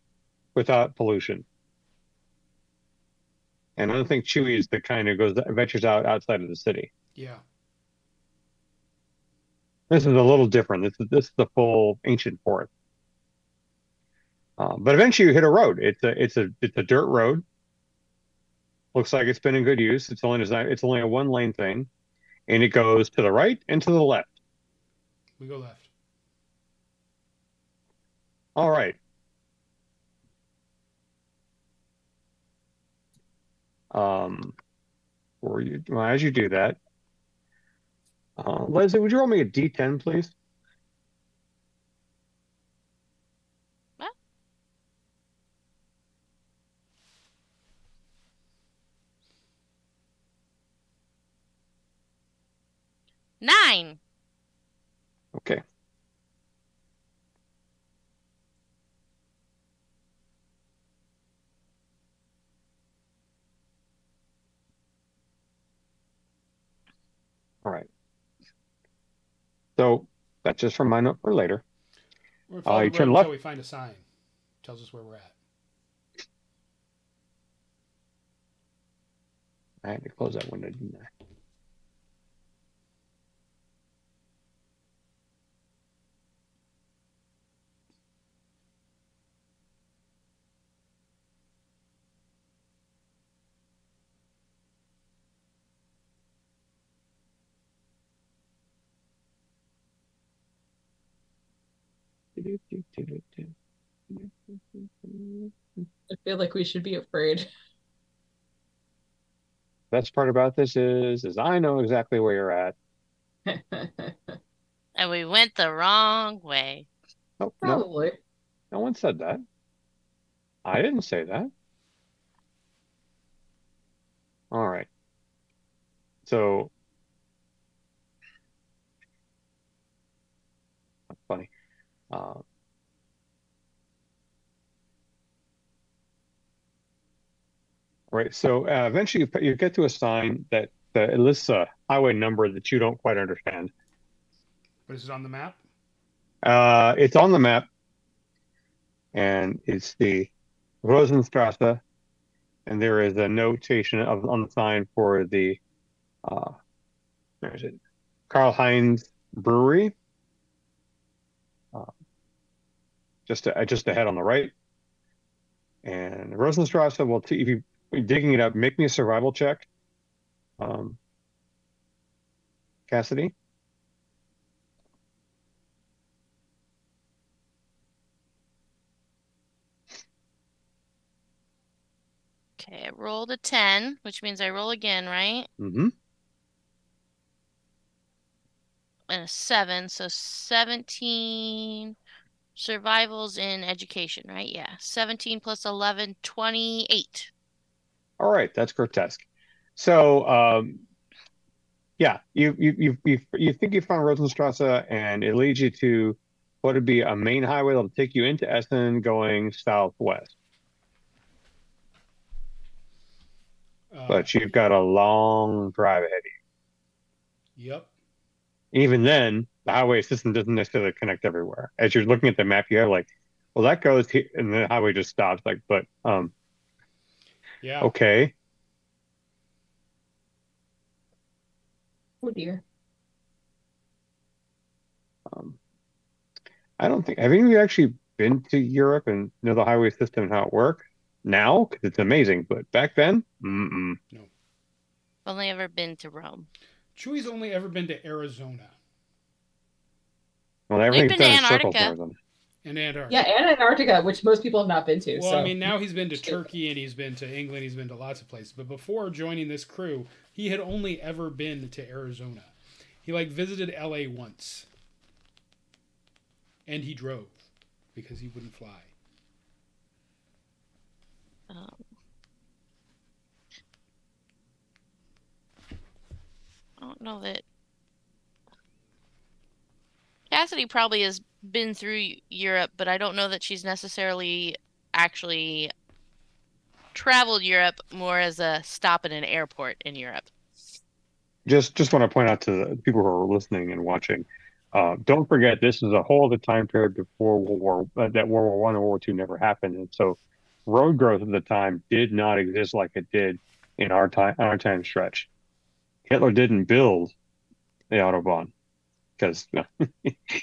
Speaker 2: without pollution. And I don't think Chewie is the kind who ventures out outside of the city.
Speaker 1: Yeah.
Speaker 2: This is a little different. This is the full ancient forest. But eventually you hit a road. It's a dirt road. Looks like it's been in good use. It's only a one lane thing, and it goes to the right and to the left.
Speaker 1: We go left.
Speaker 2: All right. As you do that, Leslie, would you roll me a D10, please?
Speaker 3: What? 9.
Speaker 2: Okay. All right. So that's just from my note for later.
Speaker 1: We're gonna follow
Speaker 2: You
Speaker 1: the
Speaker 2: turn
Speaker 1: road
Speaker 2: left.
Speaker 1: until we find a sign. Tells us where we're at.
Speaker 2: I had to close that window, didn't I?
Speaker 4: I feel like we should be afraid.
Speaker 2: Best part about this is I know exactly where you're at.
Speaker 3: And we went the wrong way.
Speaker 2: Oh, no,
Speaker 4: Probably.
Speaker 2: no one said that. I didn't say that. All right. So that's funny. Right. So eventually you get to a sign that it lists a highway number that you don't quite understand.
Speaker 1: But is it on the map?
Speaker 2: It's on the map, and it's the Rosenstrasse, and there is a notation on the sign for the where is it? Karl Heinz Brewery, just ahead on the right. And Rosenstrasse will if you're digging it up, make me a survival check, Cassidy.
Speaker 3: Okay, I rolled a 10, which means I roll again, right?
Speaker 2: Mm-hmm.
Speaker 3: And a 7, so 17. Survival's in education, right? Yeah. 17 plus 11, 28.
Speaker 2: All right, that's grotesque. So, yeah, you think you found Rosenstrasse, and it leads you to what would be a main highway that'll take you into Essen, going southwest. But you've got a long drive ahead of
Speaker 1: you. Yep.
Speaker 2: Even then, the highway system doesn't necessarily connect everywhere. As you're looking at the map, you have like, well, that goes here, and the highway just stops. Like, but
Speaker 1: yeah.
Speaker 2: Okay.
Speaker 4: Oh dear.
Speaker 2: I don't think. Have any of you actually been to Europe and know the highway system and how it works now? Because it's amazing, but back then,
Speaker 1: No.
Speaker 3: Only ever been to Rome.
Speaker 1: Chewy's only ever been to Arizona.
Speaker 2: Well,
Speaker 3: We've
Speaker 2: everything's
Speaker 3: been to
Speaker 2: done in circles in
Speaker 3: Antarctica.
Speaker 2: Arizona.
Speaker 1: And Antarctica.
Speaker 4: Yeah, and Antarctica, which most people have not been to.
Speaker 1: Well,
Speaker 4: so.
Speaker 1: I mean, now he's been to Turkey and he's been to England. He's been to lots of places. But before joining this crew, he had only ever been to Arizona. He visited LA once. And he drove because he wouldn't fly.
Speaker 3: I don't know that Cassidy probably has been through Europe, but I don't know that she's necessarily actually traveled Europe more as a stop at an airport in Europe.
Speaker 2: Just want to point out to the people who are listening and watching, don't forget this is a whole other time period before World War that World War One and World War II never happened, and so road growth at the time did not exist like it did in our time stretch. Hitler didn't build the Autobahn because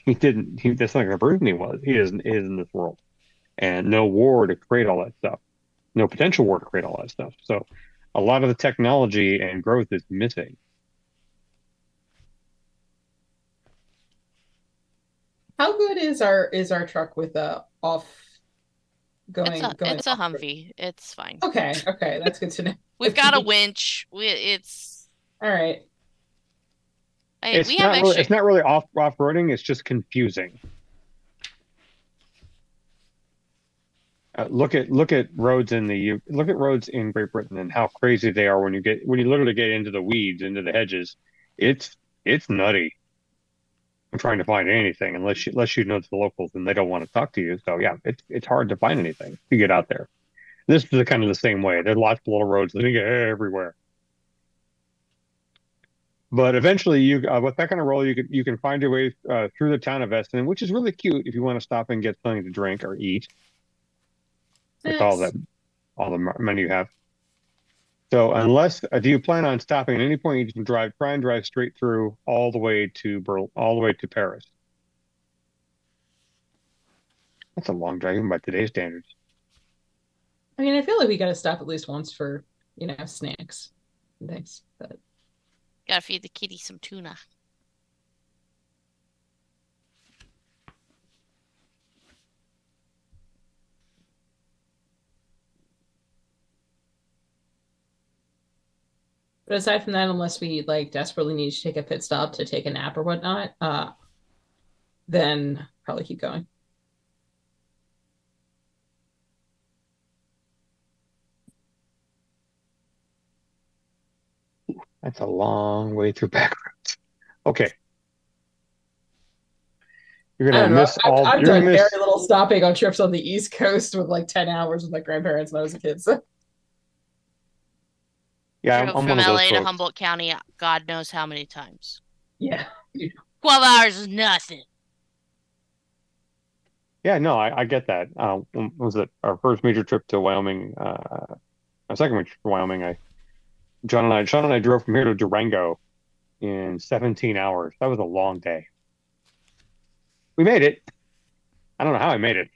Speaker 2: he didn't. That's not the person he was. He is in this world, and no war to create all that stuff, no potential war to create all that stuff. So, a lot of the technology and growth is missing.
Speaker 4: How good is our truck with off going?
Speaker 3: It's a Humvee. It's fine.
Speaker 4: Okay, that's good to know.
Speaker 3: We've got a winch. It's
Speaker 4: all right.
Speaker 2: It's not really off-roading. It's just confusing. Look at roads in Great Britain and how crazy they are when you literally get into the weeds, into the hedges. It's nutty. I'm trying to find anything unless you know the locals and they don't want to talk to you. So yeah, it's hard to find anything to get out there. This is kind of the same way. There's lots of little roads leading everywhere. But eventually, with that kind of role, you can find your way through the town of Essen, which is really cute if you want to stop and get something to drink or eat. Nice. With all the money you have. So do you plan on stopping at any point? You can try and drive straight through all the way to Paris. That's a long drive even by today's standards.
Speaker 4: I mean, I feel like we got to stop at least once for snacks and things. But
Speaker 3: gotta feed the kitty some tuna.
Speaker 4: But aside from that, unless we desperately need to take a pit stop to take a nap or whatnot, then probably keep going.
Speaker 2: That's a long way through back roads. Okay. You're gonna miss all.
Speaker 4: I've done very little stopping on trips on the East Coast with 10 hours with my grandparents when I was a kid. So.
Speaker 2: Yeah,
Speaker 3: I'm from LA to Humboldt County, God knows how many times.
Speaker 4: Yeah.
Speaker 3: 12 hours is nothing.
Speaker 2: Yeah, no, I get that. Was it our first major trip to Wyoming? Our second major trip to Wyoming. Sean and I drove from here to Durango in 17 hours. That was a long day. We made it. I don't know how I made it,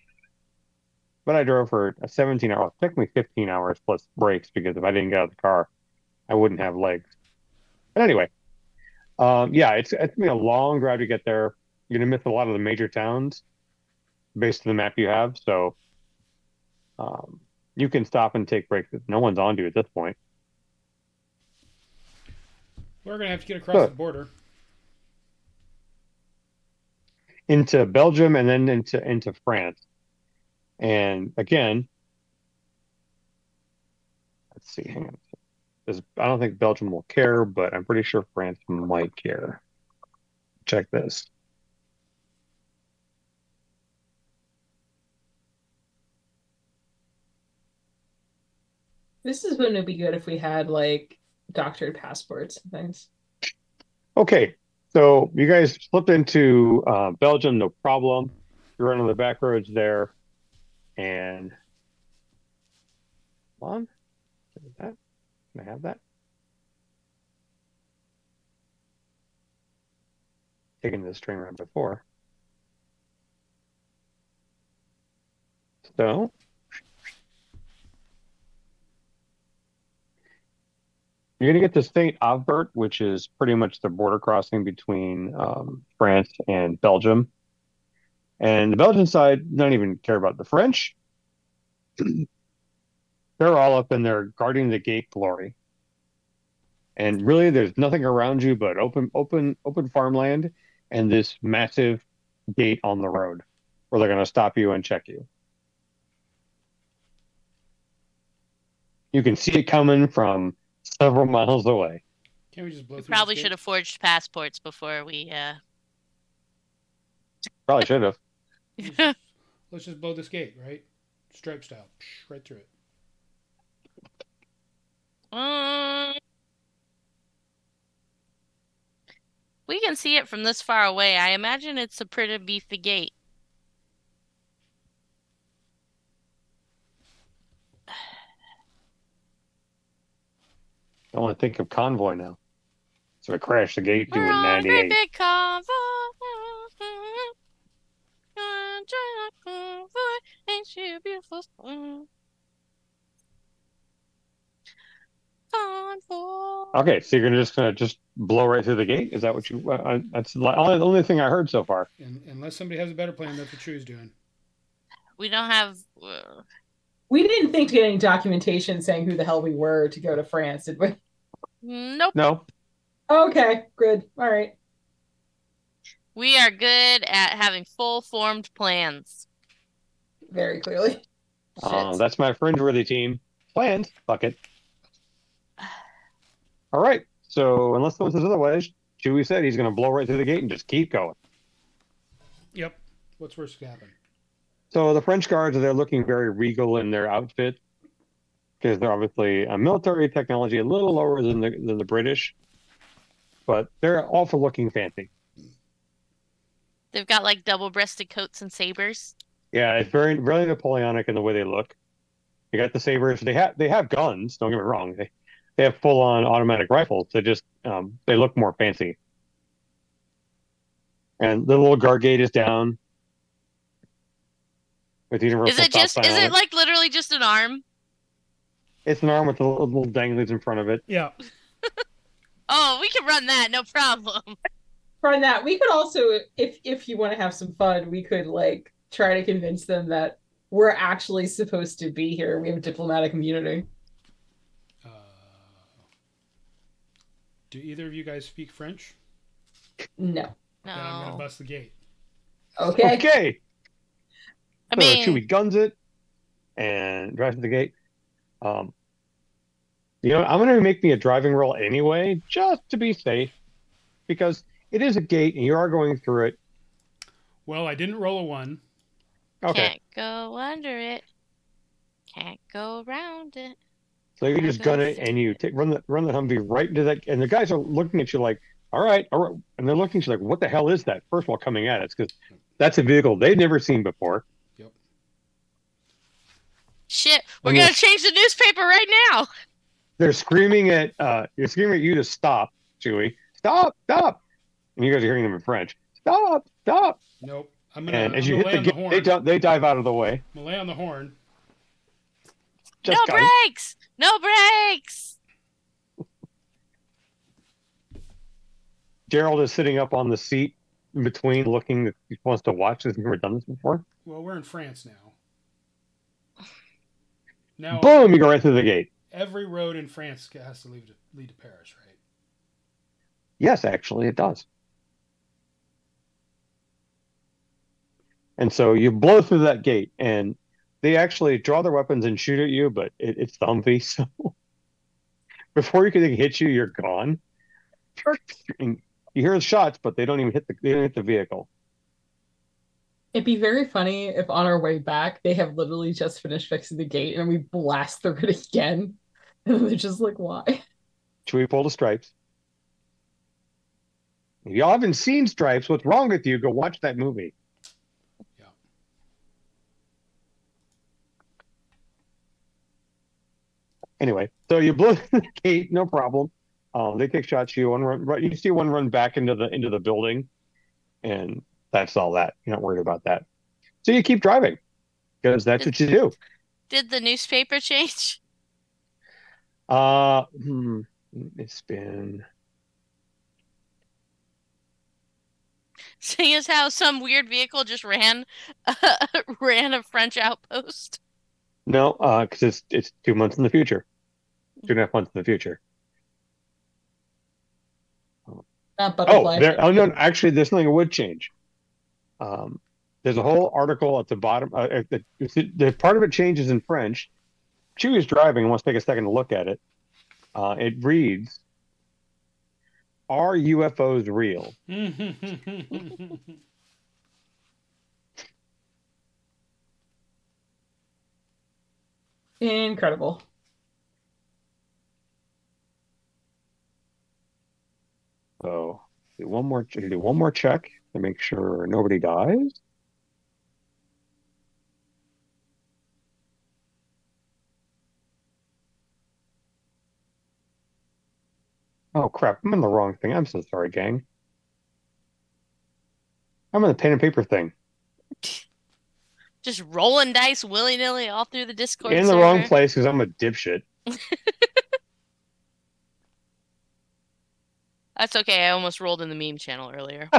Speaker 2: but I drove for a 17-hour. It took me 15 hours plus breaks because if I didn't get out of the car, I wouldn't have legs. But anyway, yeah, it's gonna be a long drive to get there. You're gonna miss a lot of the major towns based on the map you have. So you can stop and take breaks. No one's on you at this point.
Speaker 1: We're gonna have to get across the border
Speaker 2: into Belgium and then into France. And again, let's see, hang on. I don't think Belgium will care, but I'm pretty sure France might care. Check this.
Speaker 4: This is when it'd be good if we had like doctored passports and things.
Speaker 2: Okay, so you guys slipped into Belgium, no problem. You're running the back roads there, and come on, that? Can I have that? Taken this train ride before. So you're going to get to St. Avbert, which is pretty much the border crossing between France and Belgium. And the Belgian side don't even care about the French. They're all up in there guarding the gate glory. And really, there's nothing around you but open farmland and this massive gate on the road where they're going to stop you and check you. You can see it coming from several miles away.
Speaker 1: Can't we just blow
Speaker 3: We
Speaker 1: through
Speaker 3: probably
Speaker 1: this
Speaker 3: should
Speaker 1: gate?
Speaker 3: have forged passports before we
Speaker 2: Probably should have.
Speaker 1: Let's just blow this gate, right? Stripe style. Right through it.
Speaker 3: We can see it from this far away. I imagine it's a pretty beefy gate.
Speaker 2: I want to think of convoy now. So I crashed the gate
Speaker 3: We're
Speaker 2: doing
Speaker 3: on a
Speaker 2: 98.
Speaker 3: great big convoy. Ain't she a beautiful convoy?
Speaker 2: Okay, so you're just gonna just blow right through the gate? Is that what you? That's the only thing I heard so far.
Speaker 1: And unless somebody has a better plan, that's what Chew's doing.
Speaker 3: We don't have.
Speaker 4: We didn't think to get any documentation saying who the hell we were to go to France, did we?
Speaker 3: Nope.
Speaker 2: No.
Speaker 4: Okay, good. All right.
Speaker 3: We are good at having full formed plans.
Speaker 4: Very clearly. Shit.
Speaker 2: That's my Fringeworthy team. Plans. Fuck it. All right. So unless someone says otherwise, Chewie said he's going to blow right through the gate and just keep going.
Speaker 1: Yep. What's worse could happen?
Speaker 2: So the French guards, they're looking very regal in their outfit because they're obviously a military technology a little lower than the British, but they're all for looking fancy.
Speaker 3: They've got like double-breasted coats and sabers.
Speaker 2: Yeah, it's very really Napoleonic in the way they look. You got the sabers. They have guns. Don't get me wrong. They have full-on automatic rifles. They just they look more fancy. And the little guard gate is down with universal stop sign
Speaker 3: Is
Speaker 2: on
Speaker 3: it like literally just an arm?
Speaker 2: It's an arm with the little danglies in front of it.
Speaker 1: Yeah.
Speaker 3: Oh, we can run that, no problem.
Speaker 4: From that, we could also, if you want to have some fun, we could like try to convince them that we're actually supposed to be here. We have diplomatic immunity.
Speaker 1: Do either of you guys speak French?
Speaker 4: No.
Speaker 1: Then I'm gonna
Speaker 3: No.
Speaker 1: bust the gate.
Speaker 4: Okay.
Speaker 2: Okay.
Speaker 3: I
Speaker 2: So
Speaker 3: mean,
Speaker 2: Chewie guns it and drives to the gate. I'm going to make me a driving roll anyway, just to be safe, because it is a gate and you are going through it.
Speaker 1: Well, I didn't roll a 1.
Speaker 2: Okay.
Speaker 3: can't go under it. Can't go around it.
Speaker 2: So you just gun it and you run the Humvee right into that, and the guys are looking at you like, all right, and they're looking at you like, what the hell is that? First of all, coming at us, because that's a vehicle they've never seen before.
Speaker 1: Yep.
Speaker 3: Shit, we're
Speaker 2: And
Speaker 3: gonna change the newspaper right now.
Speaker 2: They're screaming at you to stop, Chewie. Stop, stop. And you guys are hearing them in French. Stop, stop.
Speaker 1: Nope.
Speaker 2: And
Speaker 1: I'm
Speaker 2: as you
Speaker 1: gonna
Speaker 2: hit
Speaker 1: lay
Speaker 2: the
Speaker 1: on the
Speaker 2: gate,
Speaker 1: horn.
Speaker 2: they dive out of the way.
Speaker 1: I'm gonna lay on the horn.
Speaker 2: Just
Speaker 3: No
Speaker 2: guys.
Speaker 3: brakes! No brakes!
Speaker 2: Gerald is sitting up on the seat in between, looking. He wants to watch. He's never done this before.
Speaker 1: Well, we're in France now. Now,
Speaker 2: Boom! You go right through the gate.
Speaker 1: every road in France has to lead to Paris, right?
Speaker 2: Yes, actually, it does. And so you blow through that gate, and they actually draw their weapons and shoot at you, but it's the Humvee, so before you can hit you, you're gone. And you hear the shots, but they don't even hit the vehicle.
Speaker 4: It'd be very funny if on our way back they have literally just finished fixing the gate and we blast through it again. And they're just like, why?
Speaker 2: Chewie pulled the stripes. If y'all haven't seen Stripes, what's wrong with you? Go watch that movie.
Speaker 1: Yeah.
Speaker 2: Anyway, so you blow the gate, no problem. They take shots. You you see one run back into the building, and that's all that. You're not worried about that. So you keep driving because that's what you do.
Speaker 3: Did the newspaper change?
Speaker 2: It's been.
Speaker 3: Seeing as how some weird vehicle just ran a French outpost.
Speaker 2: No, because it's 2 months in the future, 2.5 months in the future.
Speaker 4: Butterfly.
Speaker 2: No, actually, there's something that would change. There's a whole article at the bottom. The part of it changes in French. Chewie's driving and wants to take a second to look at it. It reads, "Are UFOs real?"
Speaker 4: Incredible.
Speaker 2: So do one more check to make sure nobody dies. Oh crap! I'm on the wrong thing. I'm so sorry, gang. I'm on the pen and paper thing.
Speaker 3: Just rolling dice willy-nilly all through the Discord
Speaker 2: In the
Speaker 3: server.
Speaker 2: wrong place because I'm a dipshit.
Speaker 3: That's okay. I almost rolled in the meme channel earlier.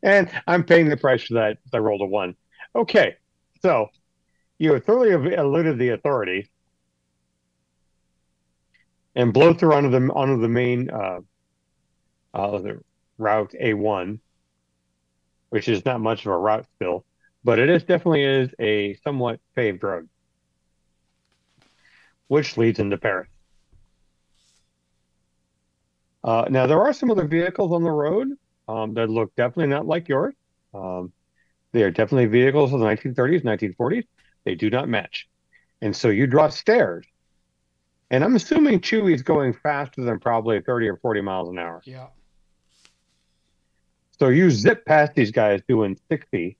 Speaker 2: And I'm paying the price for that. I rolled a 1. Okay, so you have thoroughly eluded the authorities and blow through onto the main the route A1, which is not much of a route still, but it definitely is a somewhat paved road, which leads into Paris. Now there are some other vehicles on the road that look definitely not like yours. They are definitely vehicles of the 1930s, 1940s. They do not match, and so you draw stairs. And I'm assuming Chewie's going faster than probably 30 or 40 miles an hour.
Speaker 1: Yeah.
Speaker 2: So you zip past these guys doing 60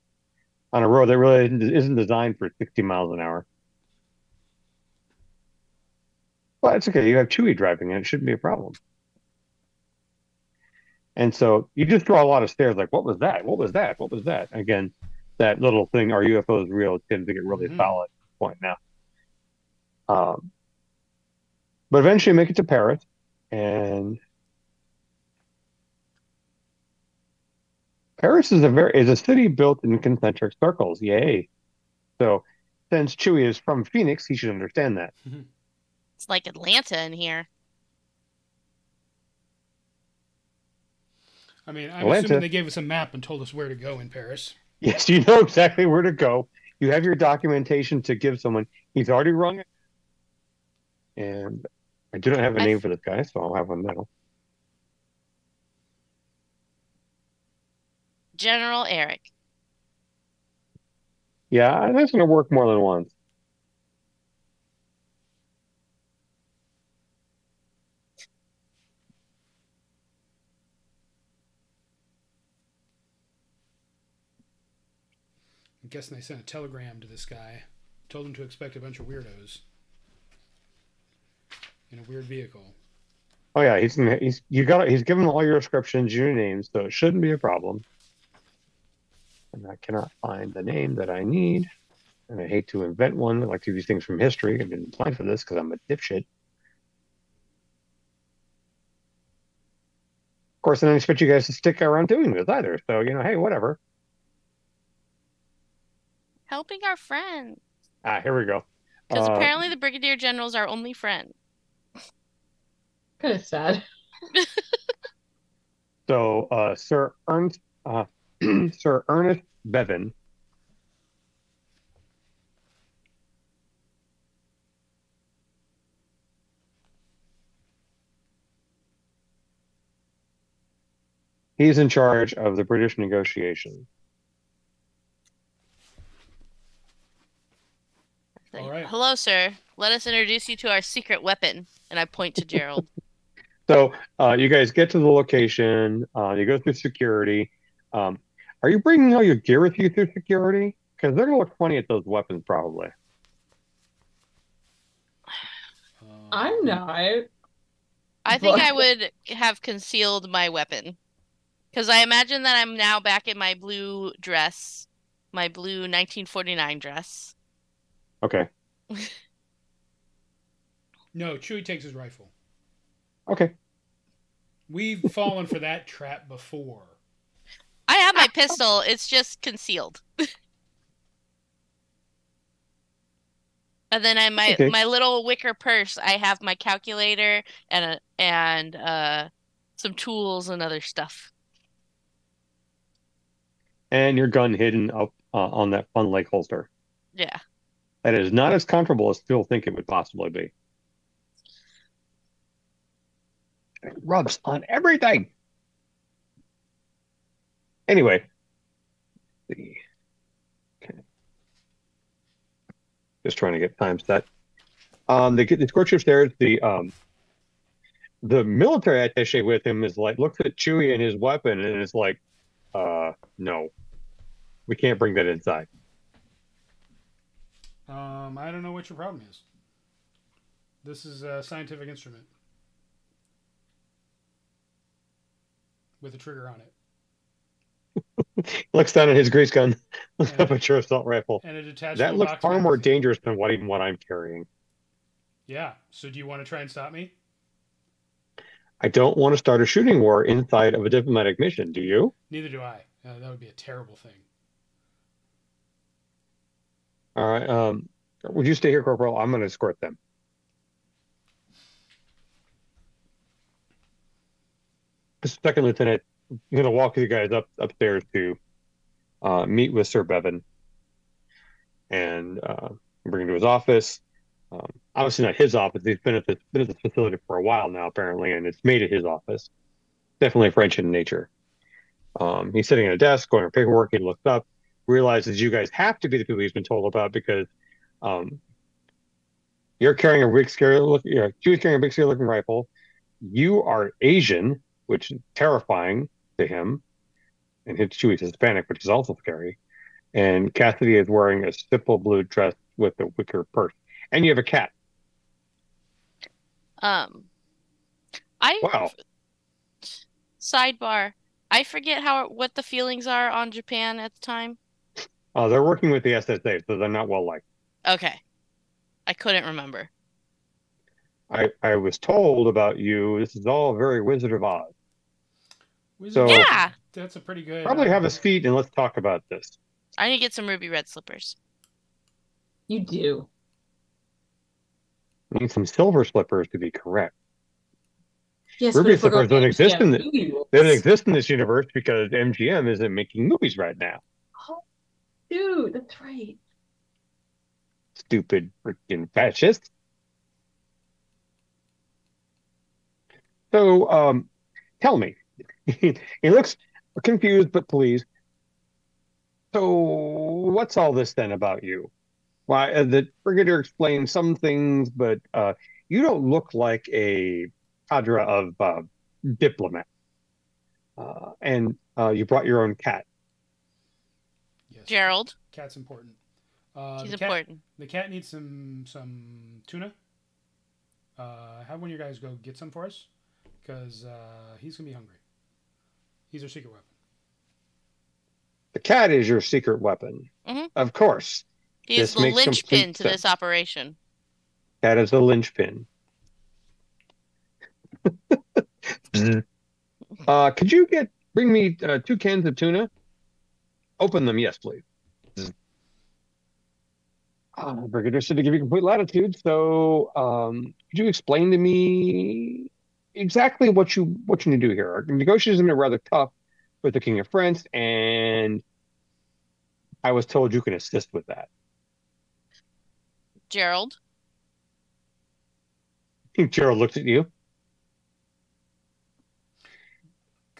Speaker 2: on a road that really isn't designed for 60 miles an hour. Well, it's okay. You have Chewie driving, and it shouldn't be a problem. And so you just draw a lot of stairs like, what was that? What was that? What was that? Again, that little thing, are UFOs real, tends to get really solid at this point now. But eventually make it to Paris, and Paris is a city built in concentric circles. Yay! So since Chewie is from Phoenix, he should understand that.
Speaker 3: It's like Atlanta in here.
Speaker 1: I mean, I'm assuming they gave us a map and told us where to go in Paris.
Speaker 2: Yes, you know exactly where to go. You have your documentation to give someone. He's already rung it. And I do not have a name for this guy, so I'll have him now.
Speaker 3: General Eric.
Speaker 2: Yeah, that's going to work more than once.
Speaker 1: I'm guessing they sent a telegram to this guy, told him to expect a bunch of weirdos in a weird vehicle.
Speaker 2: Oh yeah, he's given all your descriptions, your names, so it shouldn't be a problem. And I cannot find the name that I need, and I hate to invent one. I like to do these things from history. I didn't apply for this because I'm a dipshit. Of course, I don't expect you guys to stick around doing this either. So hey, whatever.
Speaker 3: Helping our friend.
Speaker 2: Here we go.
Speaker 3: Because apparently the Brigadier General's our only friend.
Speaker 4: Kind of sad.
Speaker 2: So, Sir Ernest Bevan. He's in charge of the British negotiation.
Speaker 1: All right.
Speaker 3: Hello, sir. Let us introduce you to our secret weapon. And I point to Gerald.
Speaker 2: So you guys get to the location. You go through security. Are you bringing all your gear with you through security? Because they're going to look funny at those weapons, probably.
Speaker 4: I'm not.
Speaker 3: I think I would have concealed my weapon. Because I imagine that I'm now back in my blue dress, my blue 1949 dress.
Speaker 2: Okay.
Speaker 1: No, Chewie takes his rifle.
Speaker 2: Okay.
Speaker 1: We've fallen for that trap before.
Speaker 3: I have my pistol. It's just concealed. And then my little wicker purse. I have my calculator and some tools and other stuff.
Speaker 2: And your gun hidden up on that fun leg holster.
Speaker 3: Yeah.
Speaker 2: That is not as comfortable as people think it would possibly be. It rubs on everything. Anyway. Okay. Just trying to get time set. They escort you upstairs. The military attaché with him is like looks at Chewie and his weapon and is like, no. We can't bring that inside.
Speaker 1: I don't know what your problem is. This is a scientific instrument with a trigger on it.
Speaker 2: Looks down at his grease gun. Looks up at your assault rifle.
Speaker 1: And it attached
Speaker 2: that
Speaker 1: to a
Speaker 2: looks
Speaker 1: box
Speaker 2: far more
Speaker 1: magazine.
Speaker 2: dangerous than what I'm carrying.
Speaker 1: Yeah. So do you want to try and stop me?
Speaker 2: I don't want to start a shooting war inside of a diplomatic mission. Do you?
Speaker 1: Neither do I. That would be a terrible thing.
Speaker 2: All right. Would you stay here, Corporal? I'm going to escort them. Second Lieutenant, I'm going to walk you guys upstairs to meet with Sir Bevan and bring him to his office. Obviously not his office. He's been at this facility for a while now, apparently, and it's made it his office. Definitely French in nature. He's sitting at a desk, going over paperwork. He looks up, realizes you guys have to be the people he's been told about because you're carrying a big, scary looking. She was carrying a big, scary looking rifle. You are Asian, which is terrifying to him, and Chewie's Hispanic, which is also scary. And Cassidy is wearing a simple blue dress with a wicker purse, and you have a cat. Wow.
Speaker 3: Sidebar. I forget what the feelings are on Japan at the time.
Speaker 2: They're working with the SSA, so they're not well liked.
Speaker 3: Okay. I couldn't remember.
Speaker 2: I was told about you. This is all very Wizard of Oz.
Speaker 3: Yeah.
Speaker 1: That's a pretty good.
Speaker 2: Probably have a seat and let's talk about this.
Speaker 3: I need to get some ruby red slippers.
Speaker 4: You do.
Speaker 2: I need some silver slippers to be correct.
Speaker 4: Yes,
Speaker 2: ruby slippers don't exist in this universe because MGM isn't making movies right now.
Speaker 4: Oh, dude, that's right.
Speaker 2: Stupid freaking fascists. So, tell me. He looks confused but pleased. So, what's all this then about you? Why, the Brigadier explained some things, but you don't look like a cadre of diplomat. And you brought your own cat.
Speaker 1: Yes.
Speaker 3: Gerald.
Speaker 1: Cat's important.
Speaker 3: He's important.
Speaker 1: The cat needs some tuna. Have one of you guys go get some for us, because he's gonna be hungry. He's our secret weapon.
Speaker 2: The cat is your secret weapon, of course.
Speaker 3: He's the linchpin to this operation.
Speaker 2: Cat is the linchpin. Could you bring me 2 cans of tuna? Open them, yes, please. Brigadier said to give you complete latitude. So, could you explain to me exactly what you need to do here? Our negotiations are rather tough with the King of France, and I was told you can assist with that.
Speaker 3: Gerald.
Speaker 2: I think Gerald looks at you.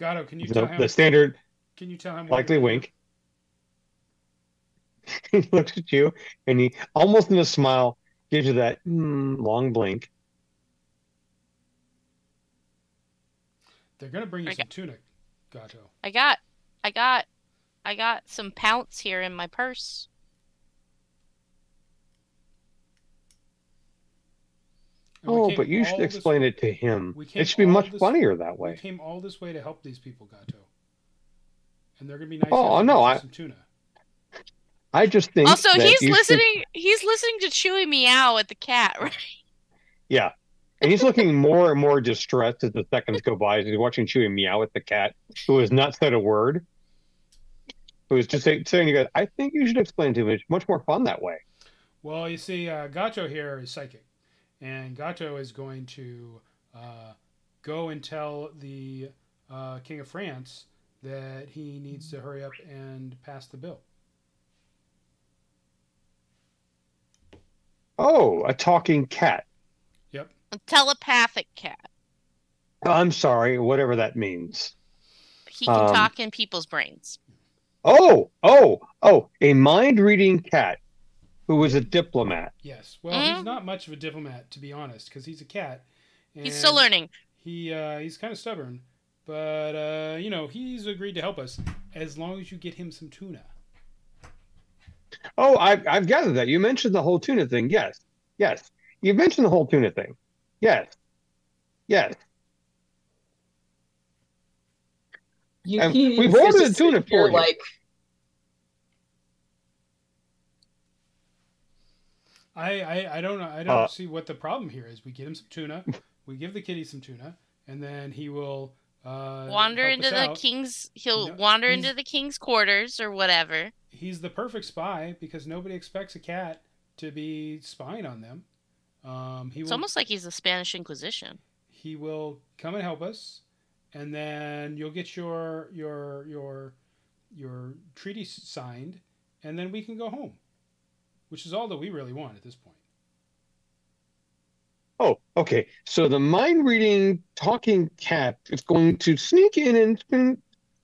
Speaker 1: Gato, can you tell him?
Speaker 2: The standard
Speaker 1: Can you tell him?
Speaker 2: likely wink. He looks at you, and he almost in a smile gives you that long blink.
Speaker 1: They're gonna bring you some tuna, Gato.
Speaker 3: I got some pounce here in my purse.
Speaker 2: Oh, but you should explain it to him. It should be much funnier that way.
Speaker 1: We came all this way to help these people, Gato. And they're gonna be nice.
Speaker 2: Oh no,
Speaker 1: some tuna.
Speaker 2: I just think.
Speaker 3: Also,
Speaker 2: that
Speaker 3: he's listening. He's listening to Chewy meow at the cat, right?
Speaker 2: Yeah, and he's looking more and more distressed as the seconds go by. As he's watching Chewy meow at the cat, who has not said a word. Who is just saying to you guys, I think you should explain to him. It's much more fun that way.
Speaker 1: Well, you see, Gato here is psychic, and Gato is going to go and tell the King of France that he needs to hurry up and pass the bill.
Speaker 2: Oh, a talking cat.
Speaker 1: Yep.
Speaker 3: A telepathic cat.
Speaker 2: I'm sorry, whatever that means.
Speaker 3: He can talk in people's brains.
Speaker 2: Oh, a mind-reading cat who was a diplomat.
Speaker 1: Yes. Well, he's not much of a diplomat, to be honest, because he's a cat.
Speaker 3: He's still learning.
Speaker 1: He's kind of stubborn, but he's agreed to help us as long as you get him some tuna.
Speaker 2: Oh, I've gathered that. You mentioned the whole tuna thing. Yes. You mentioned the whole tuna thing. Yes. We've ordered the tuna for you.
Speaker 1: I don't see what the problem here is. We get him some tuna, we give the kitty some tuna, and then he will
Speaker 3: wander into the king's. He'll wander into the king's quarters or whatever.
Speaker 1: He's the perfect spy because nobody expects a cat to be spying on them. It's
Speaker 3: almost like he's the Spanish Inquisition.
Speaker 1: He will come and help us, and then you'll get your treaty signed, and then we can go home, which is all that we really want at this point.
Speaker 2: Oh, okay. So the mind-reading talking cat is going to sneak in and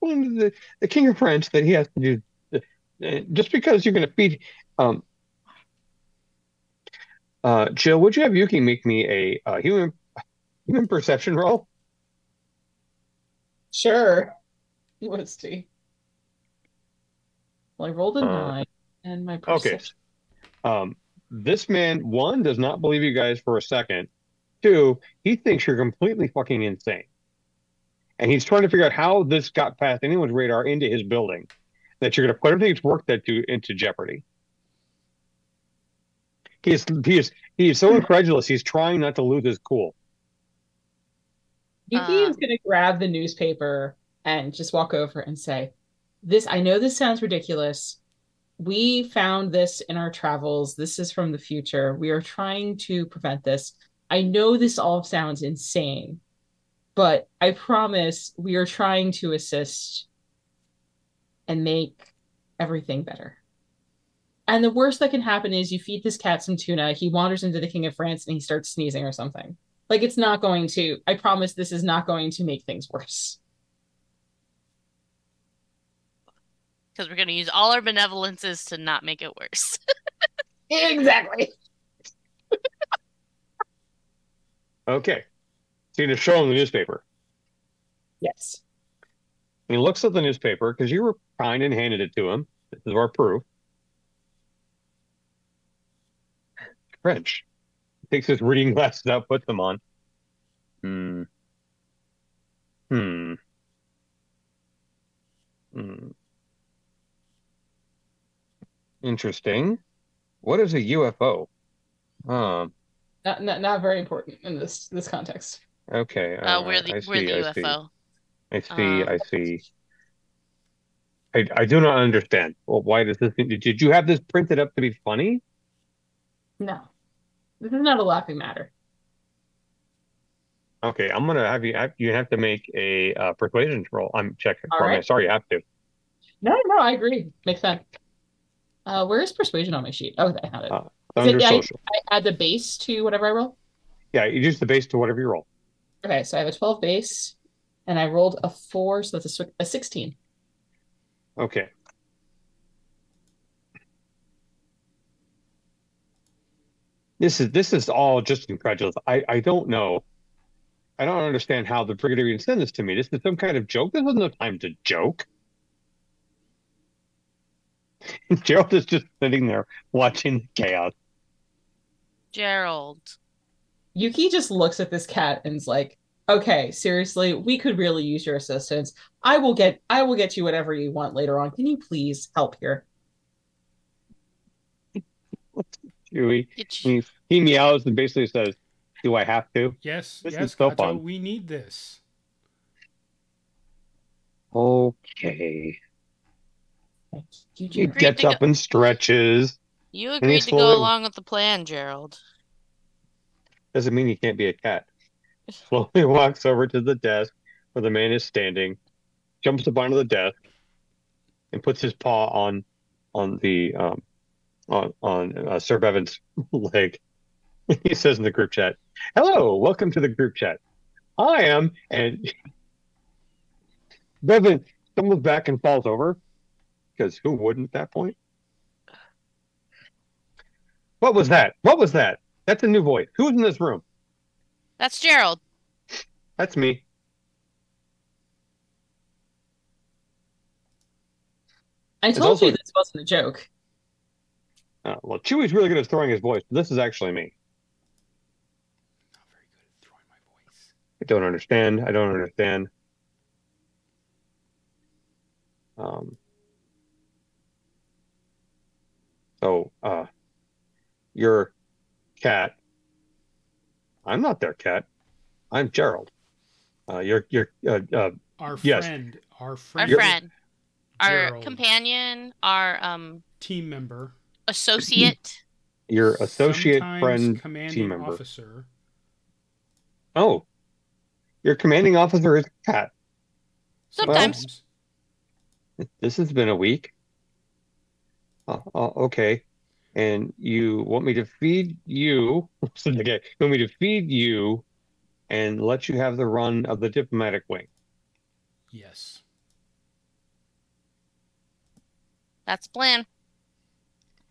Speaker 2: going to the King of France that he has to do. Just because you're going to feed. Jill, would you have Yuki make me a human perception roll?
Speaker 4: Sure. Let's see. Well, I rolled a 9, and my perception.
Speaker 2: Okay. This man, 1, does not believe you guys for a second. 2, he thinks you're completely fucking insane, and he's trying to figure out how this got past anyone's radar into his building. That you're going to put everything's work into jeopardy. He is so incredulous. He's trying not to lose his cool.
Speaker 4: Yuki is going to grab the newspaper and just walk over and say, I know this sounds ridiculous. We found this in our travels. This is from the future. We are trying to prevent this. I know this all sounds insane, but I promise we are trying to assist and make everything better. And the worst that can happen is you feed this cat some tuna, he wanders into the King of France, and he starts sneezing or something. Like, it's not going to, I promise this is not going to make things worse.
Speaker 3: Because we're going to use all our benevolences to not make it worse.
Speaker 4: Exactly.
Speaker 2: Okay. So you're going to show him the newspaper.
Speaker 4: Yes.
Speaker 2: And he looks at the newspaper because you were kind and handed it to him. This is our proof. French. He takes his reading glasses out, puts them on. Interesting. What is a UFO?
Speaker 4: Not very important in this context.
Speaker 2: Okay.
Speaker 3: We're the UFO.
Speaker 2: I see. I do not understand. Well, why does this? Did you have this printed up to be funny?
Speaker 4: No, this is not a laughing matter.
Speaker 2: Okay, I'm gonna have you have to make a persuasion roll. I'm checking.
Speaker 4: All right.
Speaker 2: Sorry, you have to.
Speaker 4: No, I agree. Makes sense. Where is persuasion on my sheet? Oh, I have it.
Speaker 2: Under social.
Speaker 4: I add the base to whatever I roll?
Speaker 2: Yeah, you use the base to whatever you roll.
Speaker 4: Okay, so I have a 12 base, And I rolled a 4, so that's a 16.
Speaker 2: Okay. This is all just incredulous. I don't know. I don't understand how the Brigadier even sent this to me. This is some kind of joke. This wasn't no time to joke. Gerald is just sitting there watching the chaos.
Speaker 3: Gerald.
Speaker 4: Yuki just looks at this cat and is like, "Okay, seriously, we could really use your assistance. I will get you whatever you want later on. Can you please help here?"
Speaker 2: Chewie.
Speaker 3: Did you...
Speaker 2: He meows and basically says, "Do I have to?"
Speaker 1: Yes,
Speaker 2: This
Speaker 1: yes,
Speaker 2: is so
Speaker 1: Kato,
Speaker 2: fun.
Speaker 1: we need this.
Speaker 2: Okay.
Speaker 4: You
Speaker 2: He
Speaker 3: agreed
Speaker 2: gets
Speaker 3: to
Speaker 2: up and stretches.
Speaker 3: You
Speaker 2: And he
Speaker 3: agreed to go along with the plan, Gerald.
Speaker 2: Doesn't mean he can't be a cat. Slowly walks over to the desk where the man is standing, jumps up onto the desk, and puts his paw on the Sir Bevan's leg. He says in the group chat, "Hello, welcome to the group chat. I am," and Bevan stumbles back and falls over, because who wouldn't at that point? What was that? What was that? That's a new voice. Who's in this room?
Speaker 3: That's Gerald.
Speaker 2: That's me.
Speaker 4: I told you this wasn't a joke.
Speaker 2: Well, Chewie's really good at throwing his voice, but this is actually me.
Speaker 1: Not very good at throwing my voice.
Speaker 2: I don't understand. I don't understand. So, your cat. I'm not their cat. I'm Gerald.
Speaker 1: Our
Speaker 2: yes.
Speaker 1: friend,
Speaker 3: Our friend, our
Speaker 1: Gerald,
Speaker 3: companion, our
Speaker 1: team member,
Speaker 3: associate,
Speaker 2: your associate
Speaker 1: sometimes
Speaker 2: friend,
Speaker 1: commanding
Speaker 2: team member.
Speaker 1: officer.
Speaker 2: Oh, your commanding officer is a cat.
Speaker 3: sometimes.
Speaker 2: Well, this has been a week. Okay. And you want me to feed you? Okay. You want me to feed you and let you have the run of the diplomatic wing?
Speaker 1: Yes.
Speaker 3: That's the plan.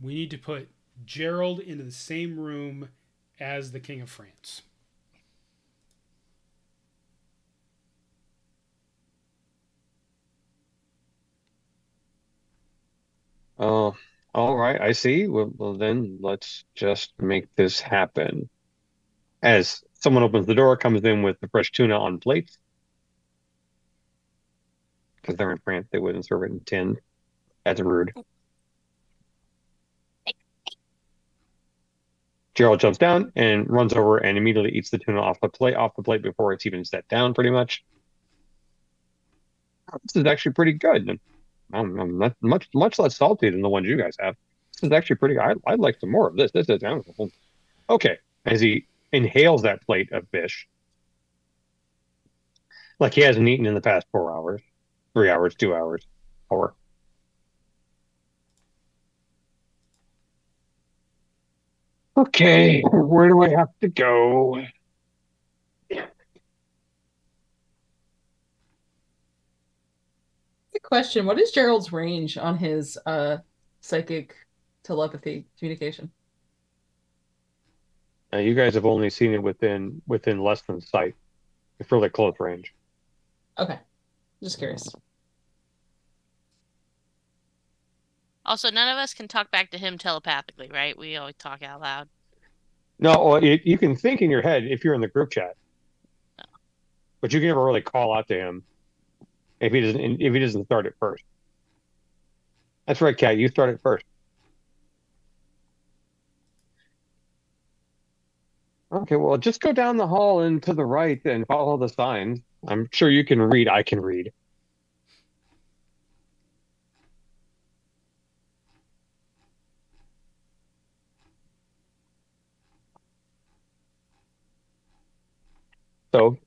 Speaker 1: We need to put Gerald into the same room as the King of France.
Speaker 2: Oh, all right. I see. Well, then let's just make this happen. As someone opens the door, comes in with the fresh tuna on plates. Because they're in France, they wouldn't serve it in tin. That's rude. Gerald jumps down and runs over and immediately eats the tuna off the plate before it's even set down, pretty much. This is actually pretty good. I'm not much less salty than the ones you guys have. This is actually pretty. I'd like some more of this. This is okay. As he inhales that plate of fish, like he hasn't eaten in the past 4 hours, 3 hours, 2 hours, or. Okay, where do I have to go?
Speaker 4: Good question. What is Gerald's range on his psychic telepathy communication?
Speaker 2: You guys have only seen it within less than sight. It's really close range.
Speaker 4: Okay, just curious.
Speaker 3: Also, none of us can talk back to him telepathically, right? We always talk out loud.
Speaker 2: No, well, you can think in your head if you're in the group chat, but you can never really call out to him if he doesn't start it first. That's right, Kat. You start it first. Okay, well, just go down the hall and to the right and follow the signs. I'm sure you can read. I can read. So,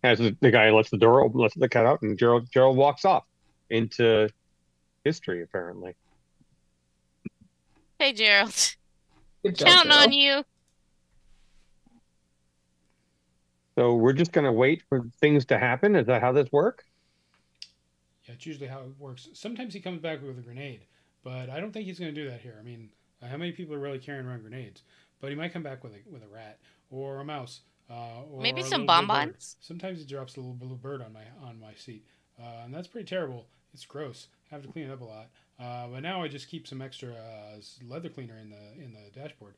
Speaker 2: as the guy lets the door open, lets the cat out, and Gerald walks off into history, apparently.
Speaker 3: Hey, Gerald.
Speaker 4: Good job,
Speaker 3: Counting on
Speaker 4: Gerald.
Speaker 3: you.
Speaker 2: So we're just going to wait for things to happen? Is that how this works?
Speaker 1: Yeah, it's usually how it works. Sometimes he comes back with a grenade, but I don't think he's going to do that here. I mean, how many people are really carrying around grenades? But he might come back with a rat or a mouse or
Speaker 3: Maybe
Speaker 1: a
Speaker 3: some
Speaker 1: little blue bird.
Speaker 3: bonbons.
Speaker 1: Sometimes he drops a little blue bird on my seat, and that's pretty terrible. It's gross. I have to clean it up a lot. But now I just keep some extra leather cleaner in the dashboard,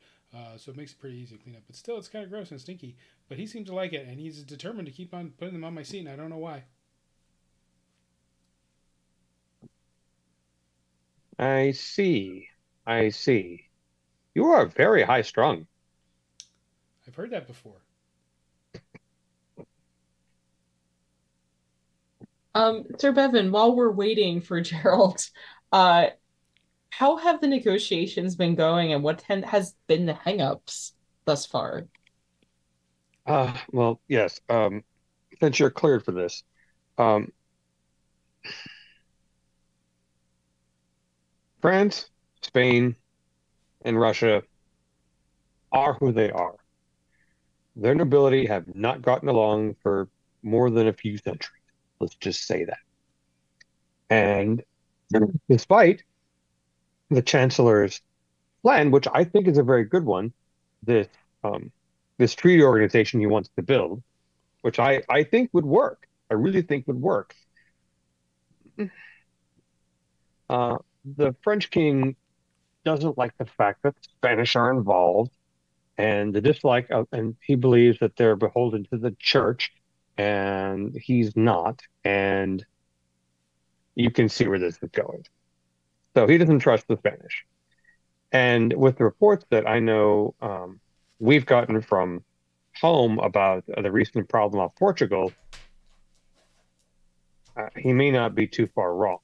Speaker 1: so it makes it pretty easy to clean up. But still, it's kind of gross and stinky. But he seems to like it, and he's determined to keep on putting them on my seat, and I don't know why.
Speaker 2: I see. I see. You are very high strung.
Speaker 1: I've heard that before.
Speaker 4: Sir Bevan, while we're waiting for Gerald, how have the negotiations been going, and what has been the hangups thus far?
Speaker 2: Well, yes. Since you're cleared for this, um, France, Spain, and Russia are who they are. Their nobility have not gotten along for more than a few centuries. Let's just say that. And despite the Chancellor's plan, which I think is a very good one, this this treaty organization he wants to build, which I think would work. I really think would work. The French king doesn't like the fact that the Spanish are involved, and the dislike of, and he believes that they're beholden to the church, and he's not, and you can see where this is going. So he doesn't trust the Spanish. And with the reports that I know we've gotten from home about the recent problem of Portugal, he may not be too far wrong.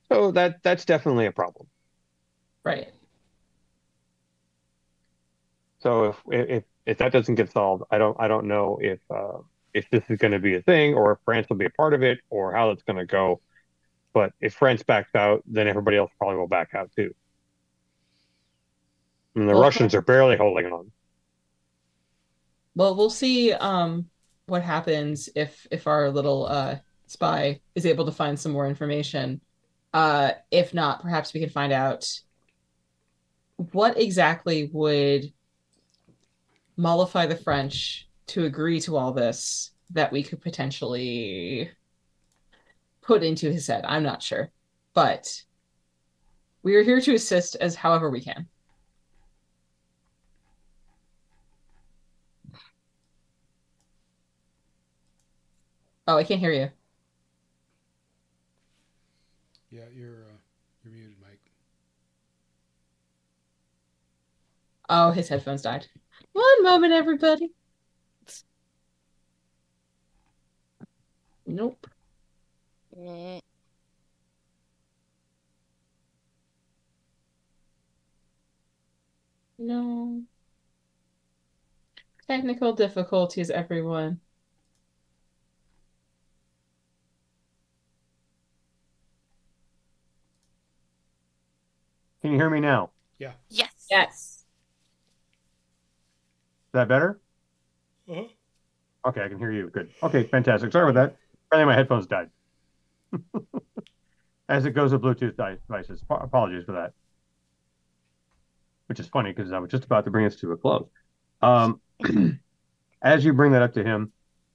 Speaker 2: So that's definitely a problem.
Speaker 4: Right.
Speaker 2: So if that doesn't get solved, I don't know if this is going to be a thing, or if France will be a part of it, or how it's going to go. But if France backs out, then everybody else probably will back out too. And the Russians are barely holding on.
Speaker 4: Well, we'll see what happens if our little spy is able to find some more information. If not, perhaps we can find out what exactly would mollify the French to agree to all this that we could potentially put into his head. I'm not sure, but we are here to assist as however we can. Oh, I can't hear you.
Speaker 1: Yeah, you're muted, Mike.
Speaker 4: Oh, his headphones died. One moment, everybody. Nope. No. Technical difficulties, everyone.
Speaker 2: Can you hear me now?
Speaker 1: Yeah.
Speaker 3: Yes.
Speaker 4: Yes.
Speaker 2: Is that better?
Speaker 1: Uh-huh.
Speaker 2: Okay, I can hear you. Good. Okay, fantastic. Sorry about that. Apparently my headphones died. As it goes with Bluetooth devices. Apologies for that. Which is funny because I was just about to bring this to a close. As you bring that up to him,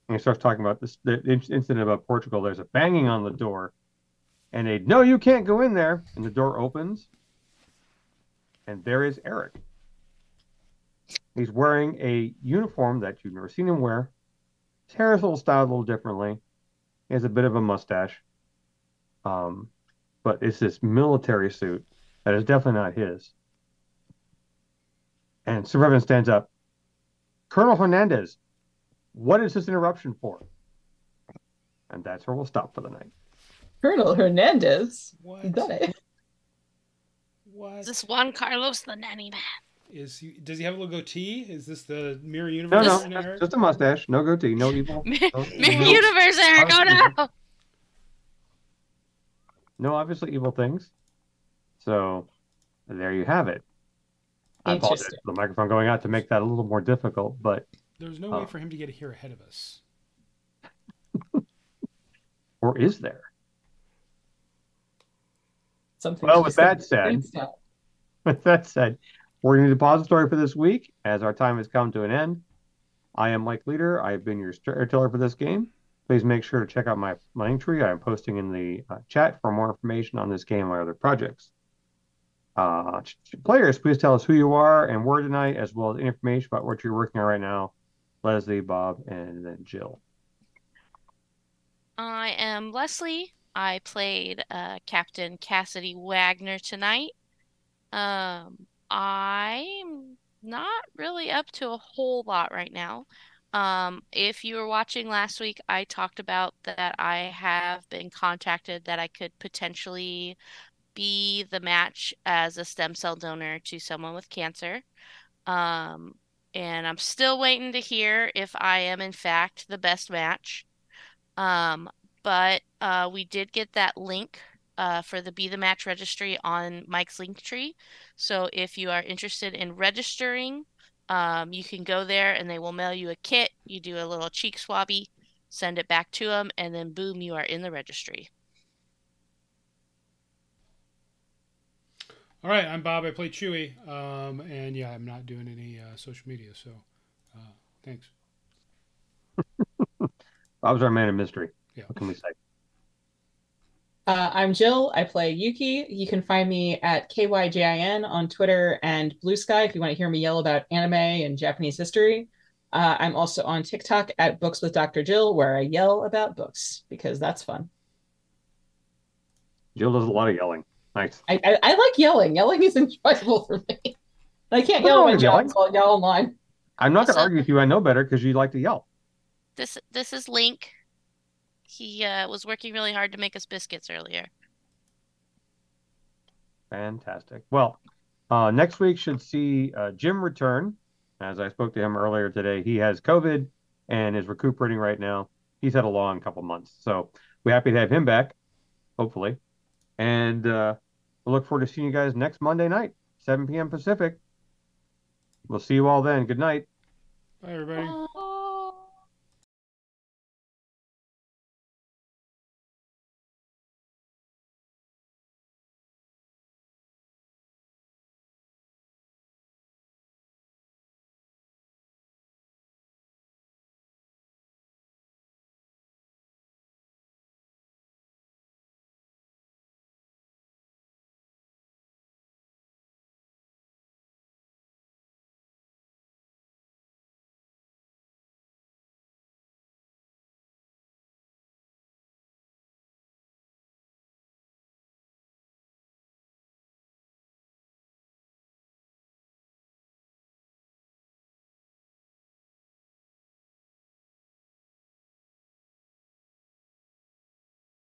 Speaker 2: and he starts talking about the incident about Portugal, there's a banging on the door, and no, you can't go in there. And the door opens, and there is Eric. He's wearing a uniform that you've never seen him wear. His hair is styled a little differently. He has a bit of a mustache. But it's this military suit that is definitely not his. And Sir Reverend stands up. Colonel Hernandez, what is this interruption for? And that's where we'll stop for the night.
Speaker 4: Colonel Hernandez?
Speaker 1: What?
Speaker 4: You got it.
Speaker 1: What?
Speaker 3: Is this Juan Carlos the nanny man?
Speaker 1: Does he have a little goatee? Is this the mirror universe?
Speaker 2: No, just a mustache. No goatee. No evil.
Speaker 3: Mirror universe, Eric. Oh no!
Speaker 2: No obviously evil things. So there you have it. I apologize
Speaker 4: Interesting.
Speaker 2: for the microphone going out to make that a little more difficult, but
Speaker 1: There's no way for him to get here ahead of us.
Speaker 2: or is there?
Speaker 4: Something
Speaker 2: Well,
Speaker 4: to be
Speaker 2: with
Speaker 4: said.
Speaker 2: that said, we're going to pause the story for this week as our time has come to an end. I am Mike Leader. I have been your storyteller for this game. Please make sure to check out my link tree. I am posting in the chat for more information on this game and my other projects. Players, please tell us who you are and where tonight, as well as information about what you're working on right now. Leslie, Bob, and then Jill.
Speaker 3: I am Leslie. I played Captain Cassidy Wagner tonight. I'm not really up to a whole lot right now. If you were watching last week, I talked about that I have been contacted that I could potentially be the match as a stem cell donor to someone with cancer. Um, and I'm still waiting to hear if I am in fact the best match. Um, but we did get that link for the Be the Match registry on Mike's link tree. So if you are interested in registering, you can go there and they will mail you a kit. You do a little cheek swabby, send it back to them, and then boom, you are in the registry.
Speaker 1: All right, I'm Bob. I play Chewy. And yeah, I'm not doing any social media, so thanks.
Speaker 2: Bob's our man of mystery.
Speaker 1: Yeah.
Speaker 2: What can we say?
Speaker 4: I'm Jill. I play Yuki. You can find me at KYJIN on Twitter and Blue Sky if you want to hear me yell about anime and Japanese history. I'm also on TikTok at Books with Dr. Jill, where I yell about books because that's fun.
Speaker 2: Jill does a lot of yelling. Nice.
Speaker 4: I like yelling. Yelling is enjoyable for me. I can't yell at my job, so I'll yell online.
Speaker 2: I'm not going to argue with you. I know better because you like to yell.
Speaker 3: This is Link. He was working really hard to make us biscuits earlier.
Speaker 2: Fantastic. Well, next week should see Jim return. As I spoke to him earlier today, he has COVID and is recuperating right now. He's had a long couple months. So we're happy to have him back, hopefully. And we'll look forward to seeing you guys next Monday night, 7 p.m. Pacific. We'll see you all then. Good night.
Speaker 1: Bye, everybody.